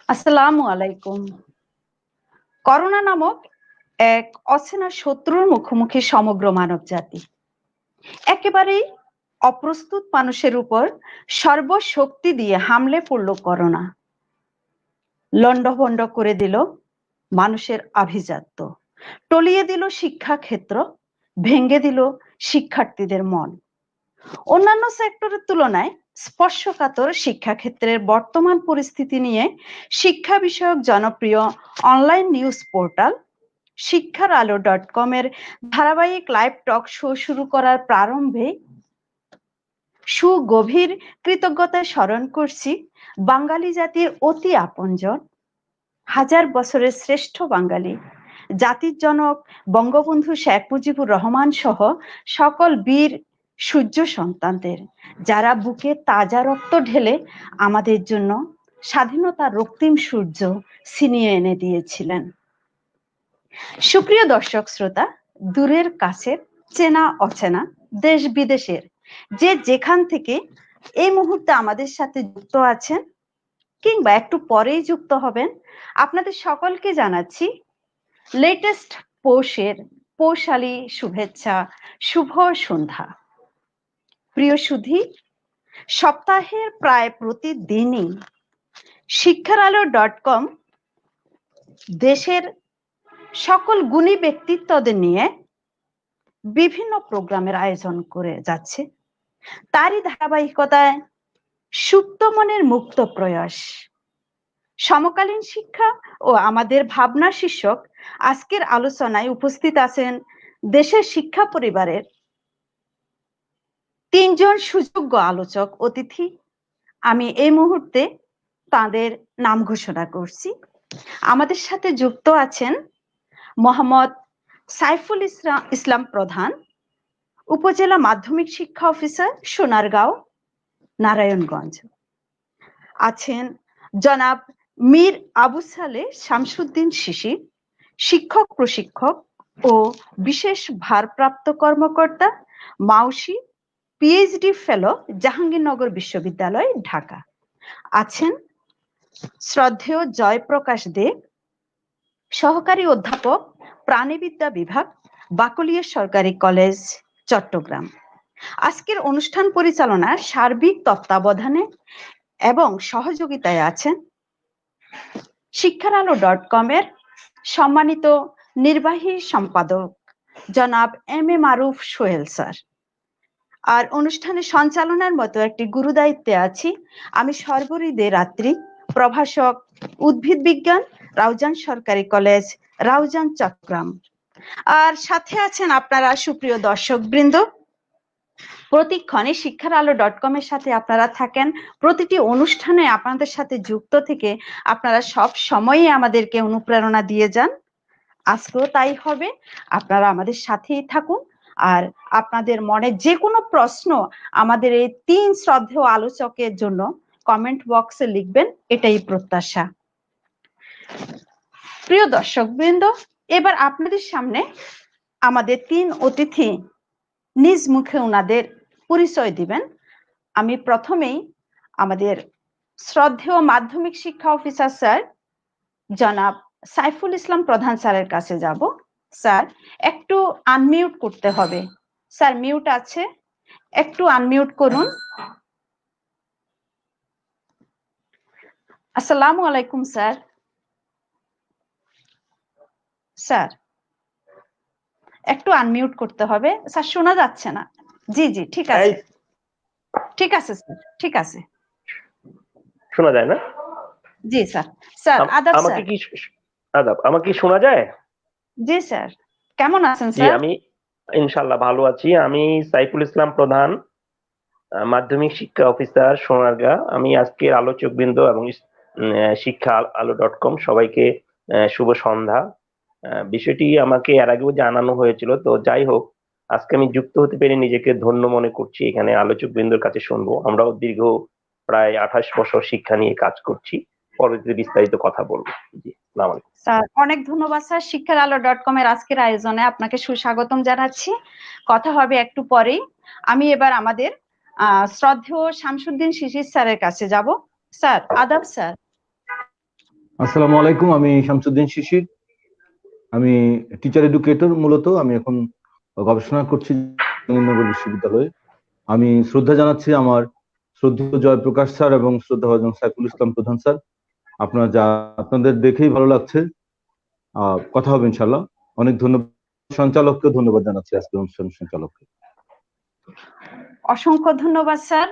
আসসালামু আলাইকুম। করোনা নামক এক অচেনা শত্রুর মুখোমুখি সমগ্র মানবজাতি। একেবারেই অপ্রস্তুত মানুষের উপর সর্বশক্তি দিয়ে হামলে পড়ল করোনা। লণ্ডভণ্ড করে দিল মানুষের আভিজাত্য, টলিয়ে দিল শিক্ষাক্ষেত্র, ভেঙে দিল শিক্ষার্থীদের মন। অন্যান্য সেক্টরের তুলনায় স্পর্শকাতর শিক্ষাক্ষেত্রের বর্তমান পরিস্থিতি নিয়ে শিক্ষা বিষয়ক জনপ্রিয় অনলাইন নিউজ পোর্টাল শিক্ষার আলো .com এর ধারাবাহিক লাইভ টক শো শুরু করার প্রারম্ভে সুগভীর কৃতজ্ঞতায় স্মরণ করছি বাঙালি জাতির অতি আপনজন, হাজার বছরের শ্রেষ্ঠ বাঙালি, জাতির জনক বঙ্গবন্ধু শেখ মুজিবুর রহমান সহ সকল বীর সূর্য সন্তানদের, যারা বুকে তাজা রক্ত ঢেলে আমাদের জন্য স্বাধীনতার রক্তিম সূর্য ছিনিয়ে এনে দিয়েছিলেন। সুপ্রিয় দর্শক শ্রোতা, দূরের কাছের, চেনা অচেনা, দেশ বিদেশের যে যেখান থেকে এই মুহূর্তে আমাদের সাথে যুক্ত আছেন কিংবা একটু পরেই যুক্ত হবেন, আপনাদের সকলকে জানাচ্ছি লেটেস্ট পৌষের পৌষালী শুভেচ্ছা, শুভ সন্ধ্যা। প্রিয় সুধী, সপ্তাহের প্রায় প্রতিদিনই শিক্ষার আলো .com দেশের সকল গুণী ব্যক্তিত্বদের নিয়ে বিভিন্ন প্রোগ্রামের আয়োজন করে যাচ্ছে। তারই ধারাবাহিকতায় সুপ্ত মনের মুক্ত প্রয়াস, সমকালীন শিক্ষা ও আমাদের ভাবনা শীর্ষক আজকের আলোচনায় উপস্থিত আছেন দেশের শিক্ষা পরিবারের তিনজন সুযোগ্য আলোচক অতিথি। আমি এই মুহূর্তে তাদের নাম ঘোষণা করছি। আমাদের সাথে যুক্ত আছেন মোহাম্মদ সাইফুল ইসলাম প্রধান, উপজেলা মাধ্যমিক শিক্ষা অফিসার, সোনারগাঁও, নারায়ণগঞ্জ। আছেন জনাব মীর আবু সালেহ শামসুদ্দিন শিশির, শিক্ষক প্রশিক্ষক ও বিশেষ ভারপ্রাপ্ত কর্মকর্তা, মাউসি, পিএইচডি ফেলো, জাহাঙ্গীরনগর বিশ্ববিদ্যালয়, ঢাকা। আছেন শ্রদ্ধেয় জয়প্রকাশ দে, সহকারী অধ্যাপক, প্রাণীবিদ্যা বিভাগ, বাকলিয়া সরকারি কলেজ, চট্টগ্রাম। আজকের অনুষ্ঠান পরিচালনার সার্বিক তত্ত্বাবধানে এবং সহযোগিতায় আছেন শিক্ষার আলো .com এর সম্মানিত নির্বাহী সম্পাদক জনাব এম.এ. মারুফ সোহেল স্যার। আর অনুষ্ঠানের সঞ্চালনার মতো একটি গুরুদায়িত্বে আছি আমি সর্বহৃদয় রাত্রি, প্রভাষক, উদ্ভিদ বিজ্ঞান, রাউজান সরকারি কলেজ, রাউজান, চট্টগ্রাম। আর সাথে আছেন আপনারা সুপ্রিয় দর্শক বৃন্দ। প্রতিক্ষণে শিক্ষার আলো .com এর সাথে আপনারা থাকেন, প্রতিটি অনুষ্ঠানে আপনাদের সাথে যুক্ত থেকে আপনারা সব সময়ই আমাদেরকে অনুপ্রেরণা দিয়ে যান। আজকেও তাই হবে, আপনারা আমাদের সাথেই থাকুন। আর আপনাদের মনে যে কোনো প্রশ্ন আমাদের এই তিন শ্রদ্ধেয় আলোচকের জন্য কমেন্ট বক্সে লিখবেন, এটাই প্রত্যাশা। প্রিয় দর্শক বৃন্দ, এবার আপনাদের সামনে আমাদের তিন অতিথি নিজ মুখে ওনাদের পরিচয় দিবেন। আমি প্রথমেই আমাদের শ্রদ্ধেয় মাধ্যমিক শিক্ষা অফিসার স্যার জনাব সাইফুল ইসলাম প্রধান স্যারের কাছে যাব। স্যার, একটু আনমিউট করতে হবে। স্যার মিউট আছে, একটু আনমিউট করুন। আসসালামু আলাইকুম স্যার। স্যার একটু আনমিউট করতে হবে, স্যার শোনা যাচ্ছে না। জি জি, ঠিক আছে, ঠিক আছে স্যার, ঠিক আছে, শোনা যায় না? জি স্যার। স্যার আদাব স্যার। আদাব, আমাকে কি শোনা যায়? জি স্যার, কেমন আছেন জি, স্যার? আমি ইনশাল্লাহ ভালো আছি। আমি সাইফুল ইসলাম প্রধান, মাধ্যমিক শিক্ষা অফিসার, সোনারগাঁ। আমি আজকের আলোচক বৃন্দ এবং শিক্ষা আলো .com সবাইকে শুভ সন্ধ্যা। বিষয়টি আমাকে এর আগেও জানানো হয়েছিল, তো যাই হোক, আজকে আমি যুক্ত হতে পেরে নিজেকে ধন্য মনে করছি। এখানে আলোচক বৃন্দর কাছে শুনবো। আমরাও দীর্ঘ প্রায় 28 বছর শিক্ষা নিয়ে কাজ করছি, পরবর্তীতে বিস্তারিত কথা বলবো। জি, আসসালামু আলাইকুম স্যার। অনেক ধন্যবাদ স্যার। শিক্ষার আলো .com এর আজকের আয়োজনে আপনাকে সুস্বাগতম জানাচ্ছি। কথা হবে একটু পরেই। আমি এবার আমাদের শ্রদ্ধেয় শামসুদ্দিন শিশির স্যারের কাছে যাব। স্যার আদাব স্যার। আসসালামু আলাইকুম। আমি শামসুদ্দিন শিশির। আমি টিচার এডুকেটর। মূলত আমি এখন গবেষণা করছি জাহাঙ্গীরনগর বিশ্ববিদ্যালয়ে। আমি শ্রদ্ধা জানাচ্ছি আমার শ্রদ্ধেয় জয়প্রকাশ স্যার এবং শ্রদ্ধাভাজন সাইফুল ইসলাম প্রধান স্যার। আপনাদের দেখেই ভালো লাগছে। কথা হবে ইনশাল্লাহ। অনেক ধন্যবাদ। সঞ্চালককে ধন্যবাদ জানাচ্ছি, আজকের অনুষ্ঠান সঞ্চালককে। অসংখ্য ধন্যবাদ স্যার।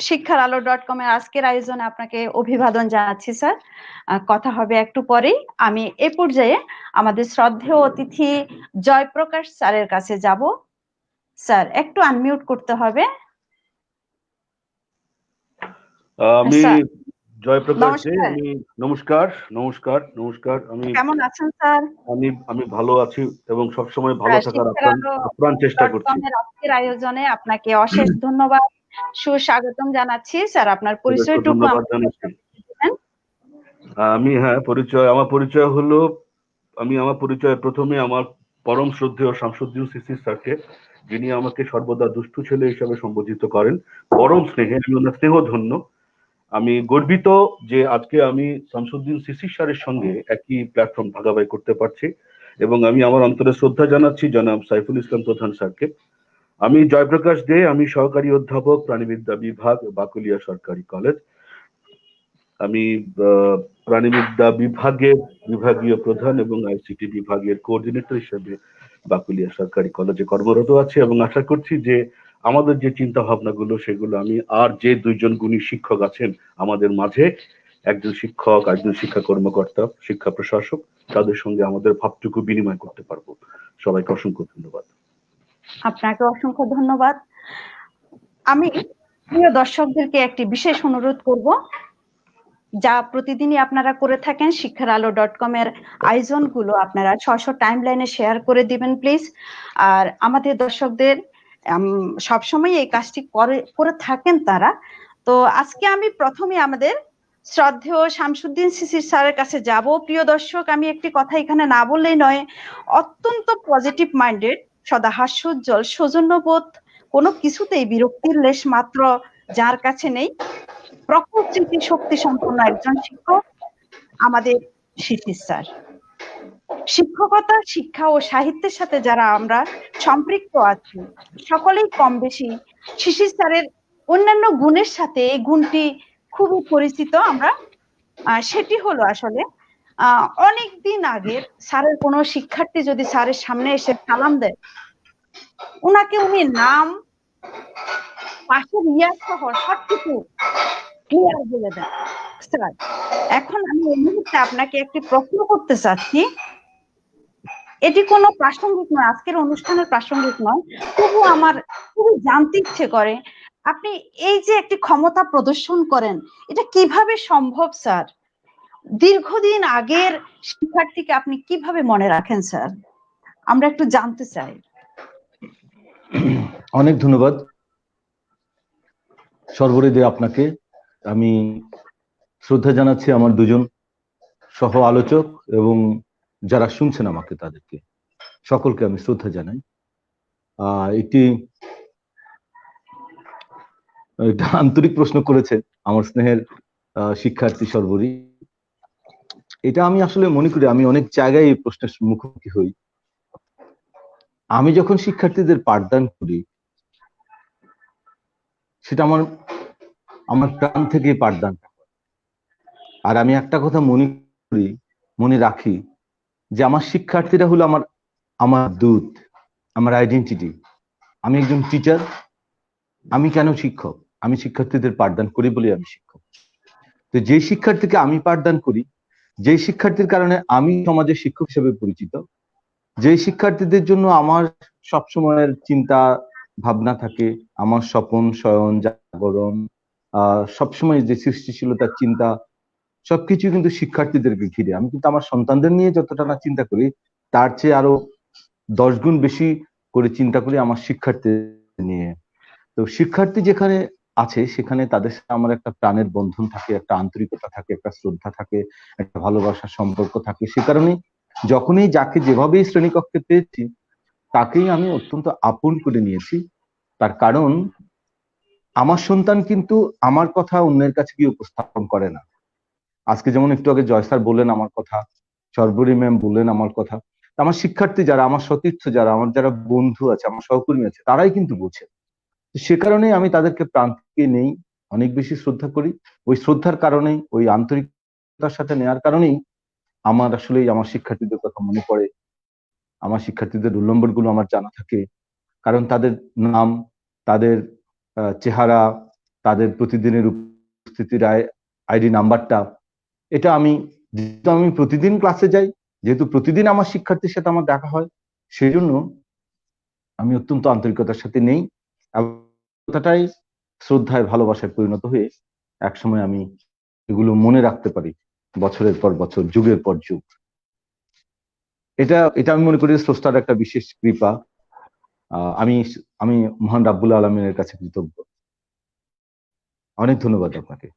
শিক্ষার আলো .com এর আজকের আয়োজনে আপনাকে অভিবাদন জানাচ্ছি স্যার। কথা হবে একটু পরেই। আমি এ পর্যায়ে আমাদের শ্রদ্ধেয় অতিথি জয়প্রকাশ স্যারের কাছে যাব। স্যার একটু আনমিউট করতে হবে। আমি স্যার জয়প্রকাশ দে। নমস্কার, আমি নমস্কার নমস্কার নমস্কার। আমি কেমন আছেন স্যার? আমি আমি ভালো আছি এবং সবসময় ভালো থাকার শিক্ষার আলো আপ্রাণ চেষ্টা করছি। .com এর আজকের আয়োজনে আপনাকে অশেষ ধন্যবাদ, সুস্বাগতম জানাচ্ছি। স্যার আপনার পরিচয়টুকু ধন্যবাদ আমাকে জানাচ্ছি। দিবেন? আমার পরিচয় হলো, আমার পরিচয় প্রথমে আমার পরম শ্রদ্ধেয় শামসুদ্দিন সিসি স্যারকে, যিনি আমাকে সর্বদা দুষ্টু ছেলে হিসাবে সম্বোধিত করেন। পরম স্নেহে আমি ওনার স্নেহ ধন্য। আমি গর্বিত যে আজকে আমি শামসুদ্দিন সিসি স্যারের সঙ্গে একই প্ল্যাটফর্ম ভাগাভাগি করতে পারছি, এবং আমি আমার অন্তরে শ্রদ্ধা জানাচ্ছি জনাব সাইফুল ইসলাম প্রধান স্যারকে। আমি জয়প্রকাশ দে। আমি সহকারী অধ্যাপক, প্রাণীবিদ্যা বিভাগ, বাকুলিয়া সরকারি কলেজ। আমি প্রাণীবিদ্যা বিভাগের বিভাগীয় প্রধান এবং আইসিটি বিভাগের কোঅর্ডিনেটর হিসেবে বাকুলিয়া সরকারি কলেজে কর্মরত আছি, এবং আশা করছি যে আমাদের যে চিন্তা ভাবনাগুলো সেগুলো আমি আর যে দুইজন গুণী শিক্ষক আছেন আমাদের মাঝে, একজন শিক্ষক, একজন শিক্ষা কর্মকর্তা, শিক্ষা প্রশাসক, তাদের সঙ্গে আমাদের ভাবটুকু বিনিময় করতে পারবো। সবাইকে অসংখ্য ধন্যবাদ। আপনাকে অসংখ্য ধন্যবাদ। আমি প্রিয় দর্শকদেরকে একটি বিশেষ অনুরোধ করব, যা প্রতিদিনই আপনারা করে থাকেন শিক্ষার আলো .com এর আয়োজনগুলো আপনারা টাইম লাইনে শেয়ার করে দিবেন প্লিজ। আর আমাদের দর্শকদের সবসময় এই কাজটি করে থাকেন তারা। তো আজকে আমি প্রথমে আমাদের শ্রদ্ধেয় শামসুদ্দিন সিসি স্যারের কাছে যাব। প্রিয় দর্শক, আমি একটি কথা এখানে না বললেই নয়, অত্যন্ত পজিটিভ মাইন্ডেড, সদা হাস্যোজ্জ্বল, সৌজন্যবোধ, কোনো কিছুতেই বিরক্তির লেশ মাত্র যার কাছে নেই, প্রখর স্মৃতি শক্তি সম্পন্ন একজন শিক্ষক আমাদের শিশির স্যার। শিক্ষকতা, শিক্ষা ও সাহিত্যের সাথে যারা আমরা সম্পৃক্ত আছি সকলেই কম বেশি শিশির স্যারের অন্যান্য গুণের সাথে এই গুণটি খুবই পরিচিত আমরা। সেটি হলো আসলে অনেক দিন আগের স্যারের কোনো শিক্ষার্থী যদি স্যারের সামনে এসে সালাম দেয়, উনাকে উনি নাম, পাশের ইয়ার সহ সবকিছু ক্লিয়ার বলে দেন। স্যার, এখন আমি এই মুহূর্তে আপনাকে একটি প্রশ্ন করতে চাচ্ছি। এটি কোনো প্রাসঙ্গিক নয়, আজকের অনুষ্ঠানের প্রাসঙ্গিক নয়, তবু আমার খুবই জানতে ইচ্ছে করে, আপনি এই যে একটি ক্ষমতা প্রদর্শন করেন, এটা কিভাবে সম্ভব স্যার? দীর্ঘদিন আগের শিক্ষার্থীকে আপনি কিভাবে মনে রাখেন স্যার? আমরা একটু জানতে চাই। অনেক ধন্যবাদ সর্বহৃদয়ে আপনাকে। আমি শ্রদ্ধা জানাচ্ছি আমার দুজন সহ আলোচক এবং যারা শুনছেন আমাকে, তাদেরকে সকলকে আমি শ্রদ্ধা জানাই। একটি আন্তরিক প্রশ্ন করেছেন আমার স্নেহের শিক্ষার্থী সর্বরী। এটা আমি আসলে মনে করি আমি অনেক জায়গায় এই প্রশ্নের মুখোমুখি হই। আমি যখন শিক্ষার্থীদের পাঠদান করি, সেটা আমার প্রাণ থেকে পাঠদান। আর আমি একটা কথা মনে রাখি যে আমার শিক্ষার্থীরা হলো আমার দূত, আমার আইডেন্টিটি। আমি একজন টিচার। আমি কেন শিক্ষক? আমি শিক্ষার্থীদের পাঠদান করি বলে আমি শিক্ষক। তো যে শিক্ষার্থীকে আমি পাঠদান করি, যে শিক্ষার্থীর কারণে আমি সমাজের শিক্ষক হিসেবে পরিচিত, যে শিক্ষার্থীদের জন্য আমার সবসময়ের চিন্তা ভাবনা থাকে, আমার স্বপন শয়ন জাগরণ, সবসময় যে সৃষ্টিশীলতার চিন্তা, সবকিছু কিন্তু শিক্ষার্থীদেরকে ঘিরে। আমি কিন্তু আমার সন্তানদের নিয়ে যতটা না চিন্তা করি, তার চেয়ে আরো 10 গুণ বেশি করে চিন্তা করি আমার শিক্ষার্থীদের নিয়ে। তো শিক্ষার্থী যেখানে আছে সেখানে তাদের সাথে আমার একটা প্রাণের বন্ধন থাকে, একটা আন্তরিকতা থাকে, একটা শ্রদ্ধা থাকে, একটা ভালোবাসার সম্পর্ক থাকে। সে কারণে যখনই যাকে যেভাবেই শ্রেণীকক্ষে পেয়েছি, তাকেই আমি অত্যন্ত আপন করে নিয়েছি। তার কারণ আমার সন্তান কিন্তু আমার কথা অন্যের কাছে গিয়ে উপস্থাপন করে না। আজকে যেমন একটু আগে জয় স্যার বললেন আমার কথা, সর্বরী ম্যাম বললেন আমার কথা, আমার শিক্ষার্থী যারা, আমার সতীর্থ যারা, আমার যারা বন্ধু আছে, আমার সহকর্মী আছে, তারাই কিন্তু বোঝে। তো সে কারণেই আমি তাদেরকে প্রাণ থেকে নেই, অনেক বেশি শ্রদ্ধা করি। ওই শ্রদ্ধার কারণেই, ওই আন্তরিকতার সাথে নেওয়ার কারণেই আমার আসলে আমার শিক্ষার্থীদের কথা মনে পড়ে, আমার শিক্ষার্থীদের রোল নম্বর গুলো আমার জানা থাকে। কারণ তাদের নাম, তাদের চেহারা, তাদের প্রতিদিনের উপস্থিতির আইডি নাম্বারটা, এটা আমি, যেহেতু আমি প্রতিদিন ক্লাসে যাই, যেহেতু প্রতিদিন আমার শিক্ষার্থীর সাথে আমার দেখা হয়, সেই জন্য আমি অত্যন্ত আন্তরিকতার সাথে নেই। কথাটাই শ্রদ্ধায় ভালোবাসায় পরিণত হয়ে একসময় আমি এগুলো মনে রাখতে পারি, বছরের পর বছর, যুগের পর যুগ। এটা এটা আমি মনে করি স্রষ্টার একটা বিশেষ কৃপা। আমি আমি মহান রাব্বুল আলমিনের কাছে কৃতজ্ঞ। অনেক ধন্যবাদ আপনাকে।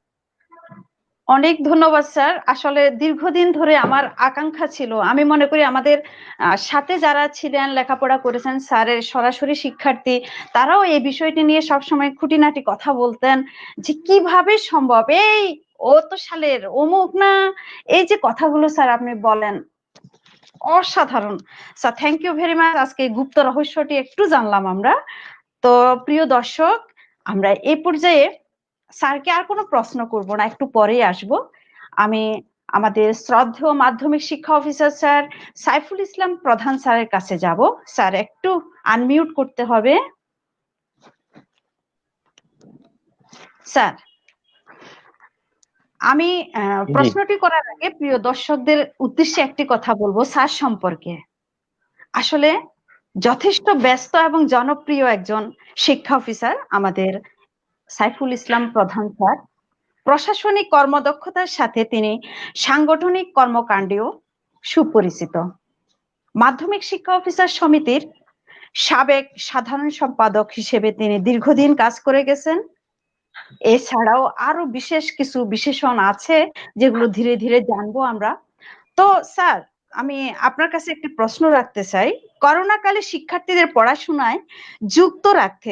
অনেক ধন্যবাদ স্যার। আসলে দীর্ঘদিন ধরে আমার আকাঙ্ক্ষা ছিল, আমি মনে করি আমাদের সাথে যারা ছিলেন, লেখাপড়া করেছেন, স্যারের সরাসরি শিক্ষার্থী, তারাও এই বিষয়টি নিয়ে সবসময় খুঁটিনাটি কথা বলতেন যে কিভাবে সম্ভব, এই ও তো সালের অমুক না, এই যে কথাগুলো স্যার আপনি বলেন, অসাধারণ sir. Thank you very much. আজকে গুপ্ত রহস্যটি একটু জানলাম আমরা। তো প্রিয় দর্শক, আমরা এই পর্যায়ে স্যারকে আর কোনো প্রশ্ন করব না, একটু পরেই আসব। আমি আমাদের শ্রদ্ধেয় মাধ্যমিক শিক্ষা অফিসার স্যার সাইফুল ইসলাম প্রধান স্যারের কাছে যাব। স্যার একটু আনমিউট করতে হবে। স্যার, আমি প্রশ্নটি করার আগে প্রিয় দর্শকদের উদ্দেশ্যে একটি কথা বলবো স্যার সম্পর্কে। আসলে যথেষ্ট ব্যস্ত এবং জনপ্রিয় একজন শিক্ষা অফিসার আমাদের সাইফুল ইসলাম প্রধান স্যার। প্রশাসনিক কর্মদক্ষতার সাথে তিনি সাংগঠনিক কর্মকাণ্ডেও সুপরিচিত। মাধ্যমিক শিক্ষা অফিসার সমিতির সাবেক সাধারণ সম্পাদক হিসেবে তিনি দীর্ঘদিন কাজ করে গেছেন। এছাড়াও আরো বিশেষ কিছু বিশেষণ আছে যেগুলো ধীরে ধীরে জানবো আমরা। তো স্যার, আমি আপনার কাছে একটি প্রশ্ন রাখতে চাই। করোনাকালে শিক্ষার্থীদের পড়াশোনায় যুক্ত রাখতে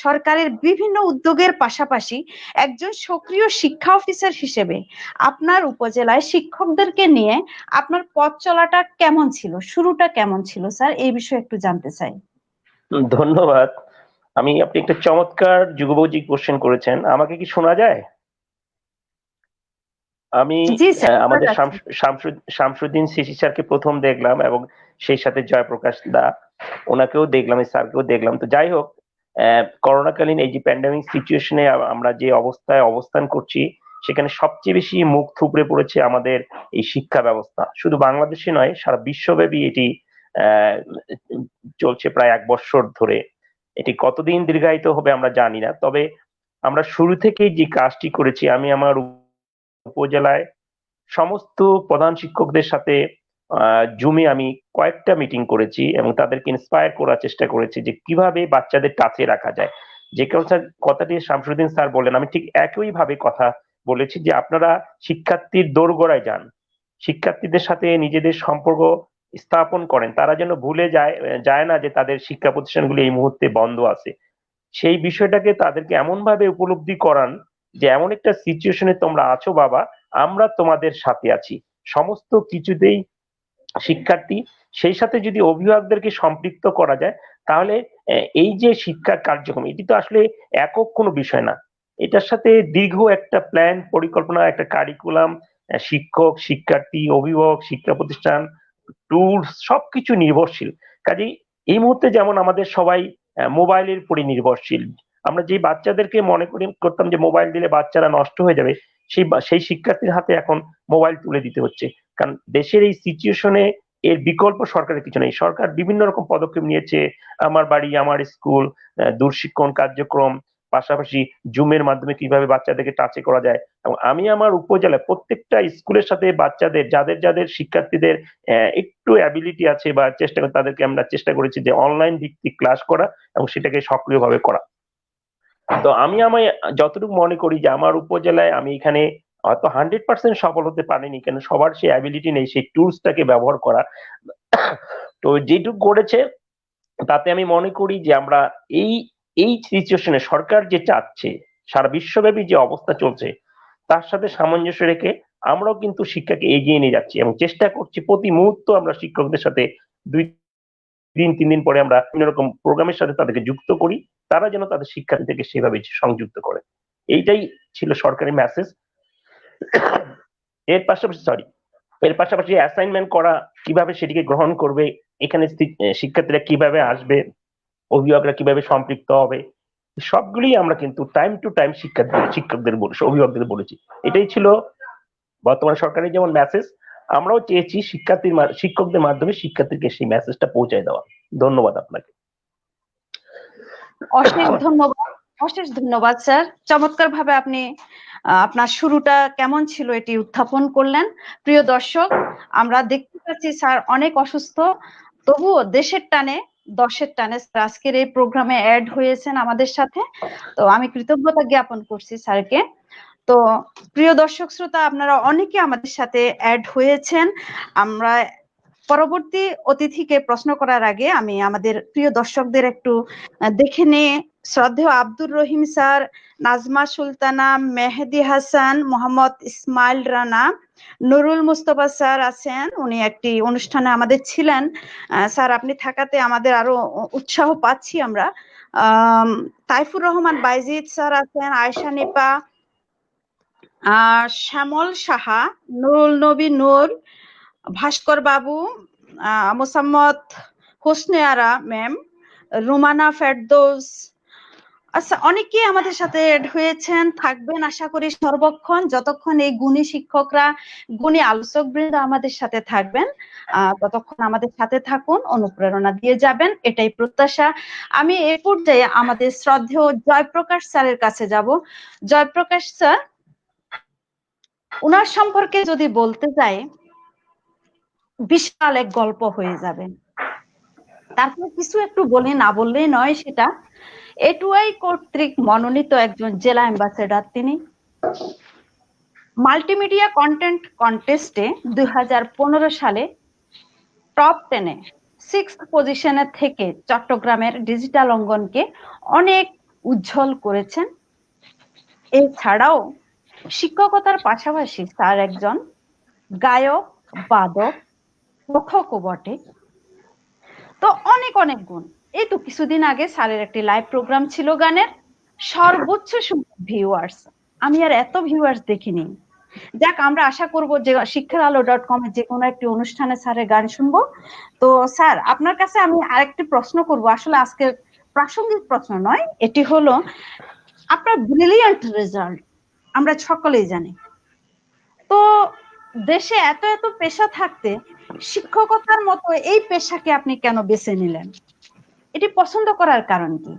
সরকারের বিভিন্ন উদ্যোগের পাশাপাশি একজন সক্রিয় শিক্ষা অফিসার হিসেবে আপনার উপজেলায় শিক্ষকদেরকে নিয়ে আপনার পথ চলাটা কেমন ছিল, শুরুটা কেমন ছিল স্যার, এই বিষয়ে একটু জানতে চাই। ধন্যবাদ। আপনি একটা চমৎকার যুগোপযোগী কোশ্চেন করেছেন। আমাকে কি শোনা যায়? আমি জি স্যার, আমাদের শামসুদ্দিন সিসি স্যারকে প্রথম দেখলাম এবং সেই সাথে জয়প্রকাশ দা, ওনাকেও দেখলাম, এই স্যারকেও দেখলাম। তো যাই হোক, করোনাকালীন এই যে প্যান্ডামিক সিচুয়েশনে আমরা যে অবস্থায় অবস্থান করছি, সেখানে সবচেয়ে বেশি মুখ থুবড়ে পড়েছে আমাদের এই শিক্ষা ব্যবস্থা। শুধু বাংলাদেশে নয়, সারা বিশ্বব্যাপী এটি চলছে প্রায় 1 বছর ধরে। এটি কতদিন দীর্ঘায়িত হবে আমরা জানি না। তবে আমরা শুরু থেকেই যে কাজটি করেছি, আমি আমার উপজেলায় সমস্ত প্রধান শিক্ষকদের সাথে জুমে আমি কয়েকটা মিটিং করেছি এবং তাদেরকে ইন্সপায়ার করার চেষ্টা করেছি যে কিভাবে বাচ্চাদের টাচে রাখা যায়। যে কথাটি শামসুদ্দিন স্যার বললেন, আমি ঠিক একই ভাবে কথা বলেছি যে আপনারা শিক্ষার্থীর দোরগোড়ায় যান, শিক্ষার্থীদের সাথে নিজেদের সম্পর্ক স্থাপন করেন, তারা যেন ভুলে যায় না যে তাদের শিক্ষা প্রতিষ্ঠানগুলি এই মুহূর্তে বন্ধ আছে। সেই বিষয়টাকে তাদেরকে এমন ভাবে উপলব্ধি করান যে এমন একটা সিচুয়েশনে তোমরা আছো বাবা, আমরা তোমাদের সাথে আছি সমস্ত কিছুতেই। শিক্ষার্থী, সেই সাথে যদি অভিভাবকদেরকে সম্পৃক্ত করা যায়, তাহলে এই যে শিক্ষা কার্যক্রম, এটি তো আসলে একক কোনো বিষয় না। এটার সাথে দীর্ঘ একটা প্ল্যান, পরিকল্পনা, একটা কারিকুলাম, শিক্ষক, শিক্ষার্থী, অভিভাবক, শিক্ষা প্রতিষ্ঠান, টুলস সবকিছু নির্ভরশীল। কাজেই এই মুহূর্তে যেমন আমাদের সবাই মোবাইলের উপরে নির্ভরশীল। আমরা যে বাচ্চাদেরকে মনে করতাম যে মোবাইল দিলে বাচ্চারা নষ্ট হয়ে যাবে, সেই শিক্ষার্থীর হাতে এখন মোবাইল তুলে দিতে হচ্ছে। কারণ দেশের এই সিচুয়েশনে এর বিকল্প সরকারের কিছু নেই। সরকার বিভিন্ন রকম পদক্ষেপ নিয়েছে, আমার বাড়ি আমার স্কুল, দূরশিক্ষণ কার্যক্রম, পাশাপাশি জুমের মাধ্যমে কিভাবে বাচ্চাদেরকে টাচে করা যায়। এবং আমি আমার উপজেলায় প্রত্যেকটা স্কুলের সাথে বাচ্চাদের, যাদের যাদের শিক্ষার্থীদের একটু অ্যাবিলিটি আছে বা চেষ্টা করে, তাদেরকে আমরা চেষ্টা করেছি যে অনলাইন ভিত্তিক ক্লাস করা এবং সেটাকে সক্রিয়ভাবে করা। তো আমি যতটুকু মনে করি যে আমার উপজেলায় আমি এখানে হয়তো 100% সফল হতে পারিনি, কেন সবার সেই অ্যাবিলিটি নেই সেই টুলসটাকে ব্যবহার করা। তো যেটুকু করেছে তাতে আমি মনে করি যে আমরা এই এই সিচুয়েশনে সরকার যে চাচ্ছে, সারা বিশ্বব্যাপী যে অবস্থা চলছে, তার সাথে সামঞ্জস্য রেখে আমরাও কিন্তু শিক্ষাকে এগিয়ে নিয়ে যাচ্ছি এবং চেষ্টা করছি প্রতি মুহূর্ত আমরা শিক্ষকদের সাথে 2 দিন 3 দিন পরে আমরা বিভিন্ন রকম প্রোগ্রামের সাথে তাদেরকে যুক্ত করি, তারা যেন তাদের শিক্ষার্থীদেরকে সেভাবে সংযুক্ত করে। এইটাই ছিল সরকারি মেসেজ। এর পাশাপাশি অ্যাসাইনমেন্ট করা কিভাবে সেটিকে গ্রহণ করবে, এখানে শিক্ষার্থীরা কিভাবে আসবে, অভিভাবকরা কিভাবে সম্পৃক্ত হবে, সবগুলি আমরা কিন্তু টাইম টু টাইম শিক্ষকদের অভিভাবকদের বলেছি। এটাই ছিল বর্তমান সরকারের যেমন মেসেজ, আমরাও চেয়েছি শিক্ষকদের মাধ্যমে শিক্ষার্থীকে সেই মেসেজটা পৌঁছায় দেওয়া। ধন্যবাদ আপনাকে। অশেষ ধন্যবাদ স্যার, চমৎকার ভাবে আপনি আপনার শুরুটা কেমন ছিল এটি উত্থাপন করলেন। প্রিয় দর্শক, আমরা দেখতে পাচ্ছি স্যার অনেক অসুস্থ, তবুও দেশের টানে দশের টানে আজকের এই প্রোগ্রামে অ্যাড হয়েছেন আমাদের সাথে। তো আমি কৃতজ্ঞতা জ্ঞাপন করছি স্যারকে। তো প্রিয় দর্শক শ্রোতা, আপনারা অনেকে আমাদের সাথে অ্যাড হয়েছেন। আমরা পরবর্তী অতিথিকে প্রশ্ন করার আগে আমি আমাদের প্রিয় দর্শকদের একটু দেখে নিয়ে, শ্রদ্ধেয় আব্দুর রহিম স্যার, নাজমা সুলতানা, মেহেদি হাসান, মোহাম্মদ ইসমাইল রানা, নুরুল মুস্তফা স্যার আছেন, উনি একটি অনুষ্ঠানে আমাদের ছিলেন। স্যার আপনি থাকাতে আমাদের আরো উৎসাহ পাচ্ছি আমরা। তাইফুর রহমান বাইজিদ স্যার আছেন, আয়েশা নিপা, শ্যামল সাহা, নুরুল নবী নূর, ভাস্কর বাবু, মোসাম্মদ হোসনে আরা ম্যাম, রুমানা ফেরদৌস। আচ্ছা, অনেকেই আমাদের সাথে এড হয়েছেন, থাকবেন আশা করি সর্বক্ষণ, যতক্ষণ এই গুণী শিক্ষকরা, গুণী আলোচক বৃন্দ আমাদের সাথে থাকবেন, ততক্ষণ আমাদের সাথে থাকুন, অনুপ্রেরণা দিয়ে যাবেন, এটাই প্রত্যাশা। আমি এই পর্যায়ে আমাদের শ্রদ্ধেয় জয়প্রকাশ স্যারের কাছে যাব। জয়প্রকাশ স্যার, উনার সম্পর্কে যদি বলতে যাই বিশাল এক গল্প হয়ে যাবে, তারপর কিছু একটু বলি, না বললেই নয় সেটা। এটুআই কর্তৃক মনোনীত একজন জেলা অ্যাম্বাসেডর তিনি। মাল্টিমিডিয়া কন্টেন্ট কন্টেস্টে 2015 সালে টপ 10-এ 6th পজিশনে থেকে চট্টগ্রামের ডিজিটাল অঙ্গনকে অনেক উজ্জ্বল করেছেন। এছাড়াও শিক্ষকতার পাশাপাশি স্যার একজন গায়ক, বাদক, কথকও বটে। তো অনেক অনেক গুণ। এই তো কিছুদিন আগে স্যারের একটি লাইভ প্রোগ্রাম ছিল গানের, সর্বোচ্চ সংখ্যক ভিউয়ার্স, আমি আর এত ভিউয়ার্স দেখিনি। যাক, আমরা আশা করব যে শিক্ষারআলো.com এর যে কোনো একটি অনুষ্ঠানে স্যারের গান শুনবো। তো স্যার, আপনার কাছে আমি আরেকটি প্রশ্ন করব, আসলে আজকে প্রাসঙ্গিক প্রশ্ন নয়, এটি হলো আপনার ব্রিলিয়ান্ট রেজাল্ট আমরা সকলেই জানি। তো দেশে এত এত পেশা থাকতে শিক্ষকতার মতো এই পেশাকে আপনি কেন বেছে নিলেন? এটি পছন্দ করার কারণ কি?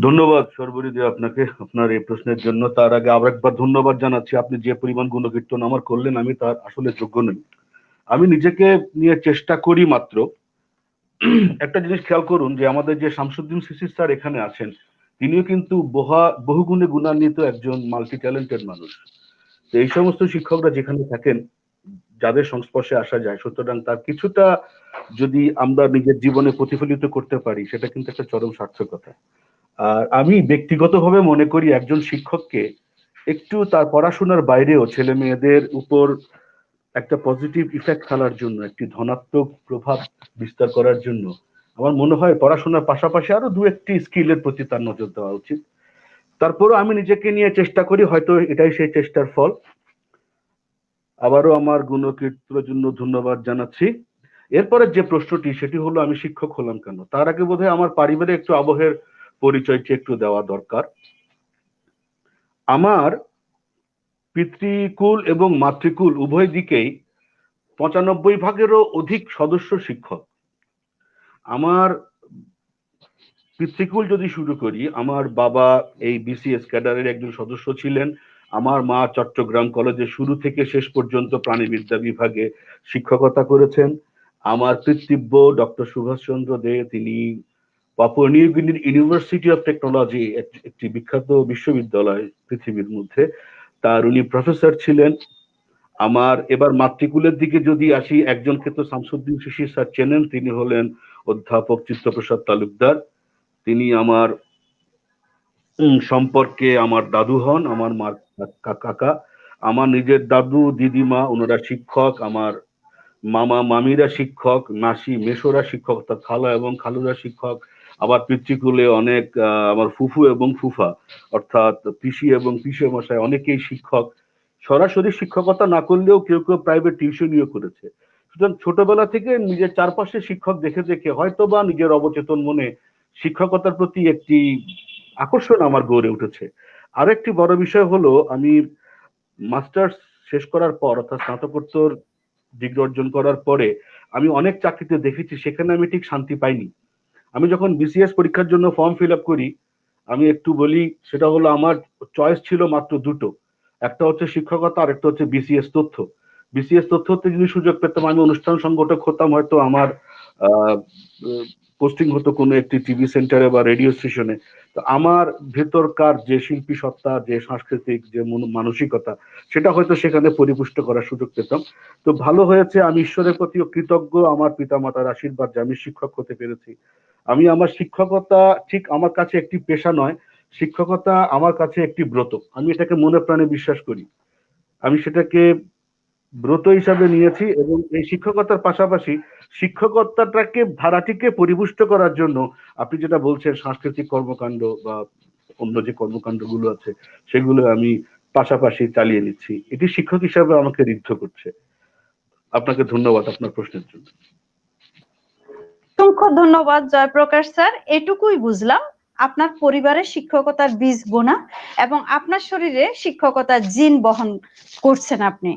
ধন্যবাদ সর্বরিদি আপনাকে আপনার এই প্রশ্নের জন্য। তার আগে আবার একবার ধন্যবাদ জানাচ্ছি, আপনি যে পরিমাণ গুণকীর্তন আমার করলেন আমি তার আসলে যোগ্য নই। আমি নিজেকে নিয়ে চেষ্টা করি মাত্র। একটা জিনিস খেয়াল করুন যে আমাদের যে শামসুদ্দিন সিসি স্যার এখানে আছেন, তিনিও কিন্তু বহুগুণে গুণান্বিত একজন মাল্টি ট্যালেন্টেড মানুষ। তো এই সমস্ত শিক্ষকরা যেখানে থাকেন, যাদের সংস্পর্শে আসা যায়, সুতরাং তার কিছুটা যদি আমরা নিজের জীবনে প্রতিফলিত করতে পারি, সেটা কিন্তু একটা চরম সার্থকতা। আর আমি ব্যক্তিগতভাবে মনে করি একজন শিক্ষককে একটু তার পড়াশোনার বাইরেও ছেলে মেয়েদের উপর একটা পজিটিভ ইফেক্ট ফেলার জন্য, একটি ধনাত্মক প্রভাব বিস্তার করার জন্য আমার মনে হয় পড়াশোনার পাশাপাশি আরো 2-1টি স্কিলের প্রতি তার নজর দেওয়া উচিত। তারপরও আমি নিজেকে নিয়ে চেষ্টা করি, হয়তো এটাই সেই চেষ্টার ফল। আবারও আমার গুণকীর্তনের জন্য ধন্যবাদ জানাচ্ছি। এরপরে যে প্রশ্নটি, সেটি হলো আমি শিক্ষক হলাম কেন। তার আগে বোধহয় আমার পারিবারিক একটু আবহের পরিচয়টি একটু দেওয়া দরকার। আমার পিতৃকুল এবং মাতৃকুল উভয় দিকেই 95%-এরও অধিক সদস্য শিক্ষক। আমার পিতৃকুল যদি শুরু করি, আমার বাবা এই বিসিএস ক্যাডারের একজন সদস্য ছিলেন। আমার মা চট্টগ্রাম কলেজে শুরু থেকে শেষ পর্যন্ত প্রাণীবিদ্যা বিভাগে শিক্ষকতা করেছেন। আমার পিতৃব্য ডক্টর সুভাষচন্দ্র দে, তিনি পাপুয়া নিউ গিনির ইউনিভার্সিটি অফ টেকনোলজি, একটি বিখ্যাত বিশ্ববিদ্যালয় পৃথিবীর মধ্যে, তার উনি প্রফেসর ছিলেন। আমার এবার মাতৃকুলের দিকে যদি আসি, একজনকে তো শামসুদ্দিন শিশির স্যার চেনেন, তিনি হলেন অধ্যাপক চিত্তপ্রসাদ তালুকদার। তিনি আমার সম্পর্কে আমার দাদু হন, আমার মার কাকা। আমার নিজের দাদু দিদিমা ওনারা শিক্ষক, আমার মামা মামিরা শিক্ষক, মাসি মেসোরা শিক্ষক অর্থাৎ খালা এবং খালুরা শিক্ষক, আবার পিতৃকুলে অনেক আমার ফুফু এবং ফুফা অর্থাৎ পিসি এবং পিসে মশাই অনেকেই শিক্ষক। সরাসরি শিক্ষকতা না করলেও কেউ কেউ প্রাইভেট টিউশনিও করেছে। সুতরাং ছোটবেলা থেকে নিজের চারপাশে শিক্ষক দেখে দেখে হয়তো বা নিজের অবচেতন মনে শিক্ষকতার প্রতি একটি আকর্ষণ আমার গড়ে উঠেছে। আরো একটি বড় বিষয় হলো, আমি মাস্টার্স শেষ করার পর অর্থাৎ স্নাতকোত্তর ডিগ্রি অর্জন করার পরে আমি অনেক চাকরিতে দেখেছি সেখানে আমি ঠিক শান্তি পাইনি। আমি যখন বিসিএস পরীক্ষার জন্য ফর্ম ফিল আপ করি, আমি একটু বলি, সেটা হলো আমার চয়েস ছিল মাত্র দুটো, একটা হচ্ছে শিক্ষকতা আর একটা হচ্ছে বিসিএস তথ্য। বিসিএস তথ্য হতে যদি সুযোগ পেতাম, আমি অনুষ্ঠান সংগঠক হতাম, হয়তো আমার পোস্টিং হতো কোনো একটি টিভি সেন্টারে বা রেডিও স্টেশনে। তো আমার ভেতরকার যে শিল্পী সত্তা, যে সাংস্কৃতিক যে মানসিকতা, সেটা হয়তো সেখানে পরিপুষ্ট করার সুযোগ পেতাম। তো ভালো হয়েছে, আমি ঈশ্বরের প্রতিও কৃতজ্ঞ, আমার পিতামাতার আশীর্বাদ যে আমি শিক্ষক হতে পেরেছি। আমি আমার শিক্ষকতা ঠিক আমার কাছে একটি পেশা নয়, শিক্ষকতা আমার কাছে একটি ব্রত। আমি এটাকে মনে প্রাণে বিশ্বাস করি। আমি সেটাকে ব্রত হিসাবে নিয়েছি এবং এই শিক্ষকতার পাশাপাশি শিক্ষকতাটাকে ধারাটিকে পরিপুষ্ট করার জন্য আপনি যেটা বলছেন সাংস্কৃতিক কর্মকাণ্ড বা অন্য যে কর্মকাণ্ডগুলো আছে সেগুলো আমি পাশাপাশি চালিয়ে নিচ্ছি। এটি শিক্ষক হিসাবে আমাকে ঋদ্ধ করছে। আপনাকে ধন্যবাদ আপনার প্রশ্নের জন্য। অসংখ্য ধন্যবাদ জয়প্রকাশ স্যার। এটুকুই বুঝলাম, আপনার পরিবারে শিক্ষকতার বীজ বোনা এবং আপনার শরীরে শিক্ষকতার জিন বহন করছেন আপনি।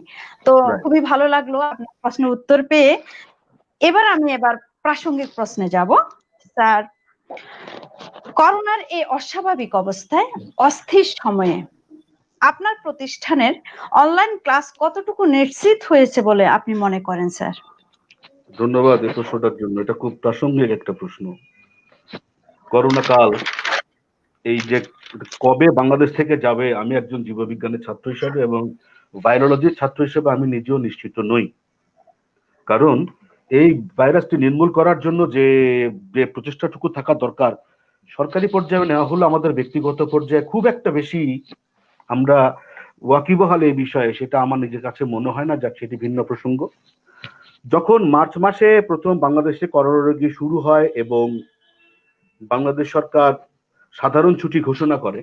তো খুবই ভালো লাগলো আপনার প্রশ্নের উত্তর পেয়ে। এবার প্রাসঙ্গিক প্রশ্নে যাব। স্যার, করোনার এই অস্বাভাবিক অবস্থায়, অস্থির সময়ে আপনার প্রতিষ্ঠানের অনলাইন ক্লাস কতটুকু নিশ্চিত হয়েছে বলে আপনি মনে করেন স্যার? ধন্যবাদ এই প্রশ্নটার জন্য। এটা খুব প্রাসঙ্গিক একটা প্রশ্ন। করোনা কাল এই যে কবে বাংলাদেশ থেকে যাবে, আমি একজন জীববিজ্ঞানের ছাত্র হিসেবে এবং ভাইরোলজির ছাত্র হিসেবে আমি নিজেও নিশ্চিত নই। কারণ এই ভাইরাসটি নির্মূল করার জন্য যে যে প্রচেষ্টাটুকু থাকা দরকার সরকারি পর্যায়ে নেওয়া হলো, আমাদের ব্যক্তিগত পর্যায়ে খুব একটা বেশি আমরা ওয়াকিবহাল এই বিষয়ে, সেটা আমার নিজের কাছে মনে হয় না। যাক, সেটি ভিন্ন প্রসঙ্গ। যখন মার্চ মাসে প্রথম বাংলাদেশে করোনা রোগী শুরু হয় এবং বাংলাদেশ সরকার সাধারণ ছুটি ঘোষণা করে,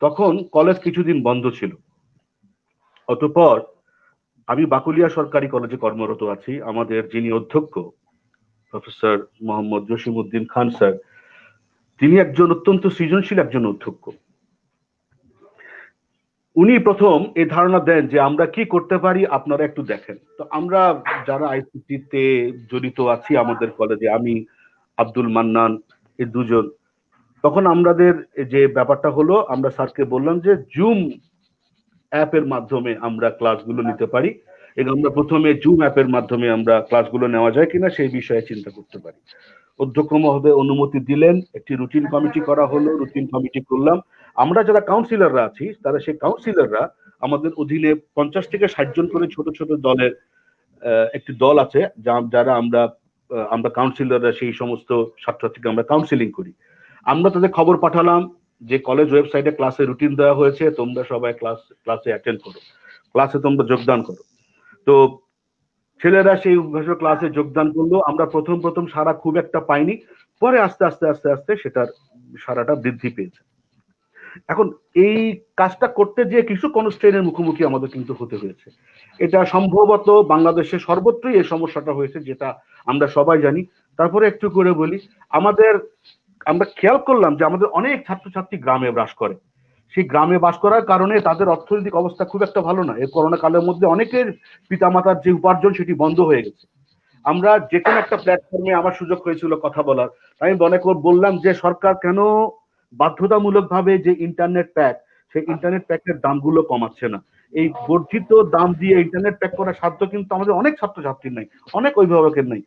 তখন কলেজ কিছুদিন বন্ধ ছিল। অতঃপর আমি বাকুলিয়া সরকারি কলেজে কর্মরত আছি। আমাদের যিনি অধ্যক্ষ প্রফেসর মোহাম্মদ জসিমউদ্দিন খান স্যার, তিনি একজন অত্যন্ত সৃজনশীল একজন অধ্যক্ষ। উনি প্রথম এই ধারণা দেন যে আমরা কি করতে পারি, আপনারা একটু দেখেন। তো আমরা যারা আইসিটিতে জড়িত আছি আমাদের কলেজে, আমি আব্দুল মান্নান, এই দুজন, তখন আমাদের যে ব্যাপারটা হলো, আমরা স্যারকে বললাম যে জুম অ্যাপের মাধ্যমে আমরা ক্লাসগুলো নিতে পারি এবং আমরা প্রথমে জুম অ্যাপের মাধ্যমে আমরা ক্লাসগুলো নেওয়া যায় কিনা সেই বিষয়ে চিন্তা করতে পারি। অধ্যক্ষ মহোদয় অনুমতি দিলেন, একটি রুটিন কমিটি করা হলো, রুটিন কমিটি করলাম। আমরা যারা কাউন্সিলররা আছি, তারা সেই কাউন্সিলররা আমাদের অধীনে 50 থেকে 60 জন করে ছোট ছোট দলের একটি দল আছে, যারা আমরা কাউন্সিলররা সেই সমস্ত ছাত্রছাত্রীকে আমরা কাউন্সিলিং করি। আমরা তাদের খবর পাঠালাম যে কলেজ ওয়েবসাইটে ক্লাসে রুটিন দেওয়া হয়েছে, তোমরা সবাই ক্লাসে অ্যাটেন্ড করো, ক্লাসে তোমরা যোগদান করো। তো ছেলেরা সেই ক্লাসে যোগদান করলো। আমরা প্রথম সারা খুব একটা পাইনি, পরে আস্তে আস্তে আস্তে আস্তে সেটার সারাটা বৃদ্ধি পেয়েছে। এখন এই কাজটা করতে গিয়ে কিছু কনস্ট্রেইনের মুখোমুখি আমাদের কিন্তু হতে হয়েছে। এটা সম্ভবত বাংলাদেশে সর্বত্রই এই সমস্যাটা হয়েছে, যেটা আমরা সবাই জানি। তারপরে একটু করে বলি, আমরা খেয়াল করলাম যে আমাদের অনেক ছাত্রছাত্রী গ্রামে বাস করে। সেই গ্রামে বাস করার কারণে তাদের অর্থনৈতিক অবস্থা খুব একটা ভালো না। এই করোনা কালের মধ্যে অনেকের পিতামাতার যে উপার্জন সেটি বন্ধ হয়ে গেছে। আমরা যে কোনো একটা প্ল্যাটফর্মে আমার সুযোগ হয়েছিল কথা বলার, আমি মনে করে বললাম যে সরকার কেন বাধ্যতামূলক ভাবে যে ইন্টারনেট প্যাক, সেই ইন্টারনেট প্যাকের দামগুলো কমাচ্ছে না। এই বর্ধিত দাম দিয়ে ইন্টারনেট প্যাক করার সাধ্য কিন্তু আমাদের অনেক ছাত্রছাত্রীর নাই, অনেক অভিভাবকের নাই।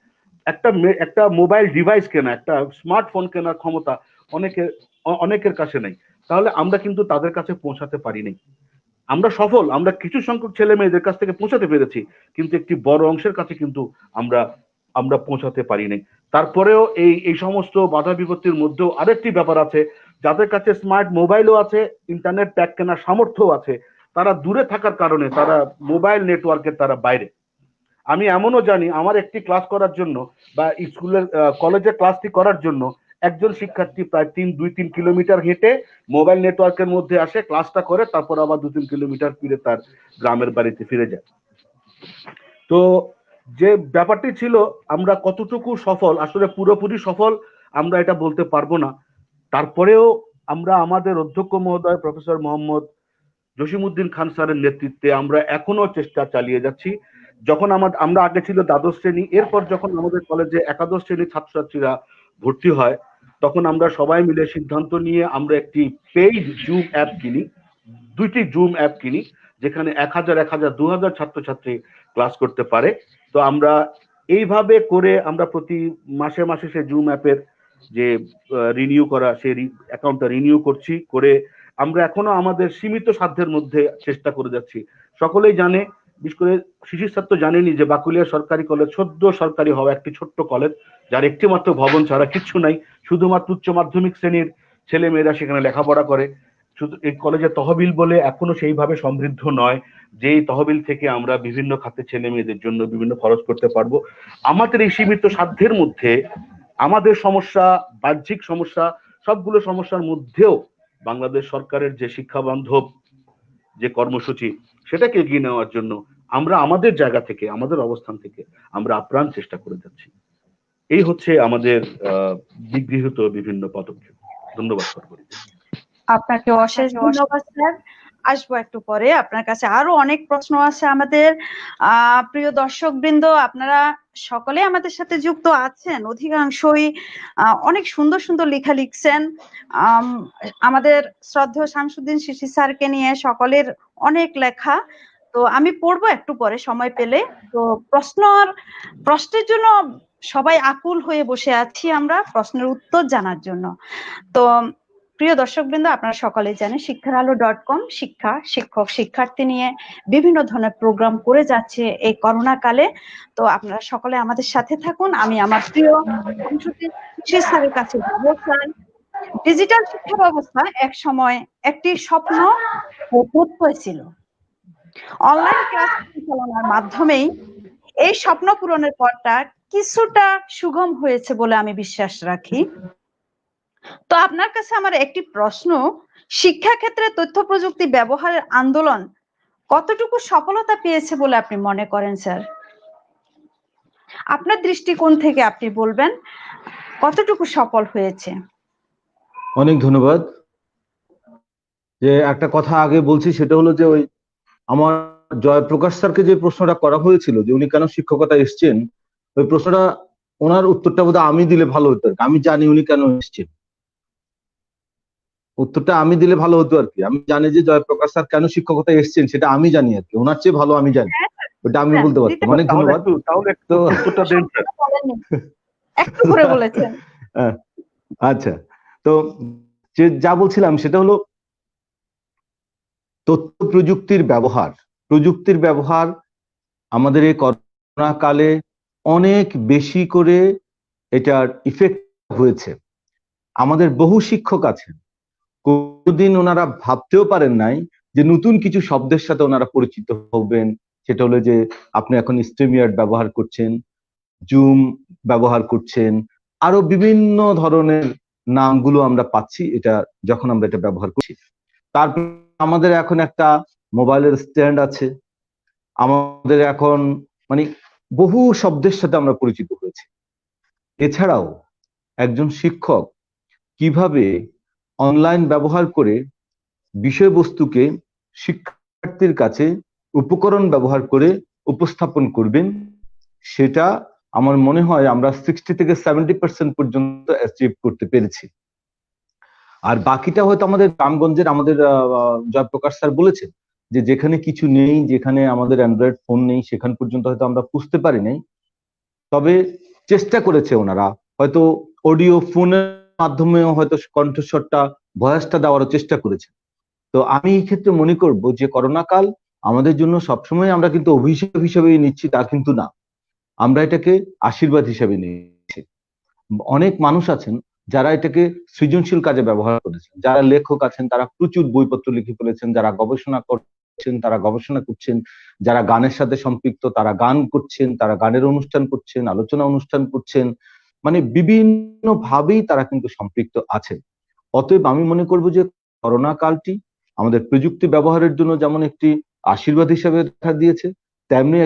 একটা মোবাইল ডিভাইস কেনা, একটা স্মার্টফোন কেনার ক্ষমতা অনেকের কাছে নেই। তাহলে আমরা কিন্তু তাদের কাছে পৌঁছাতে পারি নাই। আমরা সফল, আমরা কিছু সংখ্যক ছেলে মেয়েদের কাছ থেকে পৌঁছাতে পেরেছি, কিন্তু একটি বড় অংশের কাছে কিন্তু আমরা পৌঁছাতে পারি নাই। তারপরেও এই সমস্ত বাধা বিপত্তির মধ্যেও আরেকটি ব্যাপার আছে, যাদের কাছে স্মার্ট মোবাইলও আছে, ইন্টারনেট প্যাক কেনার সামর্থ্য আছে, তারা দূরে থাকার কারণে তারা মোবাইল নেটওয়ার্কের তারা বাইরে। আমি এমনও জানি আমার একটি ক্লাস করার জন্য বা স্কুলের কলেজের ক্লাসটি করার জন্য একজন শিক্ষার্থী প্রায় 2-3 কিলোমিটার হেঁটে মোবাইল নেটওয়ার্কের মধ্যে আসে, ক্লাসটা করে, তারপর আবার 2-3 কিলোমিটার ফিরে তার গ্রামের বাড়িতে ফিরে যায়। তো যে ব্যাপারটি ছিল, আমরা কতটুকু সফল, আসলে পুরোপুরি সফল আমরা এটা বলতে পারবো না। তারপরেও আমরা আমাদের অধ্যক্ষ মহোদয় প্রফেসর মোহাম্মদ জসিমউদ্দিন খান স্যারের নেতৃত্বে আমরা এখনো চেষ্টা চালিয়ে যাচ্ছি। যখন আমরা আগে ছিল দ্বাদশ শ্রেণী, এরপর যখন আমাদের কলেজে একাদশ শ্রেণীর ছাত্রছাত্রীরা ভর্তি হয়, তখন আমরা সবাই মিলে সিদ্ধান্ত নিয়ে আমরা একটি পেইড জুম অ্যাপ কিনি, 2টি জুম অ্যাপ কিনি, যেখানে 1000, 2000 ছাত্রছাত্রী ক্লাস করতে পারে। তো আমরা এইভাবে করে আমরা প্রতি মাসে মাসে সেই জুম অ্যাপের যে রিনিউ করা, সেই অ্যাকাউন্টটা রিনিউ করছি, করে আমরা এখনো আমাদের সীমিত সাধ্যের মধ্যে চেষ্টা করে যাচ্ছি। সকলেই জানে, বিশেষ করে শিশির স্যার তো জানেনই, যে বাকুলিয়া সরকারি কলেজ সদ্য সরকারি হওয়া একটি ছোট্ট কলেজ, যার একটি মাত্র ভবন ছাড়া কিচ্ছু নাই, শুধুমাত্র উচ্চ মাধ্যমিক শ্রেণীর ছেলে মেয়েরা সেখানে লেখাপড়া করে। শুধু এই কলেজের তহবিল বলে এখনো সেইভাবে সমৃদ্ধ নয়, যেই তহবিল থেকে আমরা বিভিন্ন খাতে ছেলে মেয়েদের জন্য বিভিন্ন খরচ করতে পারবো। আমাদের এই সীমিত সাধ্যের মধ্যে আমাদের সমস্যা, বাহ্যিক সমস্যা, সবগুলো সমস্যার মধ্যেও বাংলাদেশ সরকারের যে শিক্ষা বান্ধব যে কর্মসূচি, সেটাকে এগিয়ে নেওয়ার জন্য আমরা আমাদের জায়গা থেকে, আমাদের অবস্থান থেকে আমরা আপ্রাণ চেষ্টা করে যাচ্ছি। এই হচ্ছে আমাদের গৃহীত বিভিন্ন পদক্ষেপ। ধন্যবাদ সরকারি। আপনাকে অশেষ ধন্যবাদ স্যার। আসবো একটু পরে, আপনার কাছে আরো অনেক প্রশ্ন আছে আমাদের। প্রিয় দর্শক বৃন্দ, আপনারা সকলে আমাদের সাথে যুক্ত আছেন, অধিকাংশই অনেক সুন্দর সুন্দর লেখা লিখছেন। আমাদের শ্রদ্ধেয় শামসুদ্দিন শিশির স্যারকে নিয়ে সকলের অনেক লেখা, তো আমি পড়বো একটু পরে সময় পেলে। তো প্রশ্নের জন্য সবাই আকুল হয়ে বসে আছি আমরা, প্রশ্নের উত্তর জানার জন্য। তো প্রিয় দর্শকবৃন্দ, আপনারা সকলেই জানেন শিক্ষারআলো.com শিক্ষা, শিক্ষক, শিক্ষার্থী নিয়ে বিভিন্ন ধরনের প্রোগ্রাম করে যাচ্ছে এই করোনা কালে। তো আপনারা সকলে আমাদের সাথে থাকুন। আমি আমার প্রিয় শামসুদ্দিন শিশির স্যারের কাছে যাব। স্যার, ডিজিটাল শিক্ষা ব্যবস্থা এক সময় একটি স্বপ্ন ও প্রত্যয় ছিল। অনলাইন ক্লাস পরিচালনার মাধ্যমেই এই স্বপ্ন পূরণের পথটা কিছুটা সুগম হয়েছে বলে আমি বিশ্বাস রাখি। তো আপনার কাছে আমার একটি প্রশ্ন, শিক্ষাক্ষেত্রে তথ্য প্রযুক্তি ব্যবহারের আন্দোলন কতটুকু সফলতা পেয়েছে বলে আপনি মনে করেন স্যার? আপনার দৃষ্টিকোণ থেকে আপনি বলবেন কতটুকু সফল হয়েছে? অনেক ধন্যবাদ। যে একটা কথা আগে বলছি, সেটা হলো যে ওই আমার জয়প্রকাশ স্যারকে যে প্রশ্নটা করা হয়েছিল যে উনি কেন শিক্ষকতা এসছেন, ওই প্রশ্নটা, ওনার উত্তরটা বোধহয় আমি দিলে ভালো হতো। আমি জানি উনি কেন এসছেন, উত্তরটা আমি দিলে ভালো হতো আর কি। আমি জানি যে জয়প্রকাশ স্যার কেন শিক্ষকতা এসছেন, সেটা আমি জানি আর কি, ওনার চেয়ে ভালো আমি জানি, ওটা আমি বলতে পারতাম। অনেক ধন্যবাদ। তো একটু করে বলেছেন। আচ্ছা, তো যা বলছিলাম সেটা হলো তথ্য প্রযুক্তির ব্যবহার আমাদের এই করোনা কালে অনেক বেশি করে এটার ইফেক্ট হয়েছে। আমাদের বহু শিক্ষক আছেন, কোনদিন ওনারা ভাবতেও পারেন নাই যে নতুন কিছু শব্দের সাথে ওনারা পরিচিত হবেন। সেটা হলো যে আপনি এখন স্ট্রিমইয়ার্ড ব্যবহার করছেন, জুম ব্যবহার করছেন, আরো বিভিন্ন ধরনের নামগুলো আমরা পাচ্ছি এটা যখন আমরা এটা ব্যবহার করছি। তারপর আমাদের এখন একটা মোবাইলের স্ট্যান্ড আছে, আমাদের এখন মানে বহু শব্দের সাথে আমরা পরিচিত হয়েছি। এছাড়াও একজন শিক্ষক কিভাবে অনলাইন ব্যবহার করে বিষয়বস্তুকে শিক্ষার্থীর কাছে উপকরণ ব্যবহার করে উপস্থাপন করবেন, সেটা আমার মনে হয় আমরা 60 থেকে 70% পর্যন্ত অ্যাচিভ করতে পেরেছি। আর বাকিটা হয়তো আমাদের গ্রামগঞ্জের, আমাদের জয়প্রকাশ স্যার বলেছেন যে যেখানে কিছু নেই, যেখানে আমাদের অ্যান্ড্রয়েড ফোন নেই, সেখান পর্যন্ত হয়তো আমরা বুঝতে পারি নাই, তবে চেষ্টা করেছে ওনারা। হয়তো অডিও ফোনের মাধ্যমেও হয়তো কণ্ঠস্বরটা, ভয়েসটা দেওয়ারও চেষ্টা করেছে। তো আমি এই ক্ষেত্রে মনে করব যে করোনা কাল আমাদের জন্য সবসময় আমরা কিন্তু অভিশাপ হিসেবে নিচ্ছি তা কিন্তু না, আমরা এটাকে আশীর্বাদ হিসেবে নিচ্ছি। অনেক মানুষ আছেন যারা এটাকে সৃজনশীল কাজে ব্যবহার করেছেন, যারা লেখক আছেন তারা প্রচুর বইপত্র লিখে ফেলেছেন, যারা গবেষণা করছেন করছেন, তারা গবেষণা করছেন, যারা গানের সাথে সম্পৃক্ত তারা গান করছেন, তারা গানের অনুষ্ঠান করছেন, আলোচনা অনুষ্ঠান করছেন, মানে বিভিন্ন ভাবেই তারা কিন্তু সম্পৃক্ত আছেন। অতএব আমি মনে করবো যে করোনা কালটি আমাদের প্রযুক্তি ব্যবহারের জন্য যেমন একটি আশীর্বাদ হিসেবে দেখা দিয়েছে, তেমনি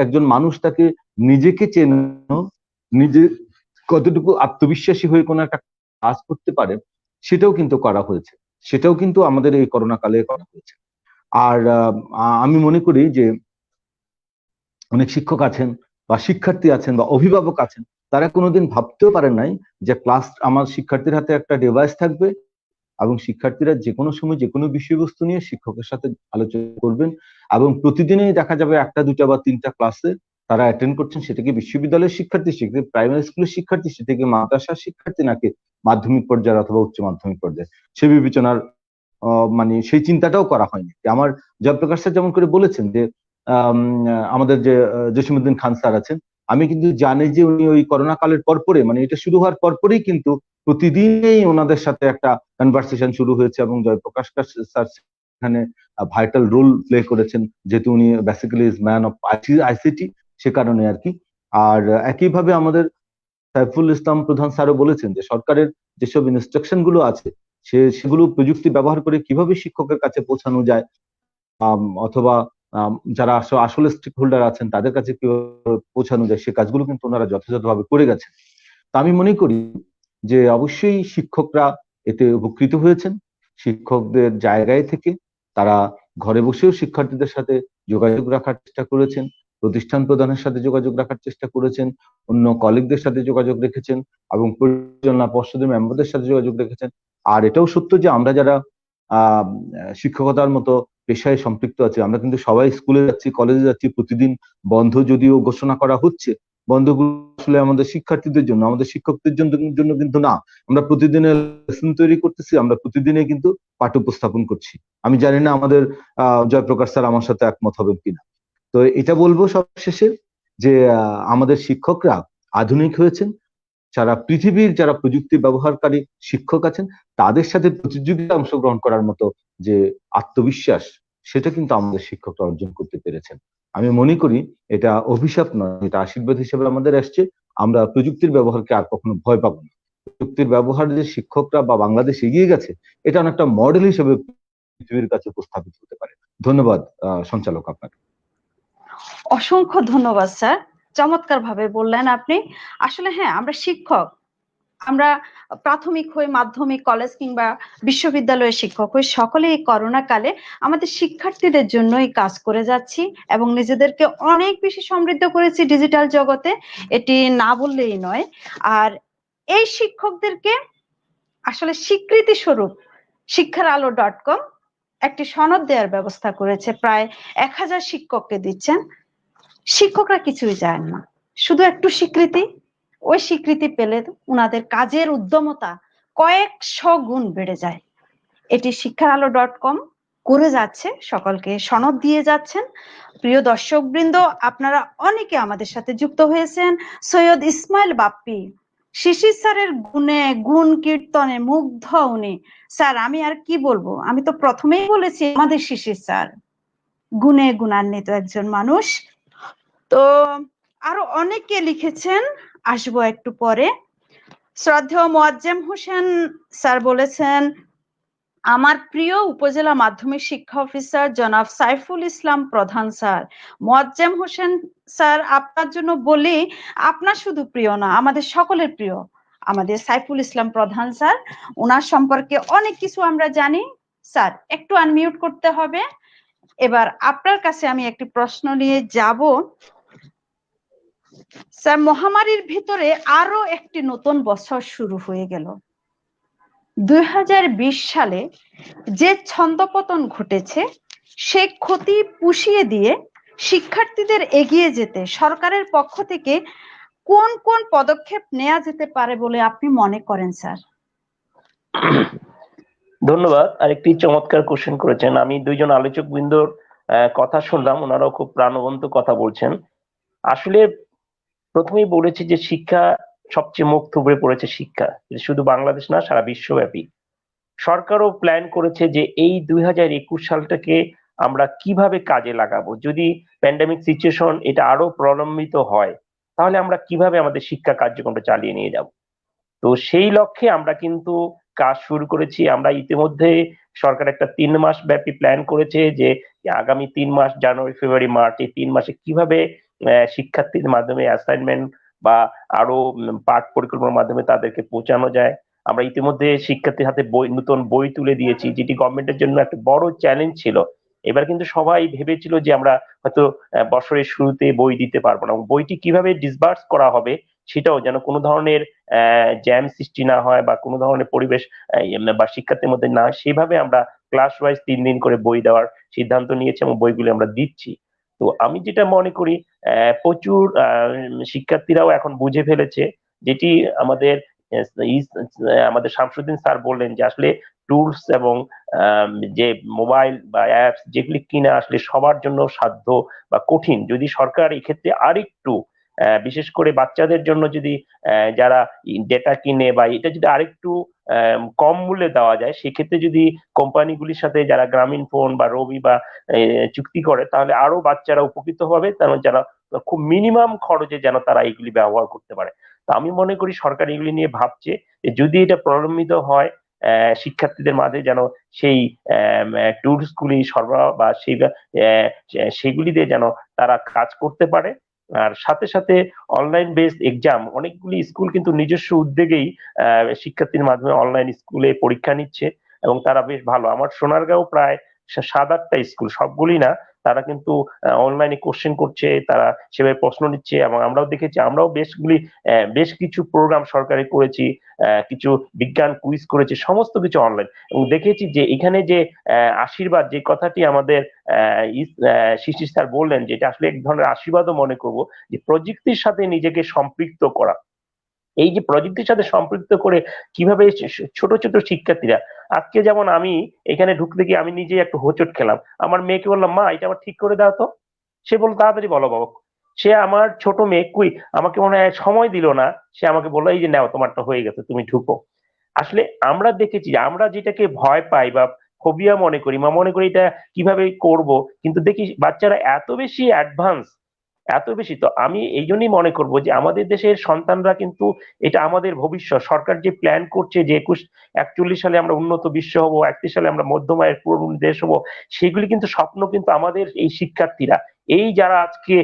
একজন মানুষ তাকে নিজেকে চেনো, নিজে কতটুকু আত্মবিশ্বাসী হয়ে কোনো একটা কাজ করতে পারে সেটাও কিন্তু করা হয়েছে, সেটাও কিন্তু আমাদের এই করোনা কালে করা হয়েছে। আর আমি মনে করি যে অনেক শিক্ষক আছেন বা শিক্ষার্থী আছেন বা অভিভাবক আছেন, তারা কোনোদিন ভাবতেও পারেন নাই যে আমার শিক্ষার্থীর হাতে একটা ডিভাইস থাকবে এবং শিক্ষার্থীরা যে কোনো সময় যে কোনো বিষয়বস্তু নিয়ে শিক্ষকের সাথে আলোচনা করবেন এবং প্রতিদিনই দেখা যাবে একটা দুটা বা তিনটা ক্লাসে তারা অ্যাটেন্ড করছেন, সেটা কি বিশ্ববিদ্যালয়ের শিক্ষার্থী, সেটা প্রাইমারি স্কুলের শিক্ষার্থী, সেটা কি মাদ্রাসার শিক্ষার্থী নাকি মাধ্যমিক পর্যায়ে অথবা উচ্চ মাধ্যমিক পর্যায়ে, সে বিবেচনার মানে সেই চিন্তাটাও করা হয়নি। আমার জয়প্রকাশ স্যার যেমন করে বলেছেন যে আমাদের যে জসিমউদ্দিন খান স্যার আছেন, আমি কিন্তু জানি যে উনি ওই করোনা কালের পরপরে, মানে এটা শুরু হওয়ার পরপরেই কিন্তু প্রতিদিনই ওনাদের সাথে একটা কনভারসেশন শুরু হয়েছে এবং জয়প্রকাশ স্যার এখানে ভাইটাল রোল প্লে করেছেন, যেহেতু উনি basically is man of ICT, সে কারণে আর কি। আর একইভাবে আমাদের সাইফুল ইসলাম প্রধান স্যারও বলেছেন যে সরকারের যেসব ইনস্ট্রাকশন গুলো আছে সেগুলো প্রযুক্তি ব্যবহার করে কিভাবে শিক্ষকের কাছে পৌঁছানো যায়, অথবা যারা আসলে স্টেক হোল্ডার আছেন তাদের কাছে কিভাবে পৌঁছানো যায়, সে কাজগুলো কিন্তু ওনারা যথাযথভাবে করে গেছেন। তা আমি মনে করি যে অবশ্যই শিক্ষকরা এতে উপকৃত হয়েছেন। শিক্ষকদের জায়গায় থেকে তারা ঘরে বসেও শিক্ষার্থীদের সাথে যোগাযোগ রাখার চেষ্টা করেছেন, প্রতিষ্ঠান প্রধানের সাথে যোগাযোগ রাখার চেষ্টা করেছেন, অন্য কলিগদের সাথে যোগাযোগ রেখেছেন এবং পরিচালনা পর্ষদের মেম্বারদের সাথে যোগাযোগ রেখেছেন। আর এটাও সত্য যে আমরা যারা শিক্ষকতার মতো পেশায় সম্পৃক্ত আছি, আমরা কিন্তু সবাই স্কুলে যাচ্ছি, কলেজে যাচ্ছি, প্রতিদিন বন্ধ যদিও ঘোষণা করা হচ্ছে, বন্ধগুলো আসলে আমাদের শিক্ষার্থীদের জন্য, আমাদের শিক্ষকদের জন্য কিন্তু না। আমরা প্রতিদিনে লেসন তৈরি করতেছি, আমরা প্রতিদিনে কিন্তু পাঠ্য উপস্থাপন করছি। আমি জানি না আমাদের জয়প্রকাশ স্যার আমার সাথে একমত হবেন কিনা। তো এটা বলবো সবশেষে যে আমাদের শিক্ষকরা আধুনিক হয়েছেন, সারা পৃথিবীর যারা প্রযুক্তি ব্যবহারকারী শিক্ষক আছেন তাদের সাথে প্রতিযোগিতায় অংশগ্রহণ করার মতো যে আত্মবিশ্বাস, সেটা কিন্তু আমাদের শিক্ষকরা অর্জন করতে পেরেছেন। আমি মনে করি এটা অভিশাপ নয়, এটা আশীর্বাদ হিসেবে আমাদের আসছে। আমরা প্রযুক্তির ব্যবহারকে আর কখনো ভয় পাবো না। প্রযুক্তির ব্যবহার যে শিক্ষকরা বা বাংলাদেশ এগিয়ে গেছে, এটা অনেকটা মডেল হিসেবে পৃথিবীর কাছে উপস্থাপিত হতে পারে। ধন্যবাদ সঞ্চালক আপনাকে। অসংখ্য ধন্যবাদ স্যার, চমৎকার ভাবে বললেন আপনি। আসলে হ্যাঁ, আমরা শিক্ষক, আমরা প্রাথমিক হই, মাধ্যমিক, কলেজ কিংবা বিশ্ববিদ্যালয়ের শিক্ষক হই, সকলে এই করোনা কালে আমাদের শিক্ষার্থীদের জন্যই কাজ করে যাচ্ছি এবং নিজেদেরকে অনেক বেশি সমৃদ্ধ করেছি ডিজিটাল জগতে, এটি না বললেই নয়। আর এই শিক্ষকদেরকে আসলে স্বীকৃতি স্বরূপ শিক্ষারআলো.com একটি সনদ দেওয়ার ব্যবস্থা করেছে, প্রায় 1000 শিক্ষককে দিচ্ছেন। শিক্ষকরা কিছুই চান না, শুধু একটু স্বীকৃতি। ওই স্বীকৃতি পেলে উনাদের কাজের উদ্যমতা কয়েকশো গুণ বেড়ে যায়। এটি শিক্ষারআলো.com করে যাচ্ছে, সকলকে সনদ দিয়ে যাচ্ছেন। প্রিয় দর্শক বৃন্দ, আপনারা অনেকে আমাদের সাথে যুক্ত হয়েছেন। সৈয়দ ইসমাইল বাপ্পি, শিশির স্যারের গুণে গুণ কীর্তনে মুগ্ধ উনি। স্যার আমি আর কি বলবো, আমি তো প্রথমেই বলেছি আমাদের শিশির স্যার গুণে গুণান্বিত একজন মানুষ। তো আরো অনেকে লিখেছেন, আসবো একটু পরে। শ্রদ্ধেয় মোয়াজ্জেম হোসেন স্যার বলেছেন, আমার প্রিয় উপজেলা মাধ্যমিক শিক্ষা অফিসার জনাব সাইফুল ইসলাম প্রধান স্যার। মোয়াজ্জেম হোসেন স্যার, আপনার জন্য বলি, আপনার শুধু প্রিয় না, আমাদের সকলের প্রিয় আমাদের সাইফুল ইসলাম প্রধান স্যার। ওনার সম্পর্কে অনেক কিছু আমরা জানি। স্যার একটু আনমিউট করতে হবে। এবার আপনার কাছে আমি একটি প্রশ্ন নিয়ে যাব। স্যার, মহামারীর ভিতরে আরো একটি নতুন বছর শুরু হয়ে গেল। 2020 সালে যে ছন্দপতন ঘটেছে, সে ক্ষতি পুষিয়ে দিয়ে শিক্ষার্থীদের এগিয়ে যেতে সরকারের পক্ষ থেকে কোন কোন পদক্ষেপ নেওয়া যেতে পারে বলে আপনি মনে করেন স্যার? ধন্যবাদ। আরেকটি চমৎকার কোশ্চেন করেছেন। আমি দুইজন আলোচক বৃন্দর কথা শুনলাম, ওনারাও খুব প্রাণবন্ত কথা বলছেন। আসলে প্রথমেই বলেছি যে শিক্ষা সবচেয়ে মুখ থুবড়ে পড়েছে শিক্ষা, শুধু বাংলাদেশ না, সারা বিশ্বব্যাপী। সরকারও প্ল্যান করেছে যে এই 2021 সালটাকে আমরা কিভাবে কাজে লাগাবো। যদি প্যান্ডেমিক সিচুয়েশন এটা আরো প্রলম্বিত হয়, তাহলে আমরা কিভাবে আমাদের শিক্ষা কার্যক্রমটা চালিয়ে নিয়ে যাব। তো সেই লক্ষ্যে আমরা কিন্তু কাজ শুরু করেছি। আমরা ইতিমধ্যে সরকার একটা 3 মাস ব্যাপী প্ল্যান করেছে যে আগামী 3 মাস জানুয়ারি, ফেব্রুয়ারি, মার্চ এই 3 মাসে কিভাবে শিক্ষার্থীদের মাধ্যমে অ্যাসাইনমেন্ট বা আরো পাঠ পরিকল্পনার মাধ্যমে তাদেরকে পৌঁছানো যায়। আমরা ইতিমধ্যে শিক্ষার্থীর হাতে নতুন বই তুলে দিয়েছি, যেটি গভর্নমেন্টের জন্য একটা বড় চ্যালেঞ্জ ছিল। এবার কিন্তু সবাই ভেবেছিল যে আমরা হয়তো বছরের শুরুতে বই দিতে পারবো না। বইটি কিভাবে ডিসবার্স করা হবে সেটাও যেন কোনো ধরনের জ্যাম সৃষ্টি না হয় বা কোনো ধরনের পরিবেশ বা শিক্ষার্থীর মধ্যে না, সেভাবে আমরা ক্লাস ওয়াইজ 3 দিন করে বই দেওয়ার সিদ্ধান্ত নিয়েছি এবং বইগুলি আমরা দিচ্ছি। তো আমি যেটা মনে করি প্রচুর শিক্ষার্থীরাও এখন বুঝে ফেলেছে, যেটি আমাদের আমাদের শামসুদ্দিন স্যার বললেন যে আসলে টুলস এবং যে মোবাইল বা অ্যাপস যেগুলি কিনা আসলে সবার জন্য সাধ্য বা কঠিন। যদি সরকার এই ক্ষেত্রে আরেকটু বিশেষ করে বাচ্চাদের জন্য যদি যারা ডেটা কিনে বা এটা যদি আরেকটু কম মূল্যে দেওয়া যায়, সেক্ষেত্রে যদি কোম্পানিগুলির সাথে যারা গ্রামীণ ফোন বা রবি বা চুক্তি করে, তাহলে আরো বাচ্চারা উপকৃত হবে, কারণ যারা খুব মিনিমাম খরচে যেন তারা এগুলি ব্যবহার করতে পারে। তো আমি মনে করি সরকার এগুলি নিয়ে ভাবছে যে যদি এটা প্রলম্বিত হয়, শিক্ষার্থীদের মাঝে যেন সেই টুলস গুলি সরবরাহ বা সেগুলি দিয়ে যেন তারা কাজ করতে পারে। আর সাথে সাথে অনলাইন বেসড এক্সাম, অনেকগুলি স্কুল কিন্তু নিজস্ব উদ্যোগেই শিক্ষার্থীর মাধ্যমে অনলাইন স্কুলে পরীক্ষা নিচ্ছে এবং তারা বেশ ভালো। আমার সোনারগাঁও প্রায় 7-8টা স্কুল, সবগুলি না, তারা কিন্তু অনলাইনে কোশ্চেন করছে, তারা সেভাবে প্রশ্ন নিচ্ছে এবং আমরাও দেখেছি, আমরাও বেশ কিছু প্রোগ্রাম সরকারি করেছি, কিছু বিজ্ঞান কুইজ করেছি, সমস্ত কিছু অনলাইন। এবং দেখেছি যে এখানে যে আশীর্বাদ, যে কথাটি আমাদের শিশির স্যার বললেন, যে এটা আসলে এক ধরনের আশীর্বাদও মনে করব, যে প্রযুক্তির সাথে নিজেকে সম্পৃক্ত করা। এই যে প্রযুক্তির সাথে সম্পৃক্ত করে কিভাবে ছোট ছোট শিক্ষার্থীরা, আজকে যেমন আমি এখানে ঢুকতে গিয়ে আমি নিজে একটু হোঁচট খেলাম, আমার মেয়েকে বললাম মা এটা আবার ঠিক করে দাও তো, সে বলল তাড়াতাড়ি বলো বাবা। সে আমার ছোট মেয়ে কুই আমাকে মনে হয় সময় দিল না, সে আমাকে বললো এই যে নাও তোমারটা হয়ে গেছে, তুমি ঢুকো। আসলে আমরা দেখেছি যে আমরা যেটাকে ভয় পাই বা ফোবিয়া মনে করি, মনে করি এটা কিভাবে করব, কিন্তু দেখি বাচ্চারা এত বেশি অ্যাডভান্স, এত বেশি। তো আমি এই জন্যই মনে করব যে আমাদের দেশের সন্তানরা কিন্তু এটা আমাদের ভবিষ্যৎ। সরকার যে প্ল্যান করছে যে 41 সালে আমরা উন্নত বিশ্ব হব, 31 সালে আমরা মধ্যম আয়ের পূর্ণ দেশ হব, সেগুলি কিন্তু স্বপ্ন কিন্তু আমাদের এই শিক্ষার্থীরা, এই যারা আজকে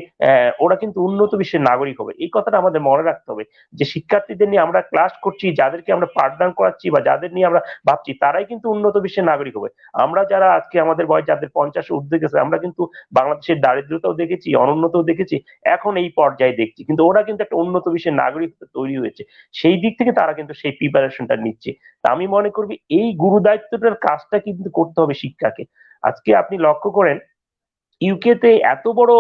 ওরা কিন্তু উন্নত বিশ্বের নাগরিক হবে। এই কথাটা আমাদের মনে রাখতে হবে যে শিক্ষার্থীদের নিয়ে আমরা ক্লাস করছি, যাদেরকে আমরা পাঠদান করাচ্ছি বা যাদের নিয়ে আমরা ভাবছি, তারাই কিন্তু উন্নত বিশ্বের নাগরিক হবে। আমরা যারা আজকে আমাদের বয়স যাদের 50 ঊর্ধ্বে গেছে, আমরা কিন্তু বাংলাদেশের দারিদ্রতাও দেখেছি, অনুন্নতও দেখেছি, এখন এই পর্যায়ে দেখছি, কিন্তু ওরা কিন্তু একটা উন্নত বিশ্বের নাগরিক তৈরি হয়েছে। সেই দিক থেকে তারা কিন্তু সেই প্রিপারেশনটা নিচ্ছে। তা আমি মনে করবি এই গুরু দায়িত্বটার কাজটা কিন্তু করতে হবে শিক্ষাকে। আজকে আপনি লক্ষ্য করেন ইউকেতে এত বড়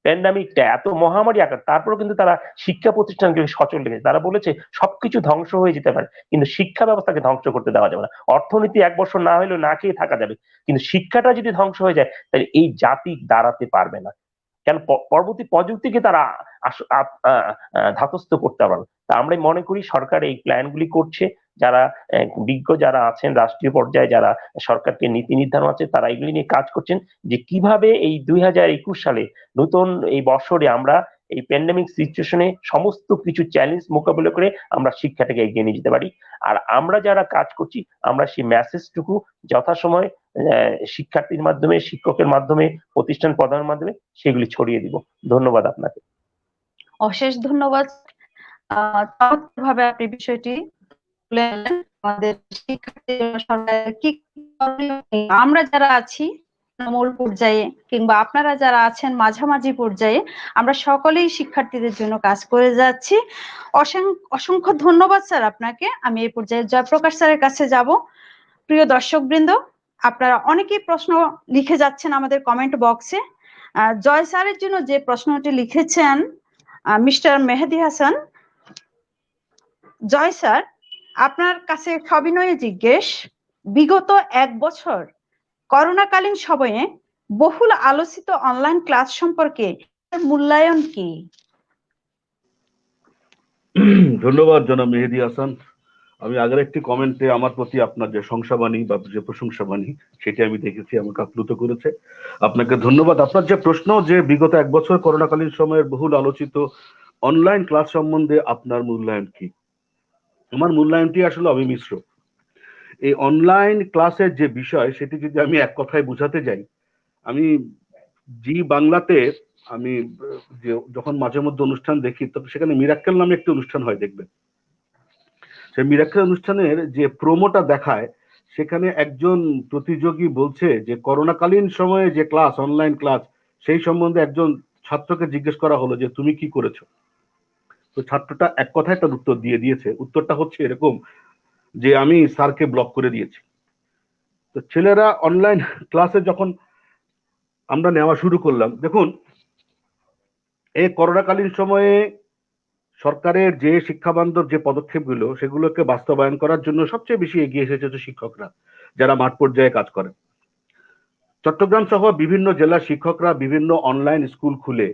প্যান্ডামিকটা, এত মহামারী আকার, তারপরেও কিন্তু তারা শিক্ষা প্রতিষ্ঠানগুলোকে সচল রেখেছে। তারা বলেছে সবকিছু ধ্বংস হয়ে যেতে পারে, কিন্তু শিক্ষা ব্যবস্থাকে ধ্বংস করতে দেওয়া যাবে না। অর্থনীতি 1 বছর না হলেও না খেয়ে থাকা যাবে, কিন্তু শিক্ষাটা যদি ধ্বংস হয়ে যায়, তাহলে এই জাতি দাঁড়াতে পারবে না। কেন পরবর্তী প্রযুক্তিকে তারা ধাতস্থ করতে পারবে না। তা আমরা মনে করি সরকার এই প্ল্যানগুলি করছে, যারা বিজ্ঞ যারা আছেন রাষ্ট্রীয় পর্যায়ে, যারা সরকারকে নীতি নির্ধারণ আছে, তারা এগুলি নিয়ে কাজ করছেন যে কিভাবে এই 2021 সালে নতুন এই বছরে আমরা এই প্যান্ডেমিক সিচুয়েশনে সমস্ত কিছু চ্যালেঞ্জ মোকাবিলা করে আমরা শিক্ষাটাকে এগিয়ে নিয়ে যেতে পারি। আর আমরা যারা কাজ করছি, আমরা সেই মেসেজটুকু যথাসময়ে শিক্ষার্থীর মাধ্যমে, শিক্ষকের মাধ্যমে, প্রতিষ্ঠান প্রধানের মাধ্যমে সেগুলি ছড়িয়ে দিব। ধন্যবাদ আপনাকে। অশেষ ধন্যবাদ। চমৎকারভাবে আপনি বিষয়টি তুলে আনলেন। আমাদের শিক্ষার্থীদের জন্য সরকার কি করণীয়, আমরা যারা আছি মূল পর্যায়ে কিংবা আপনারা যারা আছেন মাঝামাঝি পর্যায়ে, আমরা সকলেই শিক্ষার্থীদের জন্য কাজ করে যাচ্ছি। অসংখ্য ধন্যবাদ স্যার আপনাকে। আমি এই পর্যায়ে জয়প্রকাশ স্যারের কাছে যাব। প্রিয় দর্শকবৃন্দ, আপনারা অনেকেই প্রশ্ন লিখে যাচ্ছেন আমাদের কমেন্ট বক্সে। জয় স্যারের জন্য যে প্রশ্নটি লিখেছেন মিস্টার মেহেদী হাসান, জয় স্যার আপনার কাছে সবিনয়ে জিজ্ঞেস, বিগত 1 বছর করোনাকালীন সময়ে বহুল আলোচিত অনলাইন ক্লাস সম্পর্কে মূল্যায়ন কি? ধন্যবাদ জনাব মেহেদী হাসান। আমি আগের একটি কমেন্টে আমার প্রতি আপনার যে শংসাবাণী বা যে প্রশংসাবাণী সেটি আমি দেখেছি, আমাকে আপ্লুত করেছে। আপনাকে ধন্যবাদ। আপনার যে প্রশ্ন যে বিগত 1 বছর করোনাকালীন সময়ের বহুল আলোচিত অনলাইন ক্লাস সম্বন্ধে আপনার মূল্যায়ন কি? আমার মূল্যায়নটি আসলে অবিমিশ্র। এই অনলাইন ক্লাসের যে বিষয় সেটি যদি আমি এক কথায় বোঝাতে যাই, আমি জি বাংলাতে আমি যখন মাঝে মধ্যে অনুষ্ঠান দেখি, তবে সেখানে মিরাক্কেল নামে একটি অনুষ্ঠান হয়, দেখবেন সেই মিরাক্কেল অনুষ্ঠানের যে প্রোমোটা দেখায়, সেখানে একজন প্রতিযোগী বলছে যে করোনাকালীন সময়ে যে ক্লাস, অনলাইন ক্লাস, সেই সম্বন্ধে একজন ছাত্রকে জিজ্ঞেস করা হলো যে তুমি কি করেছো। তো ছাত্রটা এক কথায় তার উত্তর দিয়ে দিয়েছে। উত্তরটা হচ্ছে এরকম যে আমি স্যারকে ব্লক করে দিয়েছি। তো ছেলেরা অনলাইন ক্লাসে যখন আমরা নেওয়া শুরু করলাম, দেখুন এই করোনাকালীন সময়ে সরকারের যে শিক্ষা বান্ধব যে পদক্ষেপগুলো, সেগুলোকে বাস্তবায়ন করার জন্য সবচেয়ে বেশি এগিয়ে এসেছে হচ্ছে শিক্ষকরা, যারা মাঠ পর্যায়ে কাজ করেন। চট্টগ্রাম সহ বিভিন্ন জেলার শিক্ষকরা বিভিন্ন অনলাইন স্কুল খুলে,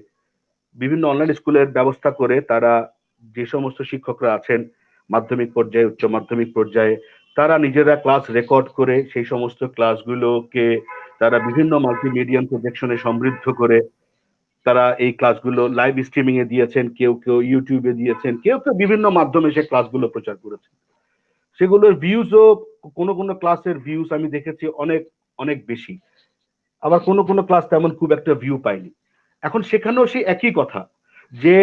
বিভিন্ন অনলাইন স্কুলের ব্যবস্থা করে, তারা যে সমস্ত শিক্ষকরা আছেন মাধ্যমিক পর্যায়ে, উচ্চ মাধ্যমিক পর্যায়ে, তারা নিজেরা ক্লাস রেকর্ড করে সেই সমস্ত ক্লাসগুলোকে তারা বিভিন্ন মাল্টিমিডিয়াম প্রজেকশনে সমৃদ্ধ করে তারা এই ক্লাসগুলো লাইভ স্ট্রিমিং এ দিয়েছেন, কেউ কেউ ইউটিউবে দিয়েছেন, কেউ কেউ বিভিন্ন মাধ্যমে সে ক্লাসগুলো প্রচার করেছেন। সেগুলোর ভিউজও, কোনো কোনো ক্লাসের ভিউজ আমি দেখেছি অনেক অনেক বেশি, আবার কোনো কোনো ক্লাস তেমন খুব একটা ভিউ পাইনি। এখন সেখানেও সেই একই কথা যে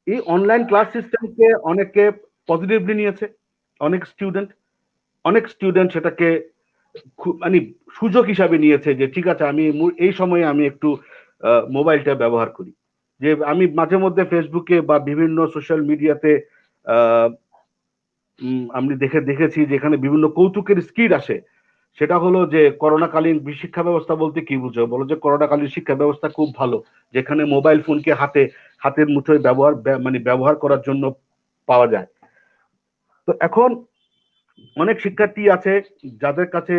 এই অনলাইন ক্লাস সিস্টেমকে অনেকে পজিটিভলি নিয়েছে, অনেক স্টুডেন্ট সেটাকে মানে সুযোগ হিসাবে নিয়েছে যে ঠিক আছে, আমি এই সময়ে আমি একটু মোবাইলটা ব্যবহার করি। যে আমি মাঝে মধ্যে ফেসবুকে বা বিভিন্ন সোশ্যাল মিডিয়াতে আমি দেখেছি যেখানে বিভিন্ন কৌতুকের স্কিট আসে। সেটা হলো যে করোনাকালীন শিক্ষা ব্যবস্থা বলতে কি বুঝো, বলো যে করোনাকালীন শিক্ষা ব্যবস্থা খুব ভালো, যেখানে মোবাইল ফোনকে হাতের মুঠোয় ব্যবহার করার জন্য পাওয়া যায়। তো এখন অনেক শিক্ষার্থী আছে যাদের কাছে,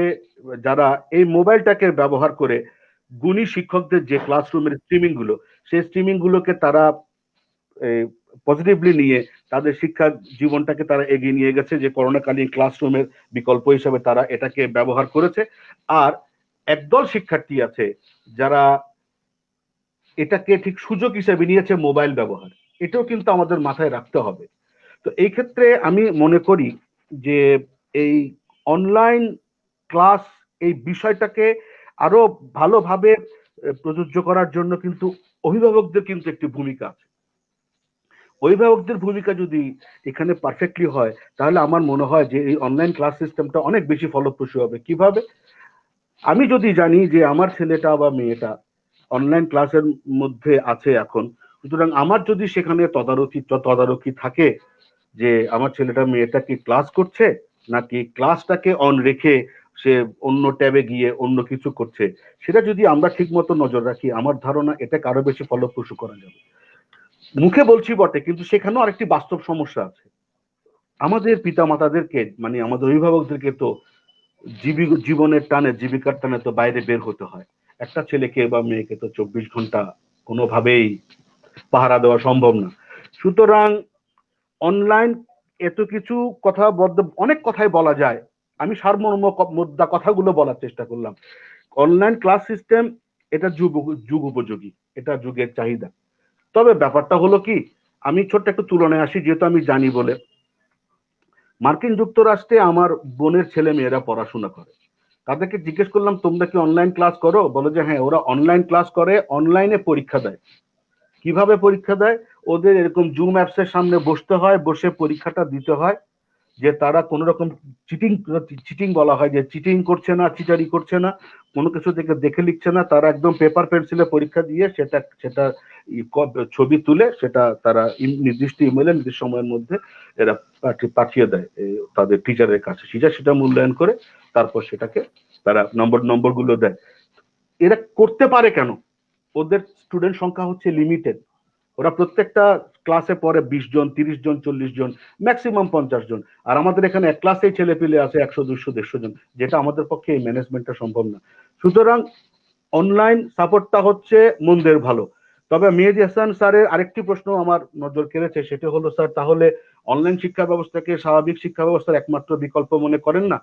যারা এই মোবাইলটাকে ব্যবহার করে গুণী শিক্ষকদের যে ক্লাসরুমের স্ট্রিমিং গুলো, সেই স্ট্রিমিং গুলোকে তারা পজিটিভলি নিয়ে তাদের শিক্ষা জীবনটাকে তারা এগিয়ে নিয়ে গেছে, যে করোনাকালীন ক্লাসরুমের বিকল্প হিসাবে তারা এটাকে ব্যবহার করেছে। আর একদল শিক্ষার্থী আছে যারা এটাকে ঠিক সুযোগ হিসেবে নিয়েছে মোবাইল ব্যবহার। এটাও কিন্তু আমাদের মাথায় রাখতে হবে। তো এই ক্ষেত্রে আমি মনে করি যে এই অনলাইন ক্লাস এই বিষয়টাকে আরো ভালোভাবে প্রযোজ্য করার জন্য কিন্তু অভিভাবকদের কিন্তু একটি ভূমিকা আছে। অভিভাবকদের ভূমিকা যদি এখানে পারফেক্টলি হয়, তাহলে আমার মনে হয় যে এই অনলাইন ক্লাস সিস্টেমটা অনেক বেশি ফলপ্রসূ হবে। কিভাবে? আমি যদি জানি যে আমার ছেলেটা বা মেয়েটা অনলাইন ক্লাসের মধ্যে আছে এখন, সুতরাং আমার যদি সেখানে তদারকি থাকে যে আমার ছেলেটা মেয়েটা কি ক্লাস করছে নাকি ক্লাসটাকে অন রেখে সে অন্য ট্যাবে গিয়ে অন্য কিছু করছে, সেটা যদি আমরা ঠিক মতো নজর রাখি, আমার ধারণা এটাকে আরো বেশি ফলপ্রসূ করা যাবে। মুখে বলছি বটে, কিন্তু সেখানেও আরেকটি বাস্তব সমস্যা আছে। আমাদের পিতা মাতাদেরকে, মানে আমাদের অভিভাবকদেরকে তো জীবনের টানে, জীবিকার টানে তো বাইরে বের হতে হয়। একটা ছেলেকে বা মেয়েকে তো 24 ঘন্টা কোনোভাবেই পাহারা দেওয়া সম্ভব না। সুতরাং অনলাইন এত কিছু কথা, অনেক কথাই বলা যায়, আমি সারমর্ম মুদ্রা কথাগুলো বলার চেষ্টা করলাম। অনলাইন ক্লাস সিস্টেম এটা যুগ উপযোগী, এটা যুগের চাহিদা। তবে ব্যাপারটা হলো কি, আমি ছোট্ট একটু তুলনায় আসি, যেহেতু আমি জানি বলে। মার্কিন যুক্তরাষ্ট্রে আমার বোনের ছেলে মেয়েরা পড়াশোনা করে, তাদেরকে জিজ্ঞেস করলাম তোমরা কি অনলাইন ক্লাস করো, বলো যে হ্যাঁ, ওরা অনলাইন ক্লাস করে, অনলাইনে পরীক্ষা দেয়। কিভাবে পরীক্ষা দেয়? ওদের এরকম জুম অ্যাপস এর সামনে বসতে হয়, বসে পরীক্ষাটা দিতে হয়। যে তারা কোন রকম চিটিং বলা হয়, যে চিটিং করছে না, চিটারি করছে না, কোনো কিছু থেকে দেখে লিখছে না, তারা একদম পেপার পেন্সিলে পরীক্ষা দিয়ে সেটা ছবি তুলে সেটা তারা নির্দিষ্ট ইমেলে নির্দিষ্ট সময়ের মধ্যে এরা পাঠিয়ে দেয় তাদের টিচারের কাছে। টিচার সেটা মূল্যায়ন করে তারপর সেটাকে তারা নম্বর গুলো দেয়। এরা করতে পারে কেন? ওদের স্টুডেন্ট সংখ্যা হচ্ছে লিমিটেড। ওরা প্রত্যেকটা ক্লাসে পড়ে 20 জন, 30 জন, 40 জন, ম্যাক্সিমাম 50 জন। আর আমাদের এখানে এক ক্লাসেই ছেলে পেলে আছে 100, 200, 150 জন, যেটা আমাদের পক্ষে এই ম্যানেজমেন্টটা সম্ভব না। সুতরাং অনলাইন সাপোর্টটা হচ্ছে মন্দের ভালো, তবে মেহেদী হাসান স্যারের আরেকটি প্রশ্ন আমার নজর কেড়েছে, সেটা হলো স্যার তাহলে অনলাইন শিক্ষা ব্যবস্থাকে স্বাভাবিক শিক্ষা ব্যবস্থার একমাত্র বিকল্প মনে করেন না?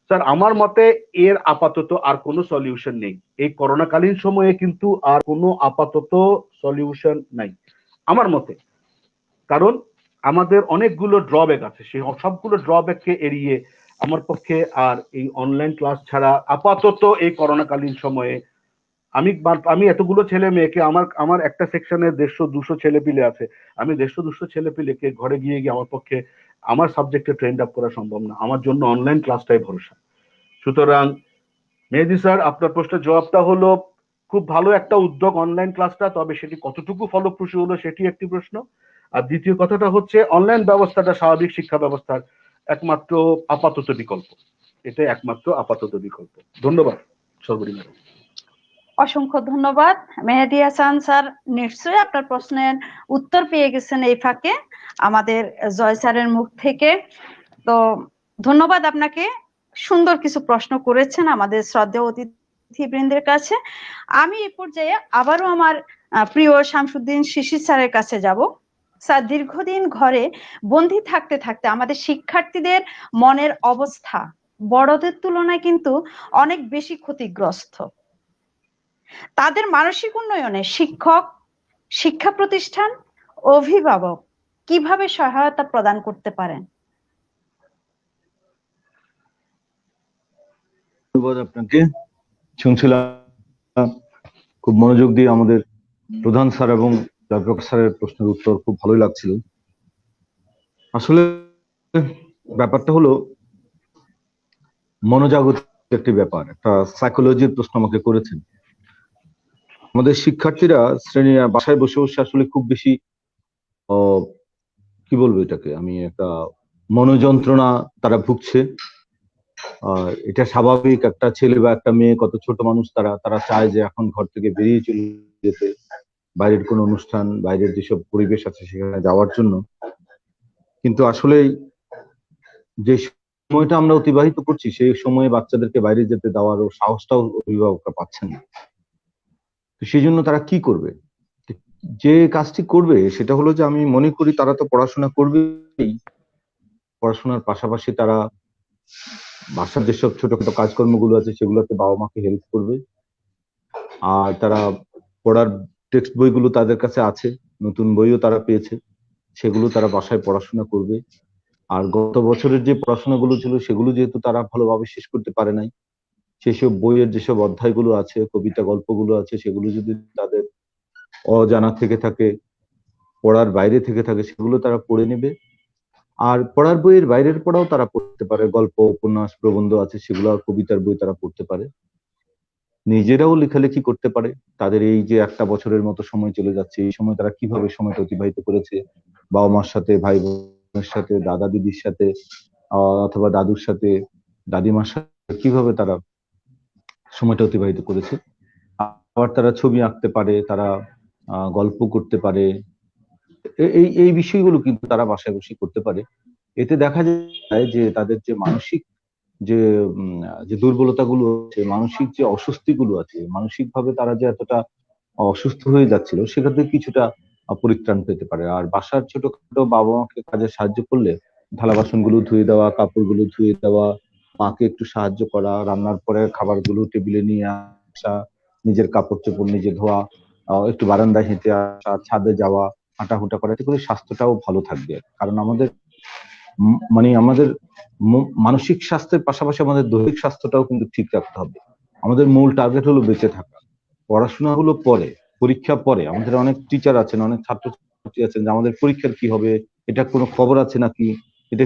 স্যার আমার মতে এর আপাতত আর কোনো সলিউশন নেই। এই করোনাকালীন সময়ে কিন্তু আর কোনো আপাতত সলিউশন নাই আমার মতে। কারণ আমাদের অনেকগুলো ড্রব্যাক আছে, সেই সবগুলো ড্রব্যাককে এড়িয়ে আমার পক্ষে আর এই অনলাইন ক্লাস ছাড়া আপাতত এই করোনাকালীন সময়ে আমি এতগুলো ছেলে মেয়েকে আমার একটা সেকশনে 150-200 ছেলে পিলে আছে, আমি 150-200 ছেলে পিলেকে ঘরে গিয়ে আমার পক্ষে আমার সাবজেক্টে ট্রেন্ড আপ করা সম্ভব না। আমার জন্য অনলাইন ক্লাসটাই ভরসা। সুতরাং মেহেদী স্যার, আপনার প্রশ্নের জবাবটা হলো খুব ভালো একটা উদ্যোগ অনলাইন ক্লাসটা, তবে সেটি কতটুকু ফলপ্রসূ হলো সেটি একটি প্রশ্ন। আর দ্বিতীয় কথাটা হচ্ছে অনলাইন ব্যবস্থাটা স্বাভাবিক শিক্ষা ব্যবস্থার একমাত্র আপাতত বিকল্প, এটাই একমাত্র আপাতত বিকল্প। ধন্যবাদ সর্বরিম। অসংখ্য ধন্যবাদ মেহেদী হাসান স্যার, নিশ্চয়ই আপনার প্রশ্নের উত্তর পেয়ে গেছেন এই ফাঁকে আমাদের জয় স্যারের মুখ থেকে। তো ধন্যবাদ আপনাকে, সুন্দর কিছু প্রশ্ন করেছেন আমাদের শ্রদ্ধেয় অতিথিবৃন্দের কাছে। আমি এই পর্যায়ে আবারও আমার প্রিয় শামসুদ্দিন শিশির স্যারের কাছে যাব। স্যার, দীর্ঘদিন ঘরে বন্দী থাকতে থাকতে আমাদের শিক্ষার্থীদের মনের অবস্থা বড়দের তুলনায় কিন্তু অনেক বেশি ক্ষতিগ্রস্ত। তাদের মানসিক উন্নয়নে শিক্ষক, শিক্ষা প্রতিষ্ঠান, অভিভাবক কিভাবে সহায়তা প্রদান করতে পারেন? ধন্যবাদ আপনাকে। শুনছিলাম খুব মনোযোগ দিয়ে আমাদের প্রধান স্যার এবং জয়প্রকাশ স্যারের প্রশ্নের উত্তর খুব ভালোই লাগছিল। আসলে ব্যাপারটা হলো মনোজাগতিক একটি ব্যাপার, একটা সাইকোলজির প্রশ্ন আমাকে করেছেন। আমাদের শিক্ষার্থীরা বাসায় বসে বসে আসলে খুব বেশি কি বলবো এটাকে, আমি একটা মনোযন্ত্রণা তারা ভুগছে। এটা স্বাভাবিক, একটা ছেলে বা একটা মেয়ে, কত ছোট মানুষ তারা তারা চায় যে এখন ঘর থেকে বেরিয়ে চলে যেতে, বাইরের কোনো অনুষ্ঠান, বাইরের যেসব পরিবেশ আছে সেখানে যাওয়ার জন্য। কিন্তু আসলে যে সময়টা আমরা অতিবাহিত করছি সেই সময়ে বাচ্চাদেরকে বাইরে যেতে দেওয়ার সাহসটাও অভিভাবকরা পাচ্ছেন না। তো সেই জন্য তারা কি করবে? যে কাজটি করবে সেটা হলো যে আমি মনে করি তারা তো পড়াশোনা করবেই, পড়াশোনার পাশাপাশি তারা বাসার যেসব ছোটখাটো কাজকর্মগুলো আছে সেগুলোতে বাবা মাকে হেল্প করবে। আর তারা পড়ার টেক্সট বইগুলো তাদের কাছে আছে, নতুন বইও তারা পেয়েছে, সেগুলো তারা বাসায় পড়াশোনা করবে। আর গত বছরের যে পড়াশোনাগুলো ছিল সেগুলো যেহেতু তারা ভালোভাবে শেষ করতে পারে নাই, সেসব বইয়ের যেসব অধ্যায়গুলো আছে, কবিতা গল্পগুলো আছে, সেগুলো যদি তাদের অজানা থেকে থাকে, পড়ার বাইরে থেকে থাকে, সেগুলো তারা পড়ে নেবে। আর পড়ার বইয়ের বাইরের পড়াও তারা পড়তে পারে, গল্প, উপন্যাস, প্রবন্ধ আছে সেগুলো, কবিতার বই তারা পড়তে পারে। নিজেরাও লেখালেখি করতে পারে। তাদের এই যে একটা বছরের মতো সময় চলে যাচ্ছে, এই সময় তারা কিভাবে সময়টা অতিবাহিত করেছে, বাবা মার সাথে, ভাই বোনের সাথে, দাদা দিদির সাথে, অথবা দাদুর সাথে, দাদিমার সাথে কিভাবে তারা সময়টা অতিবাহিত করেছে। আবার তারা ছবি আঁকতে পারে, তারা গল্প করতে পারে। এই এই বিষয়গুলো কিন্তু তারা বাসায় বসে করতে পারে। এতে দেখা যায় যে তাদের যে মানসিক যে যে দুর্বলতাগুলো আছে, মানসিক যে অস্বস্তিগুলো আছে, মানসিক ভাবে তারা যে এতটা অসুস্থ হয়ে যাচ্ছিল সেখান থেকে কিছুটা পরিত্রাণ পেতে পারে। আর বাসার ছোটখাটো বাবা মাকে কাজে সাহায্য করলে, থালা বাসনগুলো ধুয়ে দেওয়া, কাপড়গুলো ধুয়ে দেওয়া, মাকে একটু সাহায্য করা, রান্নার পরে খাবারগুলো টেবিলে নিয়ে আসা, নিজের কাপড় চোপড় নিজে ধোয়া, একটু বারান্দায় হেঁটে আসা, ছাদে যাওয়া, হাঁটাহুটা করা, এতে করে স্বাস্থ্যটাও ভালো থাকবে। কারণ আমাদের মানে আমাদের মানসিক স্বাস্থ্যের পাশাপাশি আমাদের দৈহিক স্বাস্থ্যটাও কিন্তু ঠিক রাখতে হবে। আমাদের মূল টার্গেট হলো বেঁচে থাকা। পড়াশোনা হলো পরে, পরীক্ষা পরে। আমাদের অনেক টিচার আছেন, অনেক ছাত্রছাত্রী আছেন যে আমাদের পরীক্ষার কি হবে, এটা কোনো খবর আছে নাকি, এটা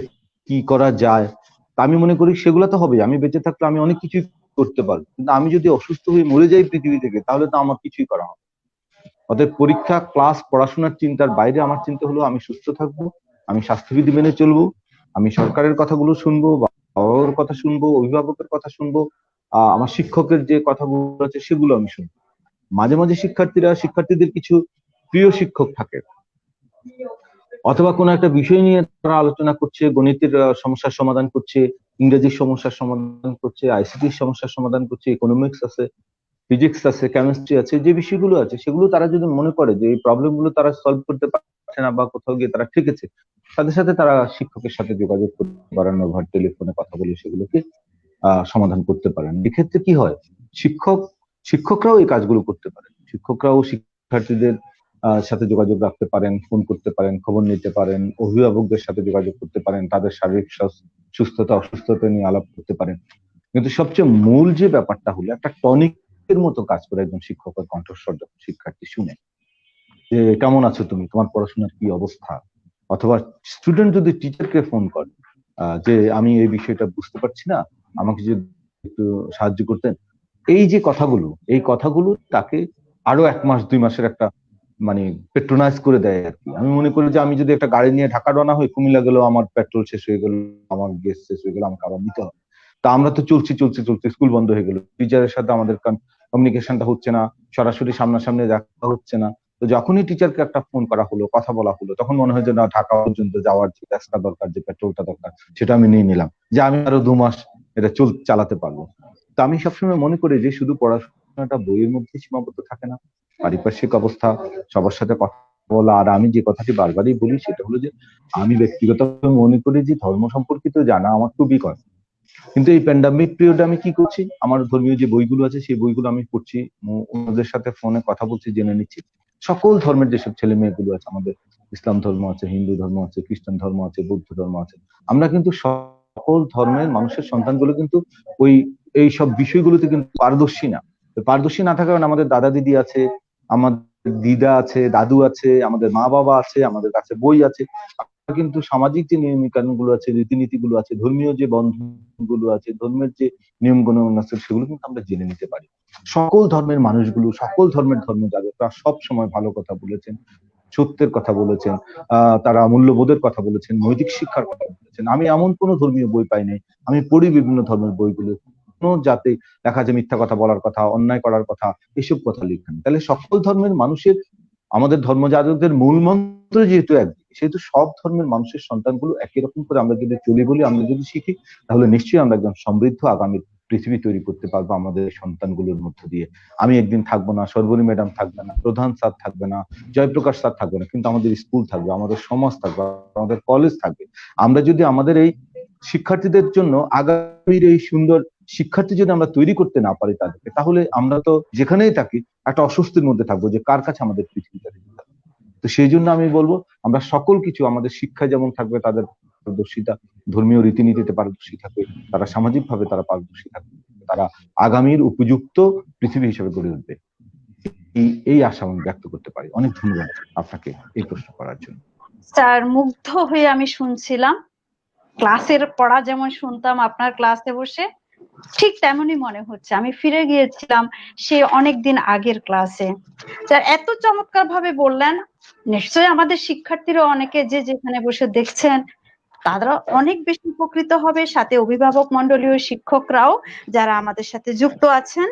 কি করা যায়। তা আমি মনে করি সেগুলো তো হবে, আমি বেঁচে থাকলে আমি অনেক কিছুই করতে পারবো, কিন্তু আমি যদি অসুস্থ হয়ে মরে যাই পৃথিবী থেকে, তাহলে তো আমার কিছুই করা হবে। অতএব পরীক্ষা, ক্লাস, পড়াশোনার চিন্তার বাইরে আমার চিন্তা হলো আমি সুস্থ থাকবো, আমি স্বাস্থ্যবিধি মেনে চলবো, আমি সরকারের কথাগুলো শুনবো, বাবার কথা শুনবো, অভিভাবকের কথা শুনবো, আমার শিক্ষকের যে কথাগুলো আছে সেগুলো আমি শুনবো। মাঝে মাঝে শিক্ষার্থীদের কিছু প্রিয় শিক্ষক থাকে, অথবা কোনো একটা বিষয় নিয়ে তারা আলোচনা করছে, গণিতের সমস্যার সমাধান করছে, ইংরেজির সমস্যার সমাধান করছে, আইসিটির সমস্যার সমাধান করছে, ইকোনমিক্স আছে, ফিজিক্স আছে, কেমিস্ট্রি আছে, যে বিষয়গুলো আছে সেগুলো তারা যদি মনে করে যে এই প্রবলেম গুলো তারা সলভ করতে পারছে না বা কোথাও গিয়ে তারা ঠেকেছে, সাথে সাথে তারা শিক্ষকের সাথে যোগাযোগ করতে পারেন, ওভার টেলিফোনে কথা বলে সেগুলোকে সমাধান করতে পারেন। এক্ষেত্রে কি হয়, শিক্ষকরাও এই কাজগুলো করতে পারেন। শিক্ষকরাও শিক্ষার্থীদের সাথে যোগাযোগ রাখতে পারেন, ফোন করতে পারেন, খবর নিতে পারেন, অভিভাবকদের সাথে যোগাযোগ করতে পারেন, তাদের শারীরিক সুস্থতা অসুস্থতা নিয়ে আলাপ করতে পারেন। কিন্তু সবচেয়ে মূল যে ব্যাপারটা হলো, একটা টনিকের মতো কাজ করে একজন শিক্ষকের কণ্ঠস্বর যখন শিক্ষার্থী শুনে যে কেমন আছো তুমি, তোমার পড়াশোনার কি অবস্থা, অথবা স্টুডেন্ট যদি টিচারকে ফোন করে যে আমি এই বিষয়টা বুঝতে পারছি না, আমাকে যদি একটু সাহায্য করতেন, এই কথাগুলো তাকে আরো 1 মাস 2 মাসের একটা মানে পেট্রোনাইজ করে দেয় আর কি। আমি মনে করি যে আমি যদি একটা গাড়ি নিয়ে ঢাকা রওনা হই, কুমিল্লা গেলেও আমার পেট্রোল শেষ হয়ে গেল, আমার গ্যাস শেষ হয়ে গেল, আমাকে আবার নিতে হবে। তা আমরা তো চলছি চলছি চলছি, স্কুল বন্ধ হয়ে গেল, টিচারের সাথে আমাদের কমিউনিকেশনটা হচ্ছে না, সরাসরি সামনাসামনি দেখা হচ্ছে না। তো যখনই টিচারকে একটা ফোন করা হলো, কথা বলা হলো, তখন মনে হয় যে না, ঢাকা পর্যন্ত যাওয়ার যে গ্যাসটা দরকার, যে পেট্রোলটা দরকার, সেটা আমি নিয়ে নিলাম, যে আমি আরো 2 মাস এটা চালাতে পারবো। তো আমি সবসময় মনে করি যে শুধু পড়াশোনাটা বইয়ের মধ্যে সীমাবদ্ধ থাকে না, পারিপার্শ্বিক অবস্থা, সবার সাথে কথা বলা। আর আমি যে কথাটি বারবারই বলি সেটা হলো যে আমি ব্যক্তিগতভাবে মনে করি যে ধর্ম সম্পর্কিত জানা আমার খুবই কম। কিন্তু এই প্যান্ডামিক পিরিয়ডে আমি কি করছি, আমার ধর্মীয় যে বইগুলো আছে সেই বইগুলো আমি পড়ছি, ওদের সাথে ফোনে কথা বলছি, জেনে নিচ্ছি সকল ধর্মের যেসব ছেলে মেয়েগুলো আছে, আমাদের ইসলাম ধর্ম আছে, হিন্দু ধর্ম আছে, খ্রিস্টান ধর্ম আছে, বৌদ্ধ ধর্ম আছে, আমরা কিন্তু সকল ধর্মের মানুষের সন্তানগুলো কিন্তু ওই এই সব বিষয়গুলোতে কিন্তু পারদর্শী না। তো পারদর্শী না থাকার কারণে আমাদের দাদা দিদি আছে, আমাদের দিদা আছে, দাদু আছে, আমাদের মা বাবা আছে, আমাদের কাছে বই আছে, কিন্তু সামাজিক যে নিয়ম কানুন গুলো আছে, রীতিনীতি গুলো আছে, ধর্মীয় যে বন্ধন গুলো আছে, ধর্মের যে নিয়ম কানুন আছে, সেগুলো কিন্তু আমরা জেনে নিতে পারি। সকল ধর্মের মানুষগুলো, সকল ধর্মের ধর্মযাজকরা সব সময় ভালো কথা বলেছেন, সত্যের কথা বলেছেন, তারা মূল্যবোধের কথা বলেছেন, নৈতিক শিক্ষার কথা বলেছেন। আমি এমন কোনো ধর্মীয় বই পাই নাই, আমি পড়ি বিভিন্ন ধর্মের বইগুলো, কোনো যাতে দেখা যায় মিথ্যা কথা বলার কথা, অন্যায় করার কথা, এসব কথা লিখেন। তাহলে সকল ধর্মের মানুষের, আমাদের ধর্মযাজকদের মূল মন্ত্র যেহেতু একদিকে, সেহেতু সব ধর্মের মানুষের সন্তানগুলো একই রকম করে আমরা যদি চলি বলি, আমরা যদি শিখি, তাহলে নিশ্চয়ই আমরা একদম সমৃদ্ধ আগামী পৃথিবী তৈরি করতে পারবো আমাদের সন্তানগুলোর মধ্য দিয়ে। আমি একদিন থাকবো না, সর্বরী ম্যাডাম থাকবে না, প্রধান স্যার থাকবে না, জয়প্রকাশ স্যার থাকবে না, কিন্তু আমাদের স্কুল থাকবে, আমাদের সমাজ থাকবে, আমাদের কলেজ থাকবে। আমরা যদি আমাদের এই শিক্ষার্থীদের জন্য আগামীর এই সুন্দর শিক্ষার্থী যদি আমরা তৈরি করতে না পারি তাদেরকে, তাহলে আমরা তো যেখানেই থাকি একটা অস্বস্তির মধ্যে থাকবো যে কার কাছে আমাদের পৃথিবীটা দিতে হবে। তো সেই জন্য আমি বলবো আমরা সকল কিছু, আমাদের শিক্ষায় যেমন থাকবে তাদের পারদর্শিতা, ধর্মীয় রীতিনীতিতে পারদর্শী থাকবে, তারা সামাজিক ভাবে তারা পারদর্শী থাকবে, তারা আগামীর উপযুক্ত পৃথিবী হিসেবে গড়ে উঠবে। এই আশা আমি ব্যক্ত করতে পারি। অনেক ধন্যবাদ আপনাকে এই প্রশ্ন করার জন্য। স্যার, মুগ্ধ হয়ে আমি শুনছিলাম। ক্লাসের পড়া যেমন শুনতাম আপনার ক্লাসে বসে, ঠিক তেমনই মনে হচ্ছে আমি ফিরে গিয়েছিলাম সে অনেকদিন আগের ক্লাসে। স্যার এত চমৎকার ভাবে বললেন, নিশ্চয়ই আমাদের শিক্ষার্থীরা অনেকে যে যেখানে বসে দেখছেন তারা অনেক বেশি উপকৃত হবে, সাথে অভিভাবক মন্ডলীয় শিক্ষকরাও যারা আমাদের সাথে যুক্ত আছেন।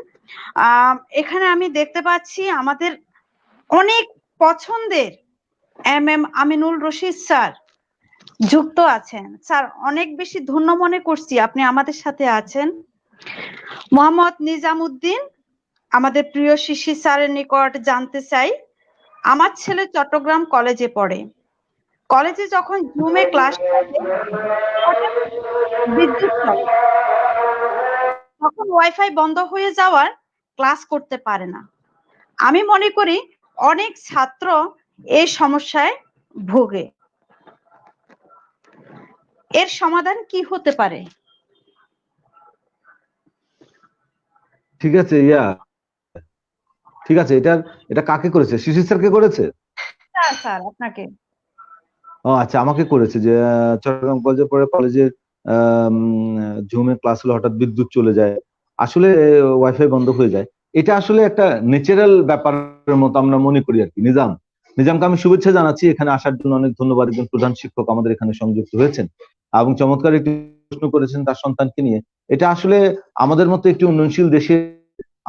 এখানে আমি দেখতে পাচ্ছি আমাদের অনেক পছন্দের এম আমিনুল রশিদ স্যার যুক্ত আছেন। স্যার অনেক বেশি ধন্য মনে করছি আপনি আমাদের সাথে আছেন। মোহাম্মদ নিজামুদ্দিন, আমাদের প্রিয় শিশি স্যারের নিকট জানতে চাই, আমার ছেলে চট্টগ্রাম কলেজে পড়ে, কলেজে যখন জুমে ক্লাস করে বিদ্যুৎ চলে, তখন ওয়াইফাই বন্ধ হয়ে যাওয়ার ক্লাস করতে পারে না। আমি মনে করি অনেক ছাত্র এই সমস্যায় ভোগে। এর সমাধান কি হতে পারে? ঠিক আছে, ঠিক আছে, এটা কাকে করেছে? শিশির স্যারকে করেছে? স্যার আপনাকে। ও আচ্ছা, আমাকে করেছে যে চট্টগ্রাম কলেজে পড়ে, কলেজের জুমে ক্লাস হলে হঠাৎ বিদ্যুৎ চলে যায়, আসলে ওয়াইফাই বন্ধ হয়ে যায়। এটা আসলে একটা ন্যাচারাল ব্যাপারের মতো আমরা মনে করি আর কি। নিজামকে আমি শুভেচ্ছা জানাচ্ছি, এখানে আসার জন্য অনেক ধন্যবাদ। একজন প্রধান শিক্ষক আমাদের এখানে সংযুক্ত হয়েছেন এবং চমৎকার একটি প্রশ্ন করেছেন তার সন্তানকে নিয়ে। এটা আসলে আমাদের মতো একটি উন্নয়নশীল দেশে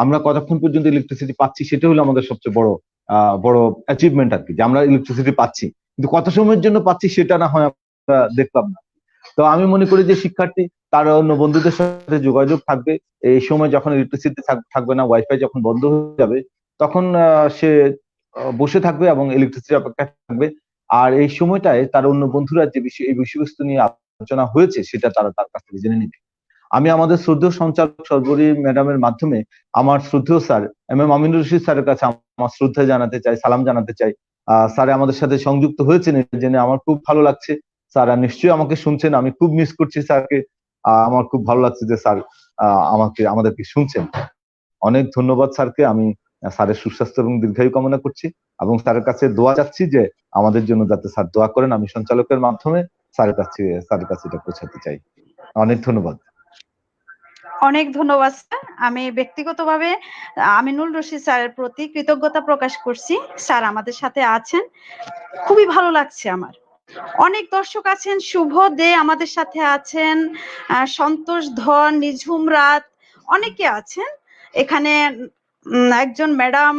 আমরা কতক্ষণ পর্যন্ত ইলেকট্রিসিটি পাচ্ছি সেটা হলো আমাদের সবচেয়ে বড় অ্যাচিভমেন্ট আর কি, যে আমরা ইলেকট্রিসিটি পাচ্ছি, কিন্তু কত সময়ের জন্য পাচ্ছি সেটা না হয় আমরা দেখলাম না। তো আমি মনে করি যে শিক্ষার্থী তার অন্য বন্ধুদের সাথে যোগাযোগ থাকবে। এই সময় যখন ইলেকট্রিসিটি থাকবে না, ওয়াইফাই যখন বন্ধ হয়ে যাবে, তখন সে বসে থাকবে এবং ইলেকট্রিসিটি অপেক্ষায় থাকবে। আর এই সময়টায় তার অন্য বন্ধুরা যে এই বিষয়বস্তু নিয়ে আলোচনা হয়েছে সেটা তারা তার কাছ থেকে জেনে নেবে। আমি আমাদের শ্রদ্ধেয় সঞ্চালক সর্বরী ম্যাডামের মাধ্যমে আমার শ্রদ্ধেয় স্যার MM আমিনুর রশিদ স্যারের কাছে আমার শ্রদ্ধা জানাতে চাই, সালাম জানাতে চাই। স্যার আমাদের সাথে সংযুক্ত হয়েছেন, এটা জেনে আমার খুব ভালো লাগছে। স্যার নিশ্চয়ই আমাকে শুনছেন, আমি খুব মিস করছি স্যারকে। আমার খুব ভালো লাগছে যে স্যার আমাদেরকে শুনছেন। অনেক ধন্যবাদ স্যারকে। আমি স্যারের সুস্বাস্থ্য এবং দীর্ঘায়ু কামনা করছি এবং স্যারের কাছে দোয়া চাচ্ছি যে আমাদের জন্য যাতে স্যার দোয়া করেন। আমি সঞ্চালকের মাধ্যমে স্যারের কাছে এটা পৌঁছাতে চাই। অনেক ধন্যবাদ। অনেক ধন্যবাদ স্যার। আমি ব্যক্তিগতভাবে আমিনুল রশিদ স্যারের প্রতি কৃতজ্ঞতা প্রকাশ করছি। স্যার আমাদের সাথে আছেন, খুবই ভালো লাগছে আমার। অনেক দর্শক আছেন, শুভ দে আমাদের সাথে আছেন, সন্তোষ ধর, নিঝুম রাত, অনেকে আছেন এখানে। একজন madam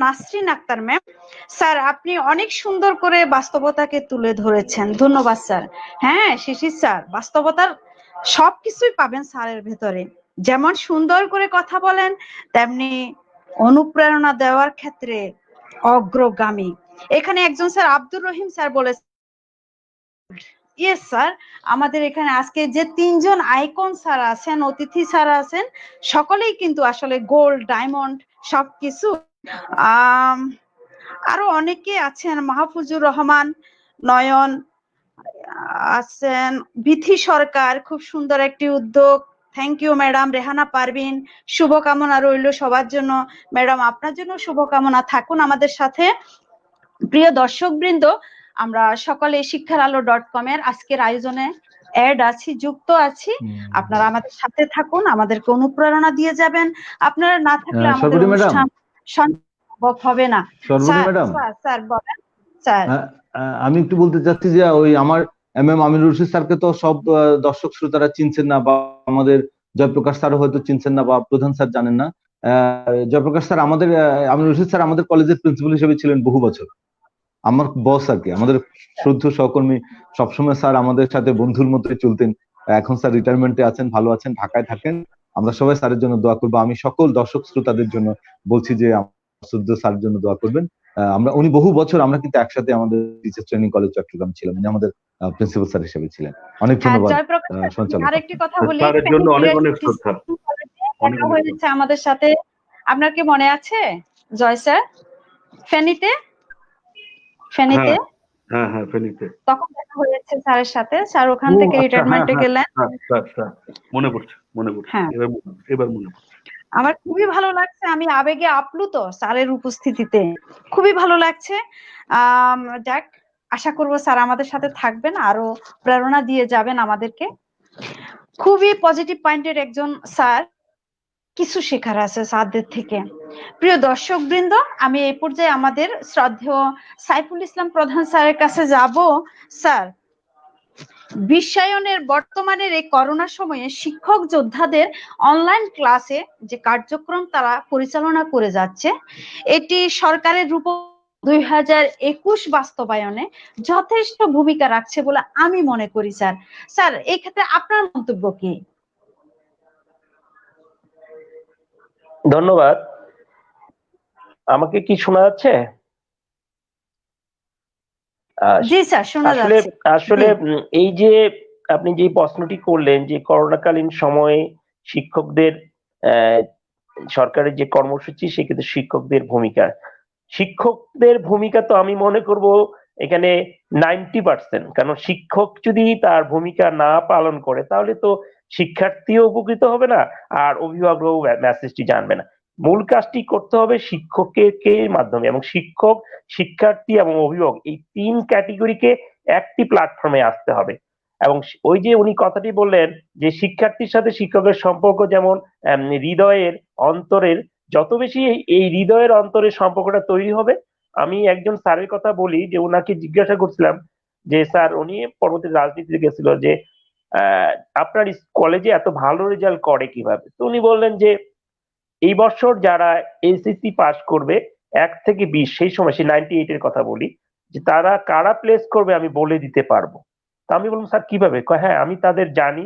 Nasrin Akhtar ma'am, sir আপনি অনেক সুন্দর করে বাস্তবতাকে তুলে ধরেছেন, ধন্যবাদ স্যার। হ্যাঁ শিশির স্যার, বাস্তবতার সবকিছুই পাবেন স্যারের ভেতরে। যেমন সুন্দর করে কথা বলেন, তেমনি অনুপ্রেরণা দেওয়ার ক্ষেত্রে অগ্রগামী। এখানে একজন স্যার আব্দুর রহিম স্যার বলেছেন, ইয়েস স্যার, আমাদের এখানে আজকে যে 3 জন আইকন স্যার আছেন, অতিথি স্যার আছেন, সকলেই কিন্তু আসলে গোল্ড ডায়মন্ড সবকিছু। আরো অনেকে আছেন, মাহফুজুর রহমান, নয়ন আছেন, বিথি সরকার, খুব সুন্দর একটি উদ্যোগ, thank you madam. Rehana Parvin, শুভকামনা রইল সবার জন্য। ম্যাডাম আপনার জন্য শুভকামনা, থাকুন আমাদের সাথে। প্রিয় দর্শক বৃন্দ, আমরা সকলে শিক্ষার আলো .com এর আজকের আয়োজনে অ্যাড আছি, যুক্ত আছি। আপনারা আমাদের সাথে থাকুন, আমাদেরকে অনুপ্রেরণা দিয়ে যাবেন। আপনারা না থাকলে আমাদের সর্বরী ম্যাডাম, অনুষ্ঠান সম্ভব হবে না। সর্বরী ম্যাডাম, স্যার বলেন স্যার। আমি একটু বলতে চাচ্ছি যে ওই আমার MM আমিনুর রশিদ স্যারকে তো সব দর্শক শ্রোতারা চিনছেন না, বা আমাদের জয়প্রকাশ স্যারও হয়তো চিনছেন না, বা প্রধান স্যার জানেন না। জয়প্রকাশ স্যার আমাদের আমিনুর রশিদ স্যার আমাদের কলেজের প্রিন্সিপাল হিসেবে ছিলেন বহু বছর, আমার বস আর কি, আমাদের শ্রদ্ধেয় সহকর্মী। সবসময় স্যার আমাদের সাথে বন্ধুর মতোই চলতেন। এখন স্যার রিটায়ারমেন্টে আছেন, ভালো আছেন, ঢাকায় থাকেন। আমরা সবাই স্যারের জন্য দোয়া করবো। আমি সকল দর্শক শ্রোতাদের জন্য বলছি যে শ্রদ্ধেয় স্যারের জন্য দোয়া করবেন। উনি বহু বছর আমরা কিন্তু একসাথে আমাদের টিচার ট্রেনিং কলেজ চট্টগ্রাম ছিলাম, উনি আমাদের প্রিন্সিপাল স্যার হিসেবে ছিলেন। অনেক ধন্যবাদ সঞ্চালক। আরেকটি কথা বলি, স্যারের জন্য অনেক অনেক শ্রদ্ধা। দেখা হয়েছে আমাদের সাথে, আপনার কি মনে আছে জয় স্যার? ফেনীতে ফেনীতে হ্যাঁ ফেনীতে তখন দেখা হয়েছে স্যারের সাথে। স্যার ওখান থেকে রিটায়ারমেন্টে গেলেন। মনে পড়ছে হ্যাঁ, এবার মনে পড়ছে। আমার খুবই ভালো লাগছে, আমি আবেগে আপ্লুত স্যারের উপস্থিতিতে, খুবই ভালো লাগছে। যাক, আশা করব স্যার আমাদের সাথে থাকবেন, আরো প্রেরণা দিয়ে যাবেন আমাদেরকে। খুবই পজিটিভ পয়েন্টের একজন স্যার, কিছু শেখার আছে স্যারদের থেকে। প্রিয় দর্শক বৃন্দ, আমি এই পর্যায়ে আমাদের শ্রদ্ধেয় সাইফুল ইসলাম প্রধান স্যারের কাছে যাব। স্যার, বিশ্বায়নের বর্তমানের এই করোনা সময়ে শিক্ষক যোদ্ধাদের অনলাইন ক্লাসে যে কার্যক্রম তারা পরিচালনা করে যাচ্ছে, এটি সরকারের রূপ 2021 বাস্তবায়নে যথেষ্ট ভূমিকা রাখছে বলে আমি মনে করি। স্যার, স্যার এই ক্ষেত্রে আপনার মন্তব্য কি? ধন্যবাদ। আমাকে কি শোনা যাচ্ছে? জি স্যার, শোনা যাচ্ছে। আসলে এই যে আপনি যে প্রশ্নটি করলেন যে করোনাকালীন সময়ে শিক্ষকদের সরকারের যে কর্মসূচি, সেক্ষেত্রে শিক্ষকদের ভূমিকা তো আমি মনে করব এখানে 90%। কারণ শিক্ষক যদি তার ভূমিকা না পালন করে তাহলে তো শিক্ষার্থীও উপকৃত হবে না, আর অভিভাবকরাও মেসেজটি জানবে না। মূল কাজটি করতে হবে শিক্ষকের মাধ্যমে, এবং শিক্ষক, শিক্ষার্থী এবং অভিভাবক এই 3 ক্যাটেগরিকে একটি প্ল্যাটফর্মে আসতে হবে। এবং ওই যে উনি কথাটি বললেন যে শিক্ষার্থীর সাথে শিক্ষকের সম্পর্ক যেমন হৃদয়ের, অন্তরের, যত বেশি এই হৃদয়ের অন্তরের সম্পর্কটা তৈরি হবে। আমি একজন স্যারের কথা বলি যে ওনাকে জিজ্ঞাসা করছিলাম যে স্যার, উনি পরবর্তী রাজনীতিতে গেছিল, যে আপনার কলেজে এত ভালো রেজাল্ট করে কিভাবে? তো উনি বললেন যে এই বছর যারা এসএসসি পাস করবে 1 থেকে 20, সেই সময় সে 98 এর কথা বলি, যে তারা কারা প্লেস করবে আমি বলে দিতে পারবো। তা আমি বললাম স্যার কিভাবে? কয় হ্যাঁ আমি তাদের জানি,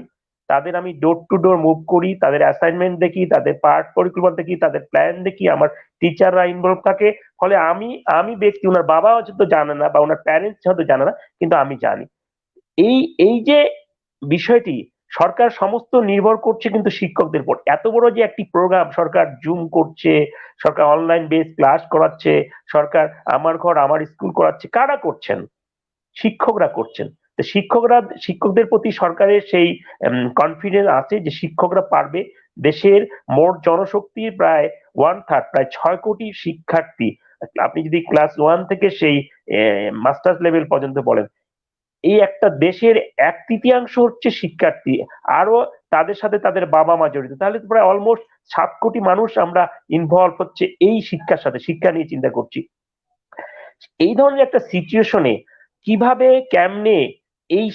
তাদের আমি ডোর টু ডোর মুভ করি, তাদের অ্যাসাইনমেন্ট দেখি, তাদের পাঠ পরিকল্পনা দেখি, তাদের প্ল্যান দেখি, আমার টিচাররা ইনভলভ থাকে। ফলে আমি আমি ব্যক্তি, ওনার বাবা হয়তো জানে না বা ওনার প্যারেন্টস হয়তো জানে না, কিন্তু আমি জানি। এই এই যে বিষয়টি, সরকার সমস্ত নির্ভর করছে কিন্তু শিক্ষকদের উপর। এত বড় যে একটি প্রোগ্রাম সরকার জুম করছে, সরকার অনলাইন বেস ক্লাস করাচ্ছে, সরকার আমার ঘর আমার স্কুল করাচ্ছে, কারা করছেন? শিক্ষকরা করছেন। তো শিক্ষকদের প্রতি সরকারের সেই কনফিডেন্স আছে যে শিক্ষকরা পারবে। দেশের মোট জনশক্তির প্রায় 1/3, প্রায় 6 কোটি শিক্ষার্থী, আপনি যদি ক্লাস 1 থেকে সেই মাস্টার্স লেভেল পর্যন্ত বলেন, এই একটা দেশের 1/3 হচ্ছে শিক্ষার্থী, আরো তাদের সাথে তাদের বাবা মা জড়িত। তাহলে তো প্রায় অলমোস্ট 7 কোটি মানুষ আমরা ইনভলভ হচ্ছে এই শিক্ষার সাথে, শিক্ষা নিয়ে চিন্তা করছি। এই ধরনের একটা সিচুয়েশনে কিভাবে কেমনে এই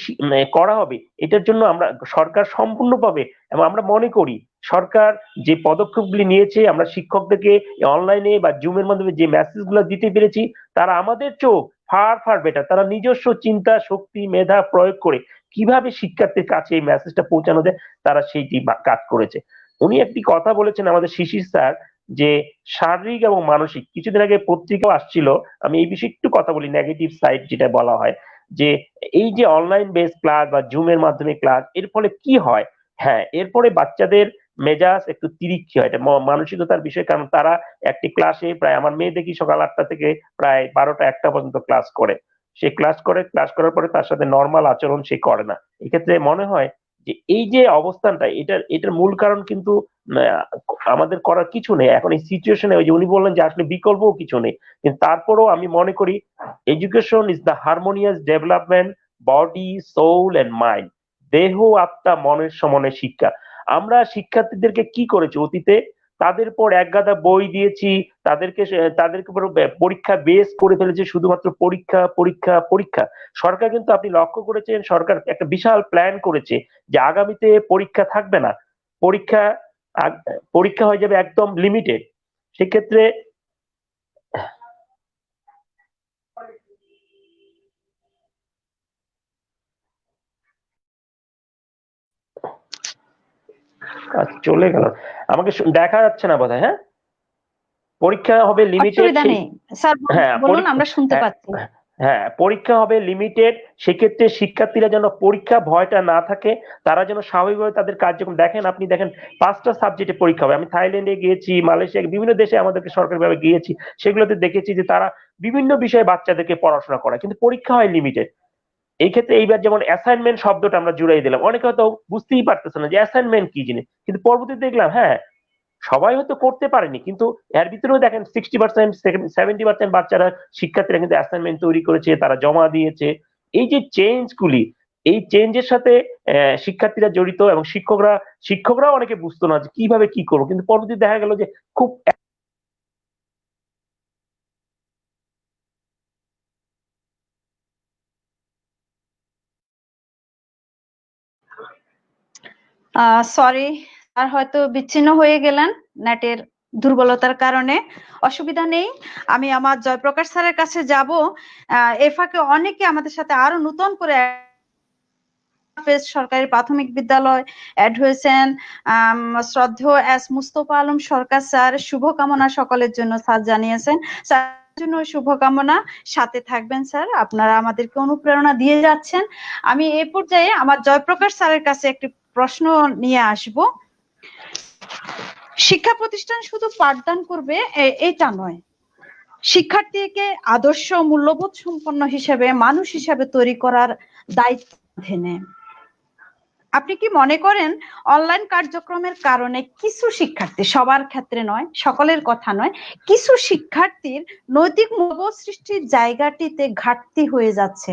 করা হবে, এটার জন্য আমরা সরকার সম্পূর্ণভাবে, এবং আমরা মনে করি সরকার যে পদক্ষেপগুলি নিয়েছে, আমরা শিক্ষকদেরকে অনলাইনে বা জুমের মাধ্যমে যে মেসেজগুলো দিতে পেরেছি, তারা আমাদের চোখ ফার ফার বেটার। তারা নিজস্ব চিন্তা শক্তি মেধা প্রয়োগ করে কিভাবে শিক্ষার্থীর কাছে এই মেসেজটা পৌঁছানো যায়, তারা সেইটি কাজ করেছে। উনি একটি কথা বলেছেন আমাদের শিশির স্যার, যে শারীরিক এবং মানসিক, কিছুদিন আগে পত্রিকাও আসছিল, আমি এই বিষয়ে একটু কথা বলি, নেগেটিভ সাইড যেটা বলা হয়, যে এই যে অনলাইন বেস ক্লাস বা জুমের মাধ্যমে ক্লাস, এর ফলে কি হয়? হ্যাঁ, এরপরে বাচ্চাদের মেজাজ একটু তিরিক্ষি হয়, এটা মানসিকতার বিষয়। কারণ তারা একটি ক্লাসে প্রায়, আমার মেয়ে দেখি সকাল 8টা থেকে প্রায় 12টা 1টা পর্যন্ত ক্লাস করে। সে ক্লাস করার পরে তার সাথে নর্মাল আচরণ সে করে না। এক্ষেত্রে মনে হয় যে এই যে অবস্থানটা, এটার মূল কারণ কিন্তু আমাদের করার কিছু নেই এখন এই সিচুয়েশনে। ওই যে উনি বললেন যে আসলে বিকল্পও কিছু নেই, কিন্তু তারপরেও আমি মনে করি education is the harmonious development body soul and mind. দেহ আত্মা মনের সমন্বয় শিক্ষা। আমরা শিক্ষার্থীদেরকে কি করেছি অতীতে? তাদের পর একগাদা বই দিয়েছি, তাদেরকে পুরো পরীক্ষা বেস করে ফেলেছে, শুধুমাত্র পরীক্ষা পরীক্ষা পরীক্ষা। সরকার কিন্তু, আপনি লক্ষ্য করেছেন, সরকার একটা বিশাল প্ল্যান করেছে যে আগামীতে পরীক্ষা থাকবে না, পরীক্ষা পরীক্ষা হয়ে যাবে একদম লিমিটেড। সেক্ষেত্রে চলে গেল, আমাকে দেখা যাচ্ছে না বোধহয়। হ্যাঁ, পরীক্ষা হবে লিমিটেড। অসুবিধা নেই স্যার, হ্যাঁ বলুন, আমরা শুনতে হ্যাঁ, পাচ্ছি। হ্যাঁ, পরীক্ষা হবে লিমিটেড। সেক্ষেত্রে শিক্ষার্থীরা যেন পরীক্ষা ভয়টা না থাকে, তারা যেন স্বাভাবিকভাবে তাদের কার্যক্রম দেখেন। আপনি দেখেন 5টা সাবজেক্টে পরীক্ষা হবে। আমি থাইল্যান্ডে গিয়েছি, মালয়েশিয়া, বিভিন্ন দেশে আমাদেরকে সরকারিভাবে গিয়েছি, সেগুলোতে দেখেছি যে তারা বিভিন্ন বিষয়ে বাচ্চাদেরকে পড়াশোনা করায়, কিন্তু পরীক্ষা হয় লিমিটেড। এই ক্ষেত্রে এইবার যেমন অ্যাসাইনমেন্ট শব্দটা আমরা জুড়াই দিলাম, অনেকে হয়তো বুঝতেই পারতেছে না যে অ্যাসাইনমেন্ট কি জিনিস, কিন্তু পরবর্তীতে দেখলাম হ্যাঁ সবাই হয়তো করতে পারেনি, কিন্তু এর ভিতরেও দেখেন 60%, 70% বাচ্চারা, শিক্ষার্থীরা কিন্তু অ্যাসাইনমেন্ট তৈরি করেছে, তারা জমা দিয়েছে। এই যে চেঞ্জগুলি, এই চেঞ্জের সাথে শিক্ষার্থীরা জড়িত, এবং শিক্ষকরাও অনেকে বুঝতো না যে কিভাবে কি করবো, কিন্তু পরবর্তীতে দেখা গেল যে খুব সরি, আর হয়তো বিচ্ছিন্ন হয়ে গেলেন নেটের দুর্বলতার কারণে। অসুবিধা নেই, আমি আমার জয়প্রকাশ স্যারের কাছে যাব। এ ফাঁকে অনেকে আমাদের সাথে আরো নতুন করে সরকারি প্রাথমিক বিদ্যালয় অ্যাড হয়েছেন। শ্রদ্ধেয় এস মুস্তফা আলম সরকার স্যার শুভকামনা সকলের জন্য স্যার জানিয়েছেন। স্যার জন্য শুভকামনা, সাথে থাকবেন স্যার, আপনারা আমাদেরকে অনুপ্রেরণা দিয়ে যাচ্ছেন। আমি এই পর্যায়ে আমার জয়প্রকাশ স্যারের কাছে একটি প্রশ্ন নিয়ে আসব। শিক্ষা প্রতিষ্ঠান শুধু পাঠদান করবে এটা নয়, শিক্ষার্থীকে আদর্শ মূল্যবোধ সম্পন্ন হিসেবে, মানুষ হিসেবে তৈরি করার দায়িত্ব নেয়। আপনি কি মনে করেন অনলাইন কার্যক্রমের কারণে কিছু শিক্ষার্থী, সবার ক্ষেত্রে নয়, সকলের কথা নয়, কিছু শিক্ষার্থীর নৈতিক মূল্যবোধ সৃষ্টির জায়গাটিতে ঘাটতি হয়ে যাচ্ছে?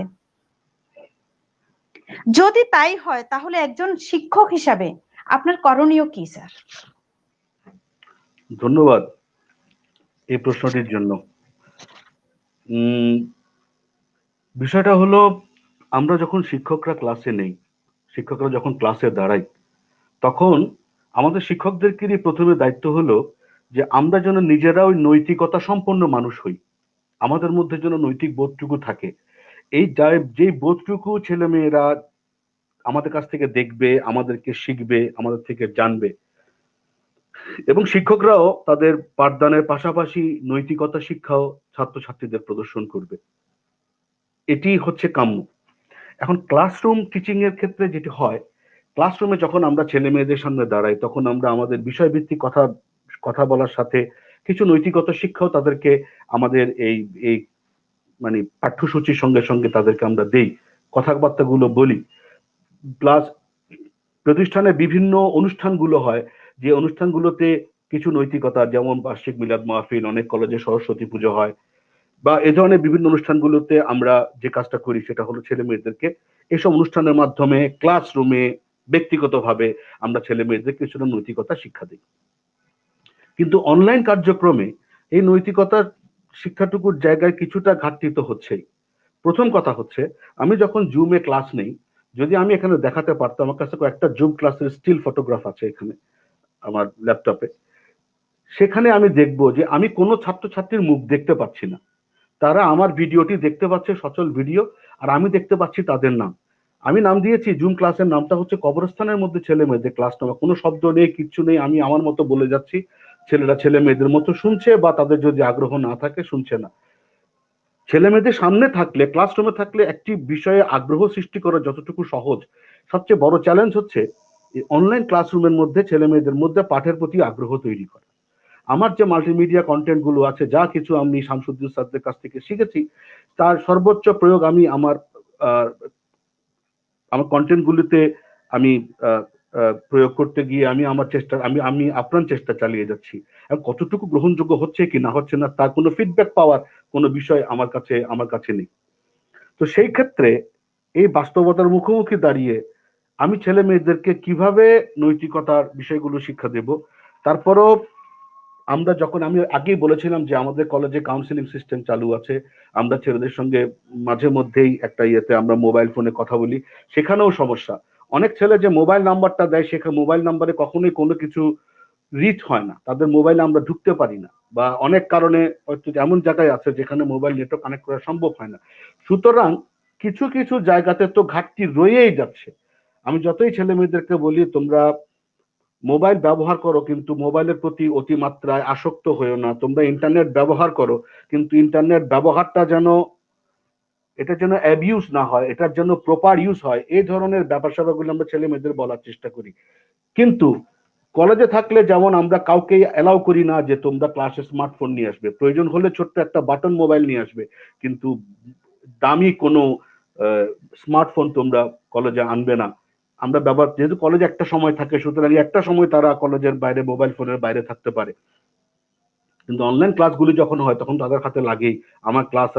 যদি তাই হয় তাহলে একজন শিক্ষক হিসাবে আপনার করণীয় কি স্যার? ধন্যবাদ এই প্রশ্নটির জন্য। বিষয়টা হলো, আমরা যখন শিক্ষকরা ক্লাসে নেই, শিক্ষকরা যখন ক্লাসে দাঁড়াই, তখন আমাদের শিক্ষকদেরকে প্রথমে দায়িত্ব হলো যে আমরা যেন নিজেরা ওই নৈতিকতা সম্পন্ন মানুষ হই, আমাদের মধ্যে যেন নৈতিক বোধটুকু থাকে। যে বোধটুকু ছেলে মেয়েরা আমাদের কাছ থেকে দেখবে, আমাদেরকে শিখবে, আমাদের থেকে জানবে, এবং শিক্ষকরাও তাদের পাঠদানের পাশাপাশি নৈতিকতা শিক্ষাও ছাত্রছাত্রীদের প্রদর্শন করবে, এটি হচ্ছে কাম্য। এখন ক্লাসরুম টিচিং এর ক্ষেত্রে যেটি হয়, ক্লাসরুমে যখন আমরা ছেলে মেয়েদের সামনে দাঁড়াই, তখন আমরা আমাদের বিষয়ভিত্তিক কথা বলার সাথে কিছু নৈতিকতা শিক্ষাও তাদেরকে আমাদের এই এই মানে পাঠ্যসূচির সঙ্গে সঙ্গে তাদেরকে আমরা দেই, কথাবার্তাগুলো বলি। প্লাস প্রতিষ্ঠানে বিভিন্ন অনুষ্ঠানগুলো হয়, যে অনুষ্ঠানগুলোতে কিছু নৈতিকতা, যেমন বার্ষিক মিলাদ মাহফিল, অনেক কলেজে সরস্বতী পুজো হয়, বা এ ধরনের বিভিন্ন অনুষ্ঠানগুলোতে আমরা যে কাজটা করি সেটা হলো ছেলে মেয়েদেরকে এসব অনুষ্ঠানের মাধ্যমে ক্লাসরুমে ব্যক্তিগতভাবে আমরা ছেলে মেয়েদেরকে কিছুটা নৈতিকতা শিক্ষা দিই। কিন্তু অনলাইন কার্যক্রমে এই নৈতিকতার শিক্ষাটুকুর জায়গায় কিছুটা ঘাটতি তো হচ্ছেই। প্রথম কথা হচ্ছে, আমি যখন জুমে ক্লাস নেই, যদি আমি এখানে দেখাতে পারতাম, আমার কাছে একটা জুম ক্লাসের স্টিল ফটোগ্রাফ আছে এখানে আমার ল্যাপটপে, সেখানে আমি দেখব যে আমি কোনো ছাত্রছাত্রীর মুখ দেখতে পাচ্ছি না, তারা আমার ভিডিওটি দেখতে পাচ্ছে, সচল ভিডিও, আর আমি দেখতে পাচ্ছি তাদের নাম। আমি নাম দিয়েছি, জুম ক্লাসের নামটা হচ্ছে কবরস্থানের মধ্যে ছেলে মেয়েদের ক্লাস নেওয়া, কোনো শব্দ নেই, কিচ্ছু নেই, আমি আমার মতো বলে যাচ্ছি, ছেলেরা ছেলে মেয়েদের মতো শুনছে, বা তাদের যদি আগ্রহ না থাকে শুনছে না। ছেলে মেয়েদের সামনে থাকলে, ক্লাসরুমে থাকলে একটি বিষয়ে আগ্রহ সৃষ্টি করা যতটুকু সহজ, সবচেয়ে বড় চ্যালেঞ্জ হচ্ছে অনলাইন ক্লাসরুমের মধ্যে ছেলে মেয়েদের মধ্যে পাঠের প্রতি আগ্রহ তৈরি করা। আমার যে মাল্টিমিডিয়া কন্টেন্ট গুলো আছে, যা কিছু আমি শামসুদ্দিন স্যারদের কাছ থেকে শিখেছি, তার সর্বোচ্চ প্রয়োগ আমি আমার কন্টেন্ট গুলিতে আমি প্রয়োগ করতে গিয়ে আমি আপ্রাণ চেষ্টা চালিয়ে যাচ্ছি। এবং কতটুকু গ্রহণযোগ্য হচ্ছে কি না হচ্ছে না, তার কোনো ফিডব্যাক পাওয়ার কোনো বিষয় আমার কাছে নেই। তো সেই ক্ষেত্রে এই বাস্তবতার মুখোমুখি দাঁড়িয়ে আমি ছেলে মেয়েদেরকে কিভাবে নৈতিকতার বিষয়গুলো শিক্ষা দেব। তারপরও আমি আগেই বলেছিলাম যে আমাদের কলেজে কাউন্সিলিং সিস্টেম চালু আছে, আমরা ছেলেদের সঙ্গে মাঝে মধ্যেই একটা ইয়েতে আমরা মোবাইল ফোনে কথা বলি, সেখানেও সমস্যা। অনেক ছেলে যে মোবাইল নাম্বারটা দেয়, সেখানে মোবাইল নাম্বারে কখনোই কোনো কিছু রিচ হয় না, তাদের মোবাইলে আমরা ঢুকতে পারি না, বা অনেক কারণে হয়তো এমন জায়গায় আছে যেখানে মোবাইল নেটওয়ার্ক কানেক্ট করা সম্ভব হয় না। সুতরাং কিছু কিছু জায়গাতে তো ঘাটতি রয়েই যাচ্ছে। আমি যতই ছেলে মেয়েদেরকে বলি তোমরা মোবাইল ব্যবহার করো, কিন্তু মোবাইলের প্রতি অতিমাত্রায় আসক্ত হয়েও না, তোমরা ইন্টারনেট ব্যবহার করো, কিন্তু ইন্টারনেট ব্যবহারটা যেন অ্যাবিউজ না হয়, এটার জন্য প্রপার ইউজ হয়, এই ধরনের ব্যাপার স্যাপারগুলো আমরা ছেলে মেয়েদের বলার চেষ্টা করি। কিন্তু কলেজে থাকলে যেমন আমরা কাউকে অ্যালাউ করি না যে তোমরা ক্লাসে স্মার্টফোন নিয়ে আসবে, প্রয়োজন হলে ছোট্ট একটা বাটন মোবাইল নিয়ে আসবে, কিন্তু দামি কোনো স্মার্টফোন তোমরা কলেজে আনবে না। আমরা যেহেতু কলেজে একটা সময় থাকে, সুতরাং একটা সময় তারা কলেজের বাইরে মোবাইল ফোনের বাইরে থাকতে পারে। কিন্তু অনলাইন ক্লাসগুলি যখন হয় তখন তাদের হাতে লাগেই আমার ক্লাস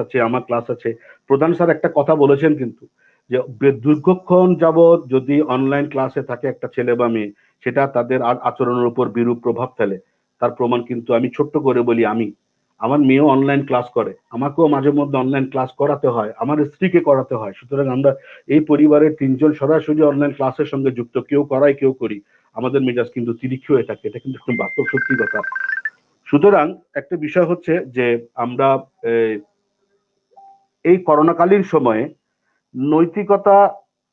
আছে। প্রধান স্যার একটা কথা বলেছেন কিন্তু, যে দীর্ঘক্ষণ যাবৎ যদি অনলাইন ক্লাসে থাকে একটা ছেলে বা মেয়ে, সেটা তাদের আচরণের উপর বিরূপ প্রভাব ফেলে। তার প্রমাণ কিন্তু আমি ছোট্ট করে বলি, আমার মেয়েও অনলাইন ক্লাস করে, আমাকেও মাঝে মধ্যে অনলাইন ক্লাস করাতে হয়, আমার স্ত্রীকে করাতে হয়। সুতরাং আমরা এই পরিবারের 3 জন সরাসরি অনলাইন ক্লাসের সঙ্গে যুক্ত, কেউ করাই কেউ করি, আমাদের মেজাজ কিন্তু তিরিক্ষি হয়ে থাকে, এটা কিন্তু একদম বাস্তব সত্যি কথা। সুতরাং একটা বিষয় হচ্ছে যে আমরা এই করোনাকালীন সময়ে নৈতিকতা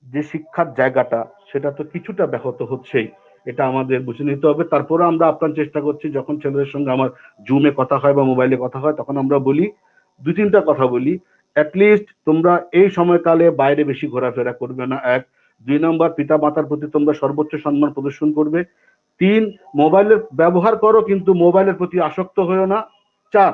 যে শিক্ষার জায়গাটা, সেটা তো কিছুটা ব্যাহত হচ্ছেই, এটা আমাদের বুঝে নিতে হবে। তারপরে আমরা আপ্রাণ চেষ্টা করছি, যখন ছেলেদের সঙ্গে আমার জুমে কথা হয় বা মোবাইলে কথা হয়, তখন আমরা বলি 2-3টা কথা বলি। অ্যাটলিস্ট তোমরা এই সময়কালে বাইরে বেশি ঘোরাফেরা করবে না, 1। 2 নম্বর, পিতা মাতার প্রতি তোমরা সর্বোচ্চ সম্মান প্রদর্শন করবে। 3, মোবাইলের ব্যবহার করো কিন্তু মোবাইলের প্রতি আসক্ত হয়েও না। 4,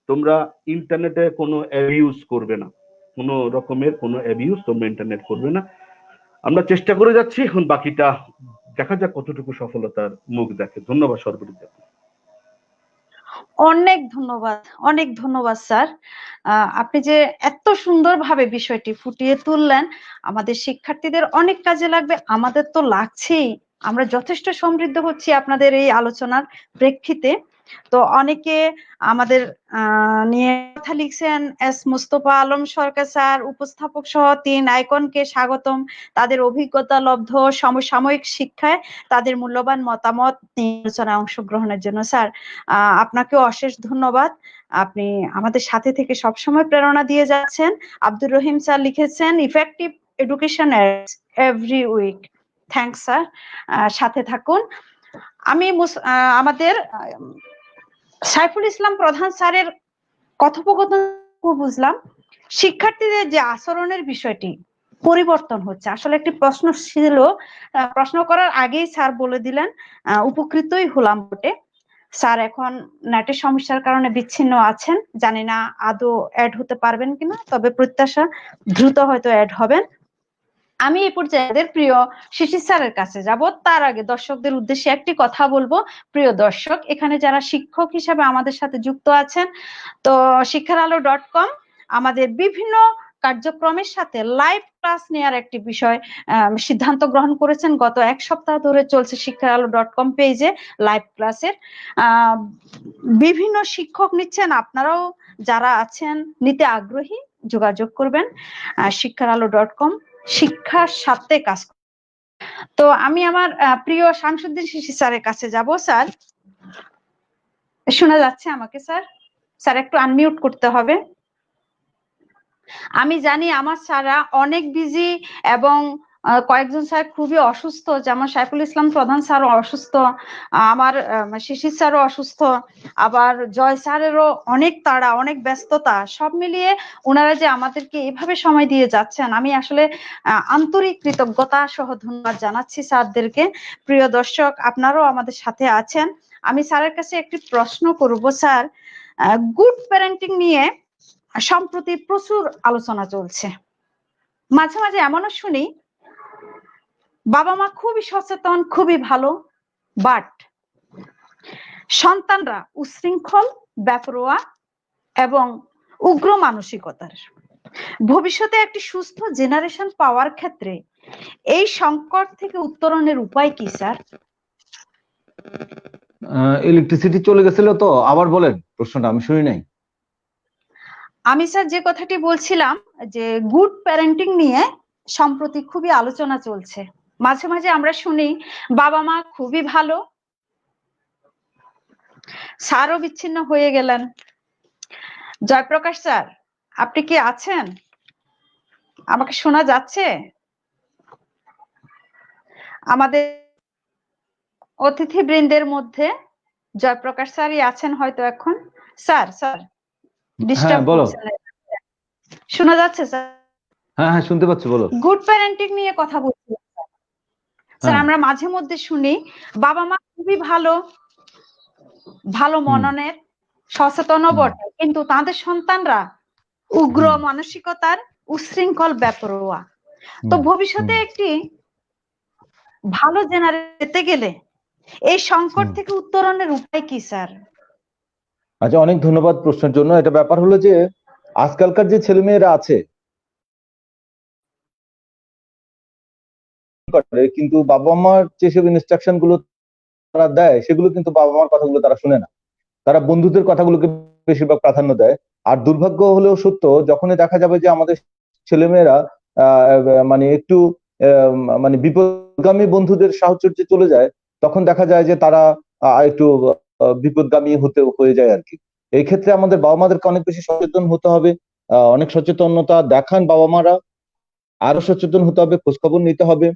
তোমরা ইন্টারনেটে কোনো অ্যাবিউজ করবে না, কোনো রকমের কোনো অ্যাবিউজ তোমরা ইন্টারনেট করবে না। আমরা চেষ্টা করে যাচ্ছি, এখন বাকিটা দেখা যাক কতটুকু সফলতার মুখ দেখে। ধন্যবাদ সর্বরিক। অনেক ধন্যবাদ স্যার। আপনি যে এত সুন্দরভাবে বিষয়টি ফুটিয়ে তুললেন, আমাদের শিক্ষার্থীদের অনেক কাজে লাগবে, আমাদের তো লাগছেই। আমরা যথেষ্ট সমৃদ্ধ হচ্ছি আপনাদের এই আলোচনার প্রেক্ষিতে। তো অনেকে আমাদের নিয়ে কথা লিখছেন। এস মুস্তফা আলম সরকার স্যার, উপস্থাপক সহ 3 আইকনকে স্বাগতম। তাদের অভিজ্ঞতা লব্ধ সমসাময়িক শিক্ষায় তাদের মূল্যবান মতামত নিয়ে আলোচনায় অংশগ্রহণের জন্য। স্যার, আপনাকেও অশেষ ধন্যবাদ। আপনি আমাদের সাথে থেকে সবসময় প্রেরণা দিয়ে যাচ্ছেন। আব্দুর রহিম স্যার লিখেছেন, effective education every week. Thanks sir, সাথে থাকুন। আমি আমাদের সাইফুল ইসলাম প্রধান স্যারের কথোপকথন বুঝলাম শিক্ষার্থীদের যে আচরণের বিষয়টি পরিবর্তন হচ্ছে। আসলে একটি প্রশ্ন ছিল, প্রশ্ন করার আগেই স্যার বলে দিলেন, উপকৃতই হলাম বটে। স্যার এখন নেটের সমস্যার কারণে বিচ্ছিন্ন আছেন, জানি না আদৌ অ্যাড হতে পারবেন কিনা, তবে প্রত্যাশা দ্রুত হয়তো অ্যাড হবেন। আমি এই পর্যায়ে প্রিয় শিশির স্যারের কাছে যাব, তার আগে দর্শকদের উদ্দেশ্যে একটি কথা বলবো। প্রিয় দর্শক, এখানে যারা শিক্ষক হিসেবে আমাদের সাথে যুক্ত আছেন, তো শিক্ষারআলো.com আমাদের বিভিন্ন কার্যক্রমের সাথে লাইভ ক্লাস নেওয়ার একটি বিষয় সিদ্ধান্ত গ্রহণ করেছেন। গত 1 সপ্তাহ ধরে চলছে শিক্ষারআলো.com পেজে লাইভ ক্লাসের বিভিন্ন শিক্ষক নিচ্ছেন। আপনারাও যারা আছেন নিতে আগ্রহী যোগাযোগ করবেন। শিক্ষারআলো.com শিক্ষার সাথে কাজ। তো আমি আমার প্রিয় শামসুদ্দিন শিশির স্যারের কাছে যাব। স্যার, শোনা যাচ্ছে আমাকে? স্যার, স্যার একটু আনমিউট করতে হবে। আমি জানি আমার স্যাররা অনেক বিজি এবং কয়েকজন স্যার খুবই অসুস্থ, যেমন সাইফুল ইসলাম প্রধান স্যারও অসুস্থ, আমার শিশির স্যারও অসুস্থ, আবার জয় স্যারেরও অনেক তাড়া, অনেক ব্যস্ততা। সব মিলিয়ে ওনারা যে আমাদেরকে এভাবে সময় দিয়ে যাচ্ছেন, আমি আসলে আন্তরিক কৃতজ্ঞতা সহ ধন্যবাদ জানাচ্ছি স্যারদেরকে। প্রিয় দর্শক, আপনারাও আমাদের সাথে আছেন। আমি স্যারের কাছে একটি প্রশ্ন করব। স্যার, গুড প্যারেন্টিং নিয়ে সম্প্রতি প্রচুর আলোচনা চলছে। মাঝে মাঝে এমনও শুনি বাবা মা খুবই সচেতন, খুবই ভালো, বাট সন্তানরা উচ্ছৃঙ্খল, বেপরোয়া এবং উগ্র মানসিকতার। ভবিষ্যতে একটি সুস্থ জেনারেশন পাওয়ার ক্ষেত্রে এই সংকট থেকে উত্তরণের উপায় কি স্যার? ইলেকট্রিসিটি চলে গেছিল, তো আবার বলেন প্রশ্নটা, আমি শুনি নাই। আমি স্যার যে কথাটি বলছিলাম যে গুড প্যারেন্টিং নিয়ে সম্প্রতি খুবই আলোচনা চলছে। মাঝে মাঝে আমরা শুনি বাবা মা খুবই ভালো, স্যারও বিচ্ছিন্ন হয়ে গেলেন। জয়প্রকাশ স্যার, আপনি কি আছেন? আমাকে শোনা যাচ্ছে? আমাদের অতিথিবৃন্দের মধ্যে জয়প্রকাশ স্যারই আছেন হয়তো এখন। স্যার, স্যার ডিস্টার্ব বলো। করছেন? শোনা যাচ্ছে স্যার? হ্যাঁ, শুনতে পাচ্ছি, বলো। গুড প্যারেন্টিং নিয়ে কথা বলছি স্যার। আমরা মাঝে মধ্যে শুনি বাবা মা খুবই ভালো, ভালো মননের, সচেতনও বটে, কিন্তু তাদের সন্তানরা উগ্র মানসিকতার, উচ্ছৃঙ্খল, বেপরোয়া। তো ভবিষ্যতে একটি ভালো জেনারেশন পেতে গেলে এই সংকট থেকে উত্তরণের উপায় কি স্যার? আচ্ছা, অনেক ধন্যবাদ প্রশ্নের জন্য। এটা ব্যাপার হলো যে আজকালকার যে ছেলেমেয়েরা আছে কিন্তু বাবা মার যেসব ইনস্ট্রাকশন গুলো তারা দেয় সেগুলো কিন্তু বাবা মার কথাগুলো তারা শুনে না। তারা বন্ধুদের কথাগুলোকে বেশিরভাগ প্রাধান্য দেয়। আর দুর্ভাগ্য হলেও সত্য, যখনই দেখা যাবে যে আমাদের ছেলেমেয়েরা মানে একটু মানে বিপদগামী বন্ধুদের সাহচর্যে চলে যায়, তখন দেখা যায় যে তারা একটু বিপদগামী হয়ে যায় আর কি। এই ক্ষেত্রে আমাদের বাবা মাদেরকে অনেক বেশি সচেতন হতে হবে। অনেক সচেতনতা দেখান বাবা মারা, আরো সচেতন হতে হবে, খোঁজখবর নিতে হবে।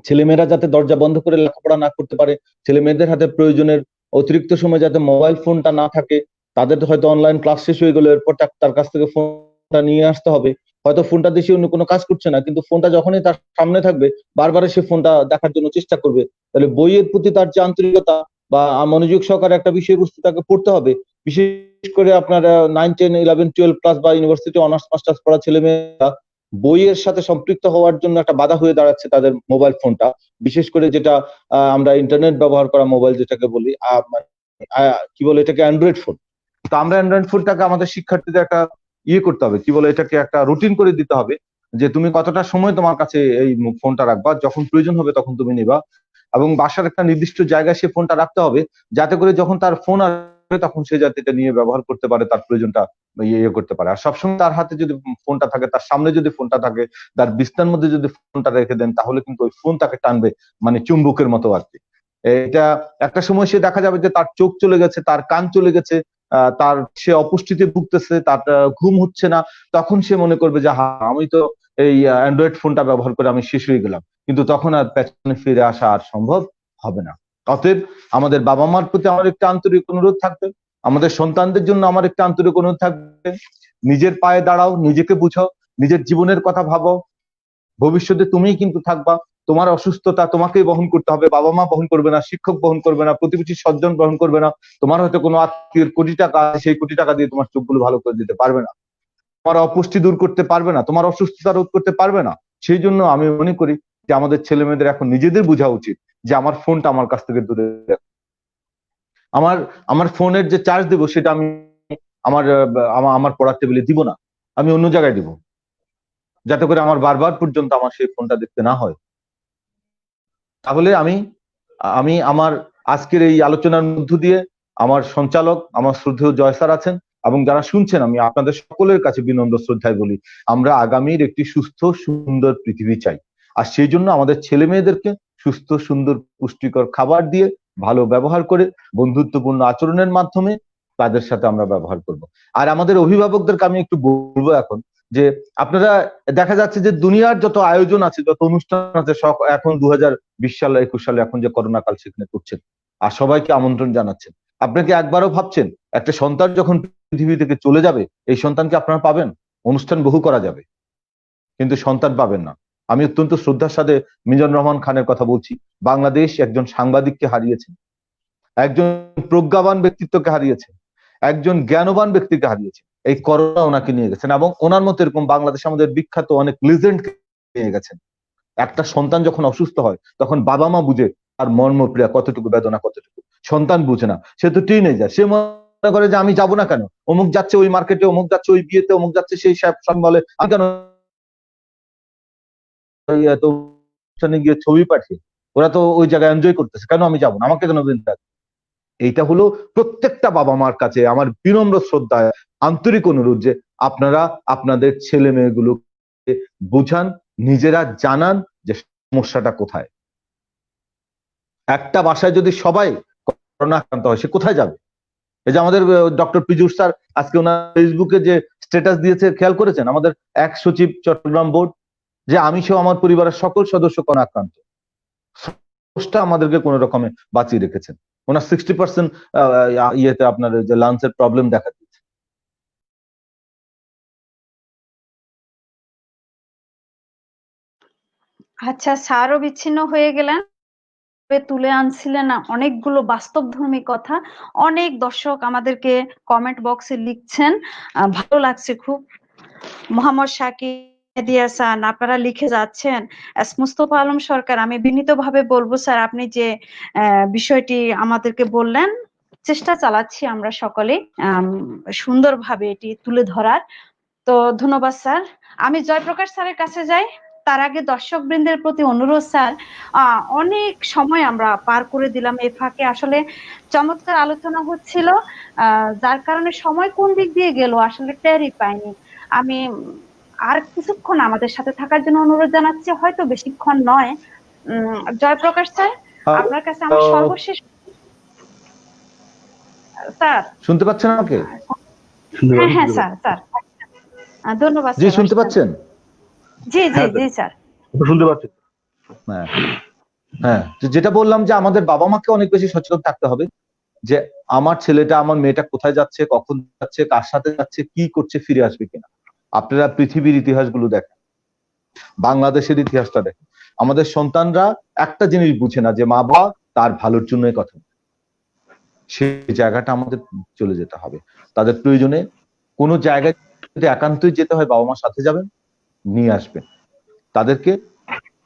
ছেলেমেয়েরা যাতে দরজা বন্ধ করে লেখাপড়া না করতে পারে, ছেলে মেয়েদের হাতে প্রয়োজনের অতিরিক্ত সময় যাতে মোবাইল ফোনটা না থাকে। তাদের হয়তো অনলাইন ক্লাস শেষ হয়ে গেল, এরপর তার কাছ থেকে ফোনটা নিয়ে আসতে হবে। হয়তো ফোনটা দিয়ে অন্য কোনো কাজ করছে না, কিন্তু ফোনটা যখনই তার সামনে থাকবে বারবার সে ফোনটা দেখার জন্য চেষ্টা করবে। তাহলে বইয়ের প্রতি তার যে আন্তরিকতা বা মনোযোগ সহকারে একটা বিষয়বস্তু তাকে পড়তে হবে। বিশেষ করে আপনার 9, 10, 11, 12 ক্লাস বা ইউনিভার্সিটি অনার্স মাস্টার্স পড়া ছেলেমেয়েরা বইয়ের সাথে সম্পৃক্ত হওয়ার জন্য একটা বাধা হয়ে দাঁড়াচ্ছে তাদের মোবাইল ফোনটা। বিশেষ করে যেটা আমরা ইন্টারনেট ব্যবহার করা মোবাইল যেটাকে বলি, কি বলে এটাকে, অ্যান্ড্রয়েড ফোন। তো আমরা অ্যান্ড্রয়েড ফোনটাকে আমাদের শিক্ষার্থীদের একটা করতে হবে, কি বলে এটাকে একটা রুটিন করে দিতে হবে যে তুমি কতটা সময় তোমার কাছে এই ফোনটা রাখবা, যখন প্রয়োজন হবে তখন তুমি নিবা। এবং বাসার একটা নির্দিষ্ট জায়গায় সে ফোনটা রাখতে হবে, যাতে করে যখন তার ফোন আসবে তখন সে যাতে এটা নিয়ে ব্যবহার করতে পারে, তার প্রয়োজনটা ইয়ে করতে পারে। আর সবসময় তার হাতে যদি ফোনটা থাকে, তার সামনে যদি ফোনটা থাকে, তার বিছনার মধ্যে যদি ফোনটা রেখে দেন, তাহলে কিন্তু ওই ফোন তাকে টানবে, মানে চুম্বকের মতো আর কি। এটা একটা সময় সে দেখা যাবে যে তার চোখ চলে গেছে, তার কান চলে গেছে, তার সে অপুষ্টিতে ভুগতেছে, তার ঘুম হচ্ছে না, তখন সে মনে করবে যে হ্যাঁ, আমি তো এই অ্যান্ড্রয়েড ফোনটা ব্যবহার করে আমি শেষ হয়ে গেলাম, কিন্তু তখন আর পেছনে ফিরে আসা আর সম্ভব হবে না। অতএব আমাদের বাবা মার প্রতি আমার একটা আন্তরিক অনুরোধ থাকবে, আমাদের সন্তানদের জন্য আমার একটা আন্তরিক অনুরোধ থাকবে, নিজের পায়ে দাঁড়াও, নিজেকে বুঝাও, নিজের জীবনের কথা ভাবো। ভবিষ্যতে তুমিই কিন্তু থাকবা, তোমার অসুস্থতা তোমাকেই বহন করতে হবে, বাবা মা বহন করবে না, শিক্ষক বহন করবে না, প্রতিবেশী সজ্জন বহন করবে না, তোমার হয়তো কোনো আত্মীয়ের কোটি টাকা আছে, সেই কোটি টাকা দিয়ে তোমার চোখগুলো ভালো করে দিতে পারবে না, তোমার অপুষ্টি দূর করতে পারবে না, তোমার অসুস্থতা রোধ করতে পারবে না। সেই জন্য আমি মনে করি যে আমাদের ছেলে মেয়েদের এখন নিজেদের বোঝা উচিত যে আমার ফোনটা আমার কাছ থেকে দূরে রাখো। আমার আমার ফোনের যে চার্জ দেবো সেটা আমি আমার আমার পড়ার টেবিলে দিব না, আমি অন্য জায়গায় দিব, যাতে করে আমার বারবার পর্যন্ত আমার সেই ফোনটা দেখতে না হয়। তাহলে আমি আমি আমার আজকের এই আলোচনার মধ্য দিয়ে আমার সঞ্চালক, আমার শ্রদ্ধেয় জয় স্যার আছেন এবং যারা শুনছেন, আমি আপনাদের সকলের কাছে বিনম্র শ্রদ্ধায় বলি, আমরা আগামীর একটি সুস্থ সুন্দর পৃথিবী চাই। আর সেই জন্য আমাদের ছেলে মেয়েদেরকে সুস্থ সুন্দর পুষ্টিকর খাবার দিয়ে, ভালো ব্যবহার করে, বন্ধুত্বপূর্ণ আচরণের মাধ্যমে তাদের সাথে আমরা ব্যবহার করব। আর আমাদের অভিভাবকদেরকে আমি একটু বলবো এখন যে আপনারা, দেখা যাচ্ছে যে দুনিয়ার যত আয়োজন আছে, যত অনুষ্ঠান আছে, এখন 2020 সালে 21 সালে এখন যে করোনা কাল, সেখানে করছেন আর সবাইকে আমন্ত্রণ জানাচ্ছেন। আপনাকে একবারও ভাবছেন একটা সন্তান যখন পৃথিবী থেকে চলে যাবে, এই সন্তানকে আপনারা পাবেন? অনুষ্ঠান বহু করা যাবে, কিন্তু সন্তান পাবেন না। আমি অত্যন্ত শ্রদ্ধার সাথে মিজানুর রহমান খানের কথা বলছি। বাংলাদেশ একজন সাংবাদিককে হারিয়েছে, একজন প্রজ্ঞাবান ব্যক্তিত্বকে হারিয়েছে, একজন জ্ঞানবান ব্যক্তিকে হারিয়েছে। এই করোনা ওনাকে নিয়ে গেছেন এবং ওনার মতো এরকম বাংলাদেশ আমাদের বিখ্যাত অনেক লিজেন্ডকে নিয়ে গেছেন। একটা সন্তান যখন অসুস্থ হয় তখন বাবা মা বুঝে আর মর্মপ্রিয়া কতটুকু বেদনা, কতটুকু সন্তান বুঝে না। সে তো টিনেজার, সে মনে করে যে আমি যাবো না কেন, অমুক যাচ্ছে ওই মার্কেটে, অমুক যাচ্ছে ওই বিয়েতে, অমুক যাচ্ছে সেই সাহেব বলে, আমি কেন এত অনুষ্ঠানে গিয়ে ছবি পাঠিয়ে, ওরা তো ওই জায়গায় এনজয় করতেছে, কেন আমি যাবো না, আমাকে কেন দিন। এইটা হলো প্রত্যেকটা বাবা মার কাছে আমার বিনম্র শ্রদ্ধা, আন্তরিক অনুরোধ যে আপনারা আপনাদের ছেলে মেয়েগুলোকে বুঝান, নিজেরা জানান যে সমস্যাটা কোথায়। একটা বাসায় যদি সবাই করোনা আক্রান্ত হয়, সে কোথায় যাবে? এই যে আমাদের ডক্টর পীযূষ স্যার আজকে ওনার ফেসবুকে যে স্ট্যাটাস দিয়েছে, খেয়াল করেছেন? আমাদের এক সচিব চট্টগ্রাম বোর্ড, যে আমি সহ আমার পরিবারের সকল সদস্য করোনা আক্রান্ত, আমাদেরকে কোন রকমে বাঁচিয়ে রেখেছেন। ওনার 60% ইয়েতে আপনার যে লাঞ্চের প্রবলেম দেখা দিচ্ছে। আচ্ছা, স্যারও বিচ্ছিন্ন হয়ে গেলেন, তুলে আনছিলেন অনেকগুলো বাস্তবধর্মী কথা। অনেক দর্শক আমাদেরকে কমেন্ট বক্সে লিখছেন, ভালো লাগছে খুব। মোহাম্মদ শাকিব, দিয়াসান, আপনারা লিখে যাচ্ছেন। মুস্তফা আলম সরকার, আমি বিনীতভাবে বলবো স্যার, আপনি যে বিষয়টি আমাদেরকে বললেন, চেষ্টা চালাচ্ছি আমরা সকলে সুন্দরভাবে এটি তুলে ধরার। তো ধন্যবাদ স্যার। আমি জয়প্রকাশ স্যারের কাছে যাই, তার আগে দর্শক বৃন্দের প্রতি অনুরোধ স্যার, অনেক সময় আমরা পার করে দিলাম এই ফাঁকে, আসলে চমৎকার আলোচনা হচ্ছিল, যার কারণে সময় কোন দিক দিয়ে গেল আসলে টেরই পাইনি। আমি আর কিছুক্ষণ আমাদের সাথে থাকার জন্য অনুরোধ জানাচ্ছি, হয়তো বেশিক্ষণ নয়। জয়প্রকাশ স্যার, আপনার কাছে আমার সর্বশেষ। স্যার শুনতে পাচ্ছেন আমাকে? হ্যাঁ হ্যাঁ স্যার, স্যার ধন্যবাদ। জি শুনতে পাচ্ছেন? জি জি জি স্যার শুনতে পাচ্ছি। হ্যাঁ হ্যাঁ, যেটা বললাম যে আমাদের বাবা মাকে অনেক বেশি সচেতন থাকতে হবে যে আমার ছেলেটা, আমার মেয়েটা কোথায় যাচ্ছে, কখন যাচ্ছে, কার সাথে যাচ্ছে, কি করছে, ফিরে আসবে কিনা। আপনারা পৃথিবীর ইতিহাসগুলো দেখেন, বাংলাদেশের ইতিহাসটা দেখেন, আমাদের সন্তানরা একটা জিনিস বুঝে না যে মা বাবা তার ভালোর জন্যই কথা। সেই জায়গাটা আমাদের চলে যেতে হবে। তাদের প্রয়োজনে কোনো জায়গায় যদি একান্তই যেতে হয়, বাবা মার সাথে যাবেন, নিয়ে আসবেন। তাদেরকে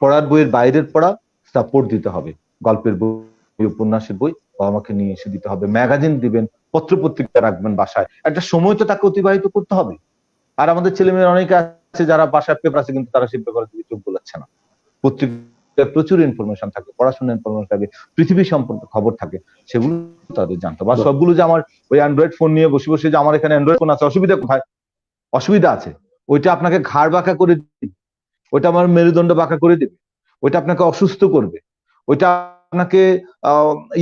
পড়ার বইয়ের বাইরের পড়া সাপোর্ট দিতে হবে, গল্পের বই, উপন্যাসের বই বাবা মাকে নিয়ে এসে দিতে হবে, ম্যাগাজিন দিবেন, পত্র পত্রিকা রাখবেন বাসায়, একটা সময় তো তাকে অতিবাহিত করতে হবে। আর আমাদের ছেলে মেয়ের অনেকে আছে যারা বাসায় পেপার আছে, কিন্তু তারা সেই পেপারের দিকে চোখ বোলাচ্ছে না, পত্রিকা প্রচুর ইনফরমেশন থাকে, পড়াশোনার ইনফরমেশন থাকে, পৃথিবী সম্পর্কে খবর থাকে, সেগুলো তাদের জানতো। বা সবগুলো যে আমার ওই অ্যান্ড্রয়েড ফোন নিয়ে বসে বসে যে আমার এখানে অ্যান্ড্রয়েড ফোন আছে, অসুবিধা কোথায়? অসুবিধা আছে, ওইটা আপনাকে ঘাড় বাঁকা করে দিবে, ওইটা আমার মেরুদণ্ড বাঁকা করে দিবে, ওইটা আপনাকে অসুস্থ করবে, ওইটা আপনাকে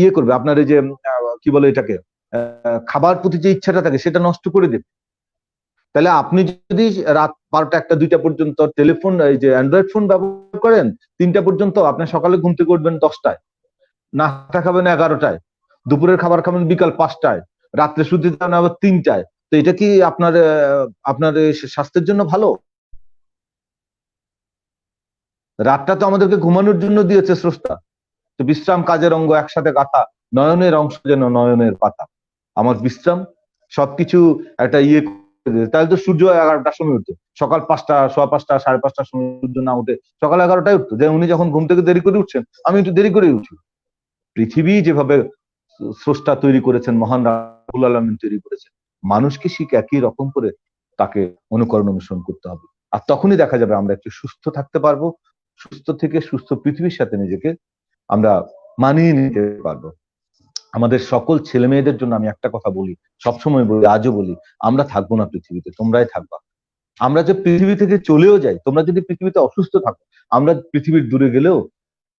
ইয়ে করবে, আপনার এই যে কি বলে এটাকে, খাবার প্রতি যে ইচ্ছাটা থাকে সেটা নষ্ট করে দেবে। তাহলে আপনি যদি রাত 12টা 1টা 2টা পর্যন্ত টেলিফোন এই যে অ্যান্ড্রয়েড ফোন ব্যবহার করেন, 3টা পর্যন্ত, আপনি সকালে ঘুম থেকে উঠবেন 10টায়, নাস্তা খাবেন 11টায়, দুপুরের খাবার খাবেন বিকাল 5টায়, রাত্রে শুতে যাবেন আবার 3টায়, তো এটা কি আপনার আপনার স্বাস্থ্যের জন্য ভালো? রাতটা তো আমাদেরকে ঘুমানোর জন্য দিয়েছে স্রষ্টা। তো বিশ্রাম কাজের অঙ্গ একসাথে গাথা, নয়নের অংশ যেন নয়নের পাতা। আমার বিশ্রাম সবকিছু একটা ইয়ে করে দিয়েছে। তাহলে তো সূর্য 11টার সময় উঠতো, সকাল 5টা, সোয়া 5টা, 5:30টার সময় সূর্য না উঠে সকাল 11টায় উঠতো। যে উনি যখন ঘুম থেকে দেরি করে উঠছেন, আমি একটু দেরি করে উঠি। পৃথিবী যেভাবে স্রষ্টা তৈরি করেছেন, মহান রাব্বুল আলামিন তৈরি করেছেন, মানুষকে ঠিক একই রকম করে তাকে অনুকরণ অনুসরণ করতে হবে। আর তখনই দেখা যাবে আমরা একটু সুস্থ থাকতে পারবো, সুস্থ থেকে সুস্থ পৃথিবীর সাথে নিজেকে আমরা মানিয়ে নিতে পারবো। আমাদের সকল ছেলে মেয়েদের জন্য আমি একটা কথা বলি, সবসময় বলি, আজও বলি, আমরা থাকবো না পৃথিবীতে, তোমরাই থাকবা। আমরা যে পৃথিবী থেকে চলেও যাই, তোমরা যদি পৃথিবীতে অসুস্থ থাকো, আমরা পৃথিবীর দূরে গেলেও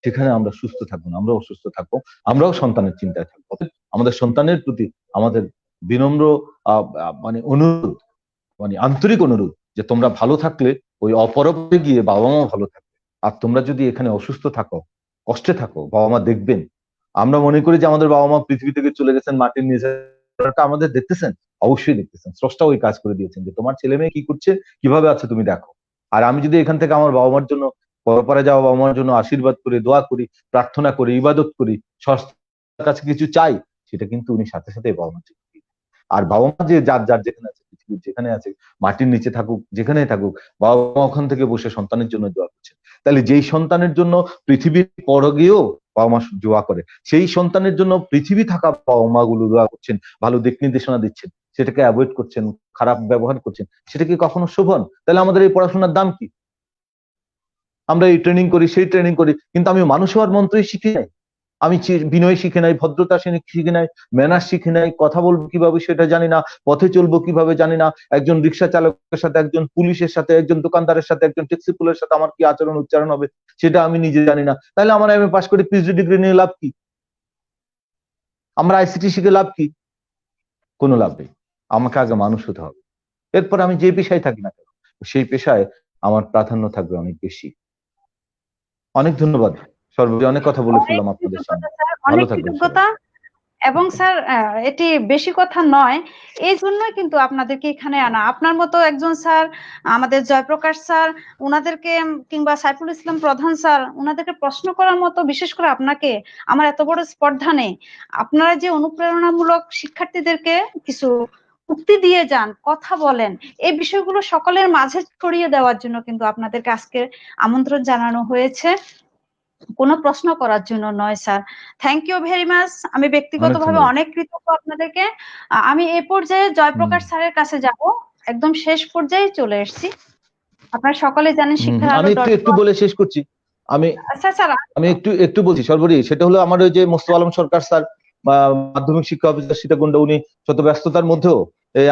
সেখানে আমরা সুস্থ থাকবো না, আমরাও সুস্থ থাকবো, আমরাও সন্তানের চিন্তায় থাকবো। আমাদের সন্তানের প্রতি আমাদের বিনম্র মানে অনুরোধ, মানে আন্তরিক অনুরোধ, যে তোমরা ভালো থাকলে ওই অপরপরে গিয়ে বাবা মা ভালো থাকবে। আর তোমরা যদি এখানে অসুস্থ থাকো, কষ্টে থাকো, বাবা মা দেখবেন। আমরা মনে করি যে আমাদের বাবা মা পৃথিবী থেকে চলে গেছেন মাটির নিচে, আমাদের দেখতেছেন, অবশ্যই দেখতেছেন। স্রষ্টা ওই কাজ করে দিয়েছেন যে তোমার ছেলে মেয়ে কি করছে, কিভাবে আছে তুমি দেখো। আর আমি যদি এখান থেকে আমার বাবা মার জন্য, পরপারে যাওয়া বাবা মার জন্য আশীর্বাদ করি, দোয়া করি, প্রার্থনা করি, ইবাদত করি, স্রষ্টার কাছে কিছু চাই, সেটা কিন্তু উনি সাথে সাথে বাবা মা। আর বাবা মা যে যার যার যেখানে আছে, পৃথিবীর যেখানে আছে, মাটির নিচে থাকুক, যেখানে থাকুক, বাবা মা ওখান থেকে বসে সন্তানের জন্য দোয়া করছে। তাহলে যেই সন্তানের জন্য পৃথিবীর পর গিয়েও বাবা মা দোয়া করে, সেই সন্তানের জন্য পৃথিবী থাকা বাবা মা গুলো দোয়া করছেন, ভালো দিক নির্দেশনা দিচ্ছেন, সেটাকে অ্যাভয়েড করছেন, খারাপ ব্যবহার করছেন, সেটা কি কখনো শোভন? তাহলে আমাদের এই পড়াশোনার দাম কি? আমরা এই ট্রেনিং করি, সেই ট্রেনিং করি, কিন্তু আমি মানুষ হওয়ার মন্ত্রই শিখি নাই, আমি বিনয় শিখে নাই, ভদ্রতা শিখে নাই, ম্যানার শিখে নাই, কথা বলবো কিভাবে সেটা জানি না, পথে চলবো কিভাবে জানি না, একজন রিক্সা চালকের সাথে, একজন পুলিশের সাথে, একজন দোকানদারের সাথে, একজন ট্যাক্সি পুলের সাথে আমার কি আচরণ উচ্চারণ হবে সেটা আমি নিজে জানি না। তাহলে আমার এমএ পাস করে পিএইচডি ডিগ্রি নিয়ে লাভ কি? আমরা আইসিটি শিখে লাভ কি? কোনো লাভ নেই। আমাকে আগে মানুষ হতে হবে, এরপর আমি যে পেশায় থাকি না কেন সেই পেশায় আমার প্রাধান্য থাকবে অনেক বেশি। অনেক ধন্যবাদ। সর্বোপরি অনেক কথা বলে ফেললাম আপনাদের সামনে। ভালো অনেক থাকবেন সবাই। কৃতজ্ঞতা। এবং স্যার এটি বেশি কথা নয়, এই জন্যই কিন্তু আপনাদেরকে এখানে আনা। আপনার মতো একজন স্যার, আমাদের জয়প্রকাশ স্যার, উনাদেরকে কিংবা সাইফুল ইসলাম প্রধান স্যার, উনাদেরকে প্রশ্ন করার মতো, বিশেষ করে আপনাকে আমার এত বড় স্পর্ধা নেই। আপনারা যে অনুপ্রেরণামূলক শিক্ষার্থীদেরকে কিছু উক্তি দিয়ে যান, কথা বলেন, এই বিষয়গুলো সকলের মাঝে ছড়িয়ে দেওয়ার জন্য কিন্তু আপনাদেরকে আজকে আমন্ত্রণ জানানো হয়েছে, কোনো প্রশ্ন করার জন্য নয় sir. Thank you very much. আমি ব্যক্তিগতভাবে অনেক কৃতজ্ঞ আপনাদেরকে। আমি এই পর্যায়ে জয়প্রকাশ স্যারের কাছে যাব, একদম শেষ পর্যায়ে চলে এসেছি। আপনারা সকলে জানেন শিক্ষার আলো আমি একটু বলে শেষ করছি। আমি স্যার আমি একটু বলছি সর্বোপরি, সেটা হলো আমার ওই যে মোস্তফা আলম সরকার স্যার, মাধ্যমিক শিক্ষা অফিসার সীতাকুণ্ড, উনি শত ব্যস্ততার মধ্যেও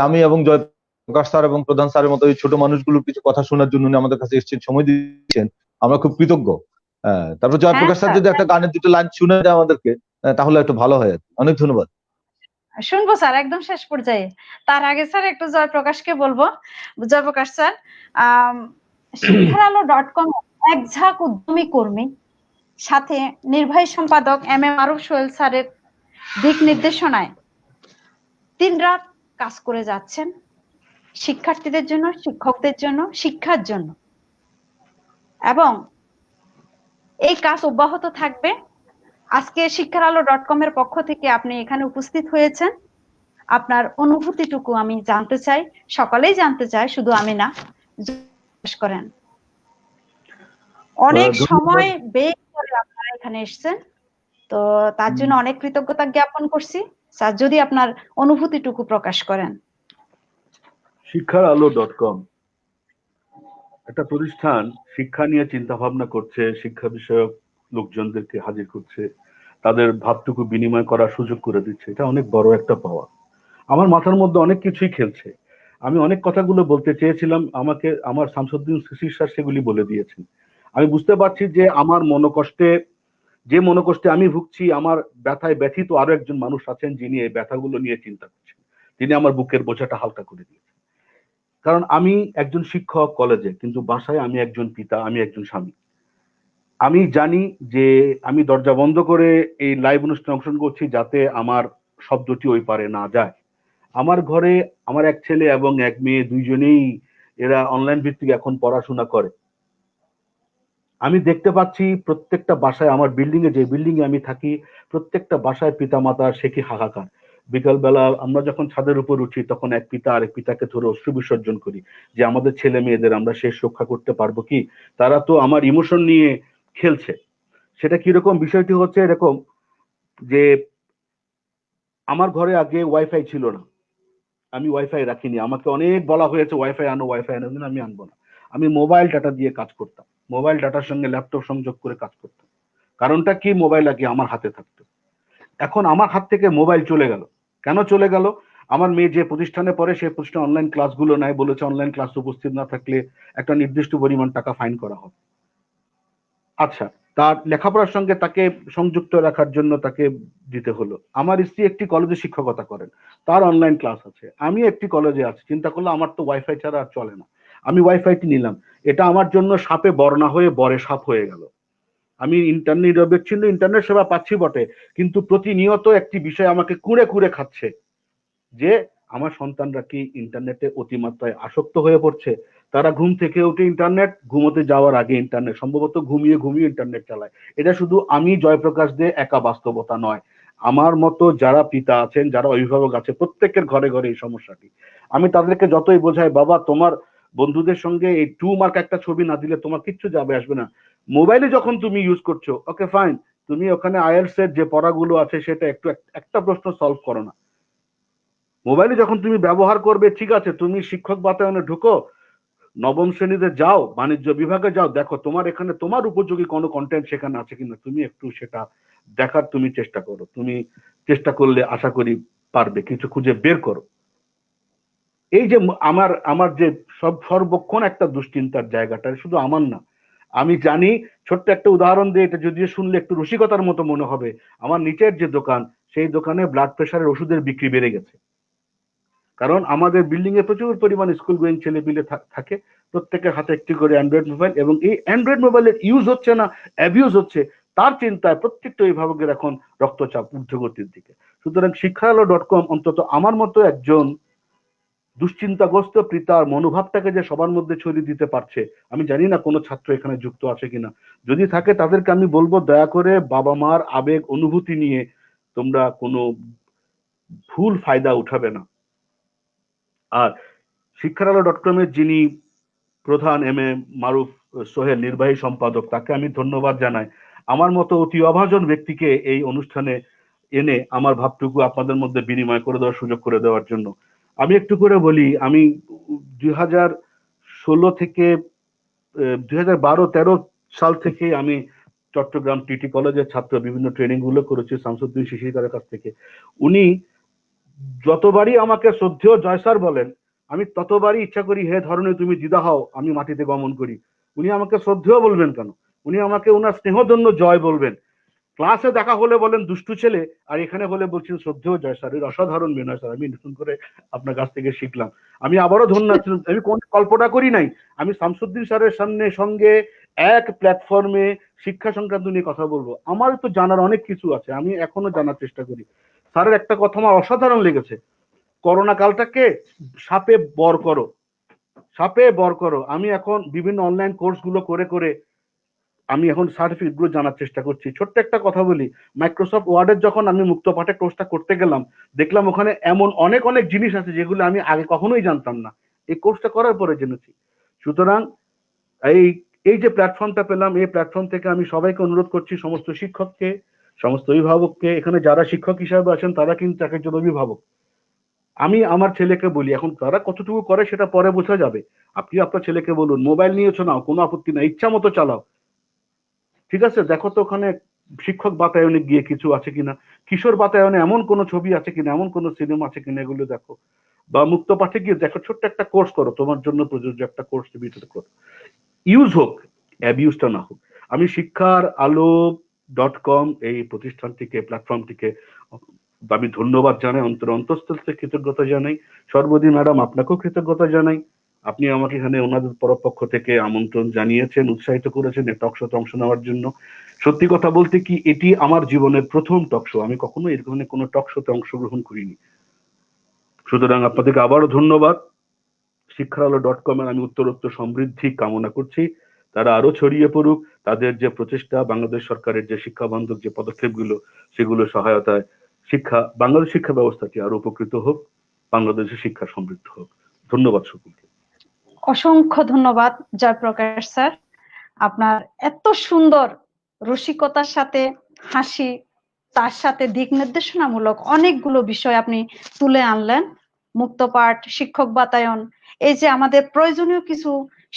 আমি এবং জয়প্রকাশ স্যার এবং প্রধান স্যারের মতো এই ছোট মানুষগুলোর কিছু কথা শোনার জন্য উনি আমাদের কাছে এসেছেন, সময় দিচ্ছেন, আমরা খুব কৃতজ্ঞ। তারপর জয়প্রকাশ স্যার যদি একটা গানের দুটো লাইন শুনে দেয় আমাদেরকে, তাহলে একটু ভালো হয়। অনেক ধন্যবাদ। শুনবো স্যার, একদম শেষ পর্যায়ে। তার আগে স্যার একটু জয়প্রকাশকে বলবো। জয়প্রকাশ স্যার, শিক্ষারালো.com এক ঝাঁক উদ্যমী কর্মী, সাথে নির্বাহী সম্পাদক এম এ মারুফ সোহেল স্যারের দিক নির্দেশনায় দিনরাত কাজ করে যাচ্ছেন শিক্ষার্থীদের জন্য, শিক্ষকদের জন্য, শিক্ষার জন্য, এবং এই কাজ অব্যাহত থাকবে। আজকে শিক্ষারালো.com এর পক্ষ থেকে আপনি এখানে উপস্থিত হয়েছেন, আপনার অনুভূতিটুকু আমি জানতে চাই, সকলেই জানতে চায়, শুধু আমি না। করেন, অনেক সময় বের করে আপনারা এখানে এসেছেন, তো তার জন্য অনেক কৃতজ্ঞতা জ্ঞাপন করছি। স্যার যদি আপনার অনুভূতিটুকু প্রকাশ করেন। শিক্ষারালো.com একটা প্রতিষ্ঠান শিক্ষা নিয়ে চিন্তা ভাবনা করছে, শিক্ষা বিষয়ক লোকজনদেরকে হাজির করছে, তাদের ভাবটুকু বিনিময় করার সুযোগ করে দিচ্ছে। এটা অনেক বড় একটা পাওয়া। আমার মাথার মধ্যে অনেক কিছুই খেলছে। আমি অনেক কথাগুলো বলতে চেয়েছিলাম, আমাকে আমার শামসুদ্দিন শিশির স্যার সেগুলি বলে দিয়েছেন। আমি বুঝতে পারছি যে আমার মনোকষ্টে, যে মনোকষ্টে আমি ভুগছি, আমার ব্যথায় ব্যথিত আরো একজন মানুষ আছেন যিনি এই ব্যথাগুলো নিয়ে চিন্তা করছেন। তিনি আমার বুকের বোঝাটা হালকা করে দিয়েছেন। কারণ আমি একজন শিক্ষক কলেজে, কিন্তু বাসায় আমি একজন পিতা, আমি একজন স্বামী। আমি জানি যে আমি দরজা বন্ধ করে এই লাইভ অনুষ্ঠানে অংশগ্রহণ করছি যাতে আমার শব্দটি ওই পারে না যায়। আমার ঘরে আমার এক ছেলে এবং এক মেয়ে, দুইজনেই এরা অনলাইন ভিত্তিক এখন পড়াশোনা করে। আমি দেখতে পাচ্ছি প্রত্যেকটা বাসায়, আমার বিল্ডিং এ, যে বিল্ডিং এ আমি থাকি, প্রত্যেকটা বাসায় পিতামাতার সে কি হাহাকার। বিকালবেলা আমরা যখন ছাদের উপর উঠি তখন এক পিতা আরেক পিতাকে ধরে অশ্রু বিসর্জন করি যে আমাদের ছেলে মেয়েদের আমরা শেষ রক্ষা করতে পারবো কি, তারা তো আমার ইমোশন নিয়ে খেলছে। সেটা কিরকম, বিষয়টি হচ্ছে এরকম যে আমার ঘরে আগে ওয়াইফাই ছিল না, আমি ওয়াইফাই রাখিনি, আমাকে অনেক বলা হয়েছে ওয়াইফাই আনো, ওয়াইফাই আনো, কিন্তু আমি আনবো না। আমি মোবাইল ডাটা দিয়ে কাজ করতাম, মোবাইল ডাটার সঙ্গে ল্যাপটপ সংযোগ করে কাজ করতাম। কারণটা কি, মোবাইল আগে আমার হাতে থাকতো। এখন আমার হাত থেকে মোবাইল চলে গেল। কেন চলে গেল? আমার মেয়ে যে প্রতিষ্ঠানে পড়ে সেই প্রতিষ্ঠানে অনলাইন ক্লাসগুলো নেয়, বলেছে অনলাইন ক্লাস উপস্থিত না থাকলে একটা নির্দিষ্ট পরিমাণ টাকা ফাইন করা হবে। আচ্ছা, তার লেখাপড়ার সঙ্গে তাকে সংযুক্ত রাখার জন্য তাকে দিতে হলো। আমার স্ত্রী একটি কলেজে শিক্ষকতা করেন, তার অনলাইন ক্লাস আছে। আমি একটি কলেজে আছি, চিন্তা করলো আমার তো ওয়াইফাই ছাড়া আর চলে না। আমি ওয়াইফাইটি নিলাম, এটা আমার জন্য সাপে বর না হয়ে বরে সাপ হয়ে গেল। আমি ইন্টারনেট বিচ্ছিন্ন ইন্টারনেট সেবা পাচ্ছি বটে, কিন্তু প্রতিনিয়ত একটি বিষয় আমাকে কুড়ে কুড়ে খাচ্ছে যে আমার সন্তানরা কি ইন্টারনেটে অতিমাত্রায় আসক্ত হয়ে পড়ছে। তারা ঘুম থেকে উঠে ইন্টারনেট, ঘুমোতে যাওয়ার আগে ইন্টারনেট, সম্ভবত ঘুমিয়ে ঘুমিয়ে ইন্টারনেট চালায়। এটা শুধু আমি জয়প্রকাশ দে একা বাস্তবতা নয়, আমার মতো যারা পিতা আছেন, যারা অভিভাবক আছে, প্রত্যেকের ঘরে ঘরে এই সমস্যাটি। আমি তাদেরকে যতই বোঝাই, বাবা তোমার বন্ধুদের সঙ্গে এই টু মার্ক একটা ছবি না দিলে তোমার কিচ্ছু যাবে আসবে না। মোবাইলে যখন তুমি ইউজ করছো, ওকে ফাইন, তুমি ওখানে আইএলটিএস এর যে পড়াগুলো আছে সেটা একটু একটা প্রশ্ন সলভ করো না। মোবাইলে যখন তুমি ব্যবহার করবে, ঠিক আছে, তুমি শিক্ষক বাতায়নে ঢুকো, নবম শ্রেণীতে যাও, বাণিজ্য বিভাগে যাও, দেখো তোমার এখানে তোমার উপযোগী কোনো কন্টেন্ট সেখানে আছে কিনা, তুমি একটু সেটা দেখার তুমি চেষ্টা করো। তুমি চেষ্টা করলে আশা করি পারবে, কিছু খুঁজে বের করো। এই যে আমার আমার যে সর্বক্ষণ একটা দুশ্চিন্তার জায়গাটা শুধু আমার না, আমি জানি। ছোট্ট একটা উদাহরণ দিয়ে, এটা যদিও শুনলে একটু রসিকতার মতো মনে হবে, আমার নিচের যে দোকান, সেই দোকানে ব্লাড প্রেশারের ওষুধের বিক্রি বেড়ে গেছে। কারণ আমাদের বিল্ডিং এ প্রচুর পরিমাণ স্কুল গোয়িং ছেলে পিলে থাকে, প্রত্যেকের হাতে একটি করে অ্যান্ড্রয়েড মোবাইল, এবং এই অ্যান্ড্রয়েড মোবাইলের ইউজ হচ্ছে না, অ্যাবিউজ হচ্ছে, তার চিন্তায় প্রত্যেকটা অভিভাবকের এখন রক্তচাপ ঊর্ধ্বগতির দিকে। সুতরাং শিক্ষাআলো.com অন্তত আমার মতো একজন দুশ্চিন্তাগ্রস্ত পিতার মনোভাবটাকে যে সবার মধ্যে ছড়িয়ে দিতে পারছে, আমি জানি না কোনো ছাত্র এখানে যুক্ত আছে কিনা। যদি থাকে তাদেরকে আমি বলবো, দয়া করে বাবা মার আবেগ অনুভূতি নিয়ে তোমরা কোনো ভুল ফায়দা উঠাবে না। আর শিক্ষাআলো.com এর যিনি প্রধান এম এ মারুফ সোহেল, নির্বাহী সম্পাদক, তাকে আমি ধন্যবাদ জানাই আমার মতো অতি অভাজন ব্যক্তিকে এই অনুষ্ঠানে এনে আমার ভাবটুকু আপনাদের মধ্যে বিনিময় করে দেওয়ার সুযোগ করে দেওয়ার জন্য। আমি একটু করে বলি, আমি 2016 থেকে 2012-13 সাল থেকে আমি চট্টগ্রাম টিটি কলেজের ছাত্র, বিভিন্ন ট্রেনিং গুলো করেছি শামসুদ্দিন শিশিরের কাছ থেকে। উনি যতবারই আমাকে শ্রদ্ধেয় জয় স্যার বলেন, আমি ততবারই ইচ্ছা করি, হে ধরনের তুমি দিদা হও, আমি মাটিতে গমন করি। উনি আমাকে শ্রদ্ধেয় বলবেন কেন, উনি আমাকে ওনার স্নেহধন্য জয় বলবেন। ক্লাসে দেখা হলে বলেন দুষ্টু ছেলে, আর এখানে হলে বলছেন শ্রদ্ধেয় জয় স্যার, এর অসাধারণ বিনয় স্যার, আমি নতুন করে আপনার কাছ থেকে শিখলাম। আমি আবারও ধন্য, আমি কোন কল্পনা করি নাই আমি শামসুদ্দিন স্যারের সঙ্গে এক প্ল্যাটফর্মে শিক্ষা সংক্রান্ত নিয়ে কথা বলবো। আমার তো জানার অনেক কিছু আছে, আমি এখনো জানার চেষ্টা করি। স্যারের একটা কথা আমার অসাধারণ লেগেছে, করোনা কালটাকে সাপে বর করো, সাপে বর করো। আমি এখন বিভিন্ন অনলাইন কোর্স গুলো করে করে আমি এখন সার্টিফিকেট গুলো জানার চেষ্টা করছি। ছোট্ট একটা কথা বলি, মাইক্রোসফট ওয়ার্ডের যখন আমি মুক্ত পাঠে কোর্সটা করতে গেলাম, দেখলাম ওখানে এমন অনেক অনেক জিনিস আছে যেগুলো আমি আগে কখনোই জানতাম না, এই কোর্সটা করার পরে জেনেছি। সুতরাং এই এই যে প্ল্যাটফর্মটা পেলাম, এই প্ল্যাটফর্ম থেকে আমি সবাইকে অনুরোধ করছি, সমস্ত শিক্ষককে, সমস্ত অভিভাবককে, এখানে যারা শিক্ষক হিসাবে আছেন তারা কিন্তু এক একজন অভিভাবক। আমি আমার ছেলেকে বলি, এখন তারা কতটুকু করে সেটা পরে বোঝা যাবে। আপনি আপনার ছেলেকে বলুন, মোবাইল নিয়েছো নাও, কোনো আপত্তি নাই, ইচ্ছা মতো চালাও, ঠিক আছে, দেখো তো ওখানে শিক্ষক বাতায়নে গিয়ে কিছু আছে কিনা, কিশোর বাতায়নে এমন কোনো ছবি আছে কিনা, এমন কোনো সিনেমা আছে কিনা, এগুলো দেখো। বা মুক্ত পাঠে গিয়ে দেখো, ছোট্ট একটা কোর্স করো, তোমার জন্য প্রযোজ্য একটা কোর্স ভিতরে করো, ইউজ হোক, অ্যাবিউজটা না হোক। আমি শিক্ষার আলো .com এই প্রতিষ্ঠানটিকে, প্ল্যাটফর্মটিকে আমি ধন্যবাদ জানাই, অন্তঃস্থল থেকে কৃতজ্ঞতা জানাই। সর্বদি ম্যাডাম, আপনাকেও কৃতজ্ঞতা জানাই। আপনি আমাকে এখানে ওনাদের পক্ষ থেকে আমন্ত্রণ জানিয়েছেন, উৎসাহিত করেছেন এই টক শোতে অংশ নেওয়ার জন্য। সত্যি কথা বলতে কি, এটি আমার জীবনের প্রথম টক শো, আমি কখনো এর ধরনের কোনো টক শোতে অংশগ্রহণ করিনি। সুতরাং আপনাদেরকে আবারও ধন্যবাদ। শিক্ষার আলো .com এর আমি উত্তরোত্তর সমৃদ্ধি কামনা করছি, তারা আরো ছড়িয়ে পড়ুক। তাদের যে প্রচেষ্টা, বাংলাদেশ সরকারের যে শিক্ষা বান্ধব যে পদক্ষেপগুলো, সেগুলো সহায়তায় বাংলাদেশ শিক্ষা ব্যবস্থাটি আরো উপকৃত হোক, বাংলাদেশের শিক্ষা সমৃদ্ধ হোক। ধন্যবাদ সকলকে। অসংখ্য ধন্যবাদ জয়প্রকাশ স্যার, আপনার এত সুন্দর রসিকতার সাথে হাসি, তার সাথে দিক নির্দেশনামূলক অনেকগুলো বিষয় আপনি তুলে আনলেন। মুক্তপাঠ, শিক্ষক বাতায়ন, এই যে আমাদের প্রয়োজনীয় কিছু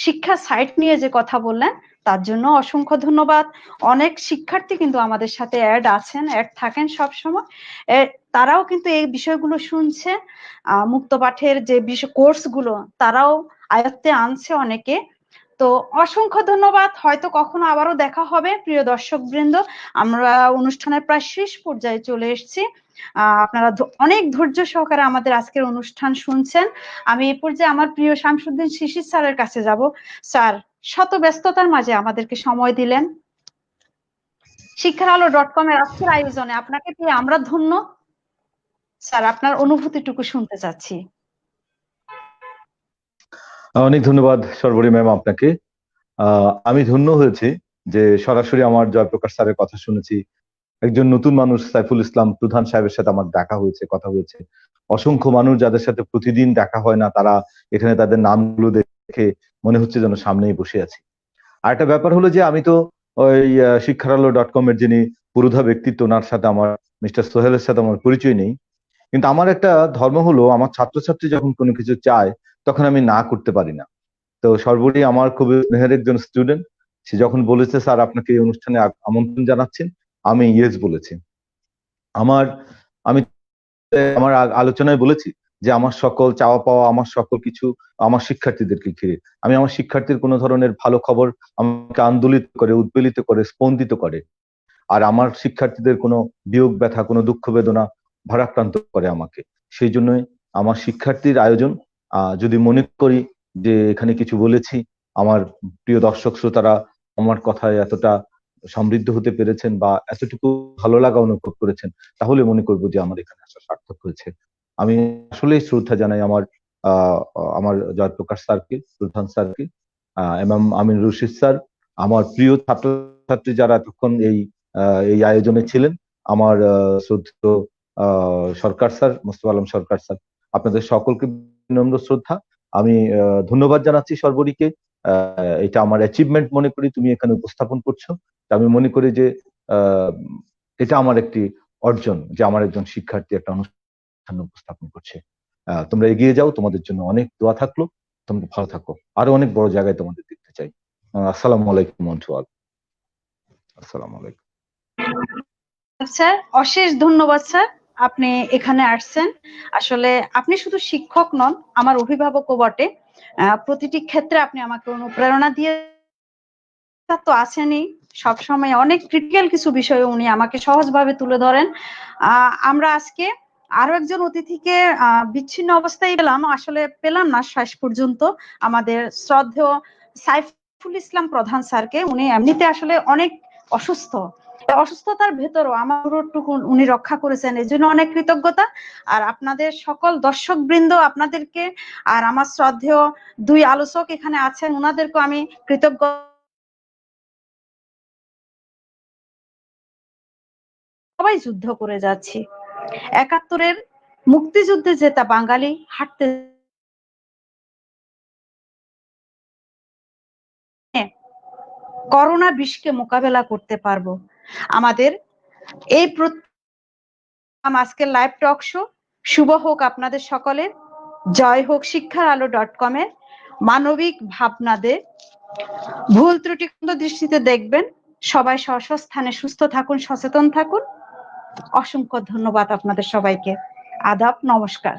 শিক্ষা সাইট নিয়ে যে কথা বললেন, তার জন্য অসংখ্য ধন্যবাদ। অনেক শিক্ষার্থী কিন্তু আমাদের সাথে অ্যাড আছেন, অ্যাড থাকেন সবসময়, তারাও কিন্তু এই বিষয়গুলো শুনছে, মুক্তপাঠের যে বিষয় কোর্সগুলো তারাও আয়ত্তে আনছে অনেকে। তো অসংখ্য ধন্যবাদ, হয়তো কখনো আবারও দেখা হবে। প্রিয় দর্শক বৃন্দ, আমরা অনুষ্ঠানের প্রায় শেষ পর্যায়ে চলে এসেছি। আপনারা অনেক ধৈর্য সহকারে আমাদের আজকের অনুষ্ঠান শুনছেন। আমি এই পর্যায়ে আমার প্রিয় শামসুদ্দিন শিশির স্যারের কাছে যাব। স্যার, শত ব্যস্ততার মাঝে আমাদেরকে সময় দিলেন। শিক্ষার আলো .com এর আজকের আয়োজনে আপনাকে পেয়ে আমরা ধন্য। স্যার, আপনার অনুভূতিটুকু শুনতে চাচ্ছি। অনেক ধন্যবাদ সর্বরী ম্যাম আপনাকে। আমি ধন্য হয়েছি যে সরাসরি আমার জয়প্রকাশ স্যারের কথা শুনেছি। একজন নতুন মানুষ সাইফুল ইসলাম প্রধান সাহেবের সাথে আমার দেখা হয়েছে, কথা হয়েছে। অসংখ্য মানুষ যাদের সাথে প্রতিদিন দেখা হয় না, তারা এখানে তাদের নামগুলো দেখে মনে হচ্ছে যেন সামনেই বসে আছি। আর একটা ব্যাপার হলো যে আমি তো ওই শিক্ষার আলো .com এর যিনি পুরোধা ব্যক্তিত্ব, ওনার সাথে আমার, মিস্টার সোহেলের সাথে আমার পরিচয় নেই। কিন্তু আমার একটা ধর্ম হলো, আমার ছাত্রছাত্রী যখন কোনো কিছু চায় তখন আমি না করতে পারি না। তো সর্বোপরি আমার খুবই স্নেহের একজন স্টুডেন্ট, সে যখন বলেছে স্যার আপনাকে এই অনুষ্ঠানে আমন্ত্রণ জানাচ্ছেন, আমি ইয়েস বলেছি। আমি আমার আলোচনায় বলেছি যে আমার সকল চাওয়া পাওয়া, আমার সকল কিছু আমার শিক্ষার্থীদেরকে ঘিরে। আমি আমার শিক্ষার্থীর কোনো ধরনের ভালো খবর আমাকে আন্দোলিত করে, উদ্বেলিত করে, স্পন্দিত করে। আর আমার শিক্ষার্থীদের কোনো বিয়োগ ব্যথা, কোনো দুঃখ বেদনা ভারাক্রান্ত করে আমাকে। সেই জন্যই আমার শিক্ষার্থীর আয়োজন। যদি মনে করি যে এখানে কিছু বলেছি, আমার প্রিয় দর্শক শ্রোতারা আমার কথায় এতটা সমৃদ্ধ হতে পেরেছেন বা এতটুকু ভালো লাগা অনুভব করেছেন, তাহলে মনে করব যে আমার এখানে আসা সার্থক হয়েছে। আমি আসলেই শ্রদ্ধা জানাই আমার জয়প্রকাশ স্যারকে, প্রধান স্যারকে, এবং আমিন রশিদ স্যার, আমার প্রিয় ছাত্রছাত্রী যারা এতক্ষণ এই আয়োজনে ছিলেন, আমার শ্রদ্ধেয় সরকার স্যার, মোস্তফা আলম সরকার স্যার, আপনাদের সকলকে বিনম্র শ্রদ্ধা। আমি ধন্যবাদ জানাচ্ছি সর্বরীকে। এটা আমার অ্যাচিভমেন্ট মনে করি, তুমি এখানে উপস্থাপন করছো। আমি মনে করি যে এটা আমার একটি অর্জন যে আমার একজন শিক্ষার্থী একটা অনুষ্ঠান উপস্থাপন করছে। তোমরা এগিয়ে যাও, তোমাদের জন্য অনেক দোয়া থাকলো, তোমরা ভালো থাকো, আরো অনেক বড় জায়গায় তোমাদের দেখতে চাই। আসসালামু আলাইকুম মন্টুয়াল। আসসালামু আলাইকুম স্যার, অশেষ ধন্যবাদ স্যার, আপনি এখানে আসছেন। আসলে আপনি শুধু শিক্ষক নন, আমার অভিভাবকও বটে। প্রতিটি ক্ষেত্রে আপনি আমাকে অনুপ্রেরণা দিয়ে তো আছেনই, সবসময় অনেক ক্রিটিক্যাল কিছু বিষয় উনি আমাকে সহজভাবে তুলে ধরেন। আমরা আজকে আরো একজন অতিথিকে বিচ্ছিন্ন অবস্থায় পেলাম না শেষ পর্যন্ত, আমাদের শ্রদ্ধেয় সাইফুল ইসলাম প্রধান স্যারকে। উনি এমনিতে আসলে অনেক অসুস্থতার ভেতরও আমারটুকু উনি রক্ষা করেছেন, এই জন্য অনেক কৃতজ্ঞতা। আর আপনাদের সকল দর্শক বৃন্দ, আপনাদেরকে আর আমার শ্রদ্ধেয় দুই আলোচক এখানে আছেন, ওনাদেরকে আমি কৃতজ্ঞ। সবাই যুদ্ধ করে যাচ্ছি, ৭১-এর মুক্তিযুদ্ধে জেতা বাঙালি হাঁটতে করোনা বিষকে মোকাবেলা করতে পারবো। আমাদের এই আজকের লাইভ টক শো শুভ হোক আপনাদের সকলের। জয় হোক শিক্ষার আলো .com এর। মানবিক ভাবনাদের ভুল ত্রুটি দৃষ্টিতে দেখবেন, সবাই স্ব স্ব স্থানে সুস্থ থাকুন, সচেতন থাকুন। অসংখ্য ধন্যবাদ আপনাদের সবাইকে। আদাব, নমস্কার।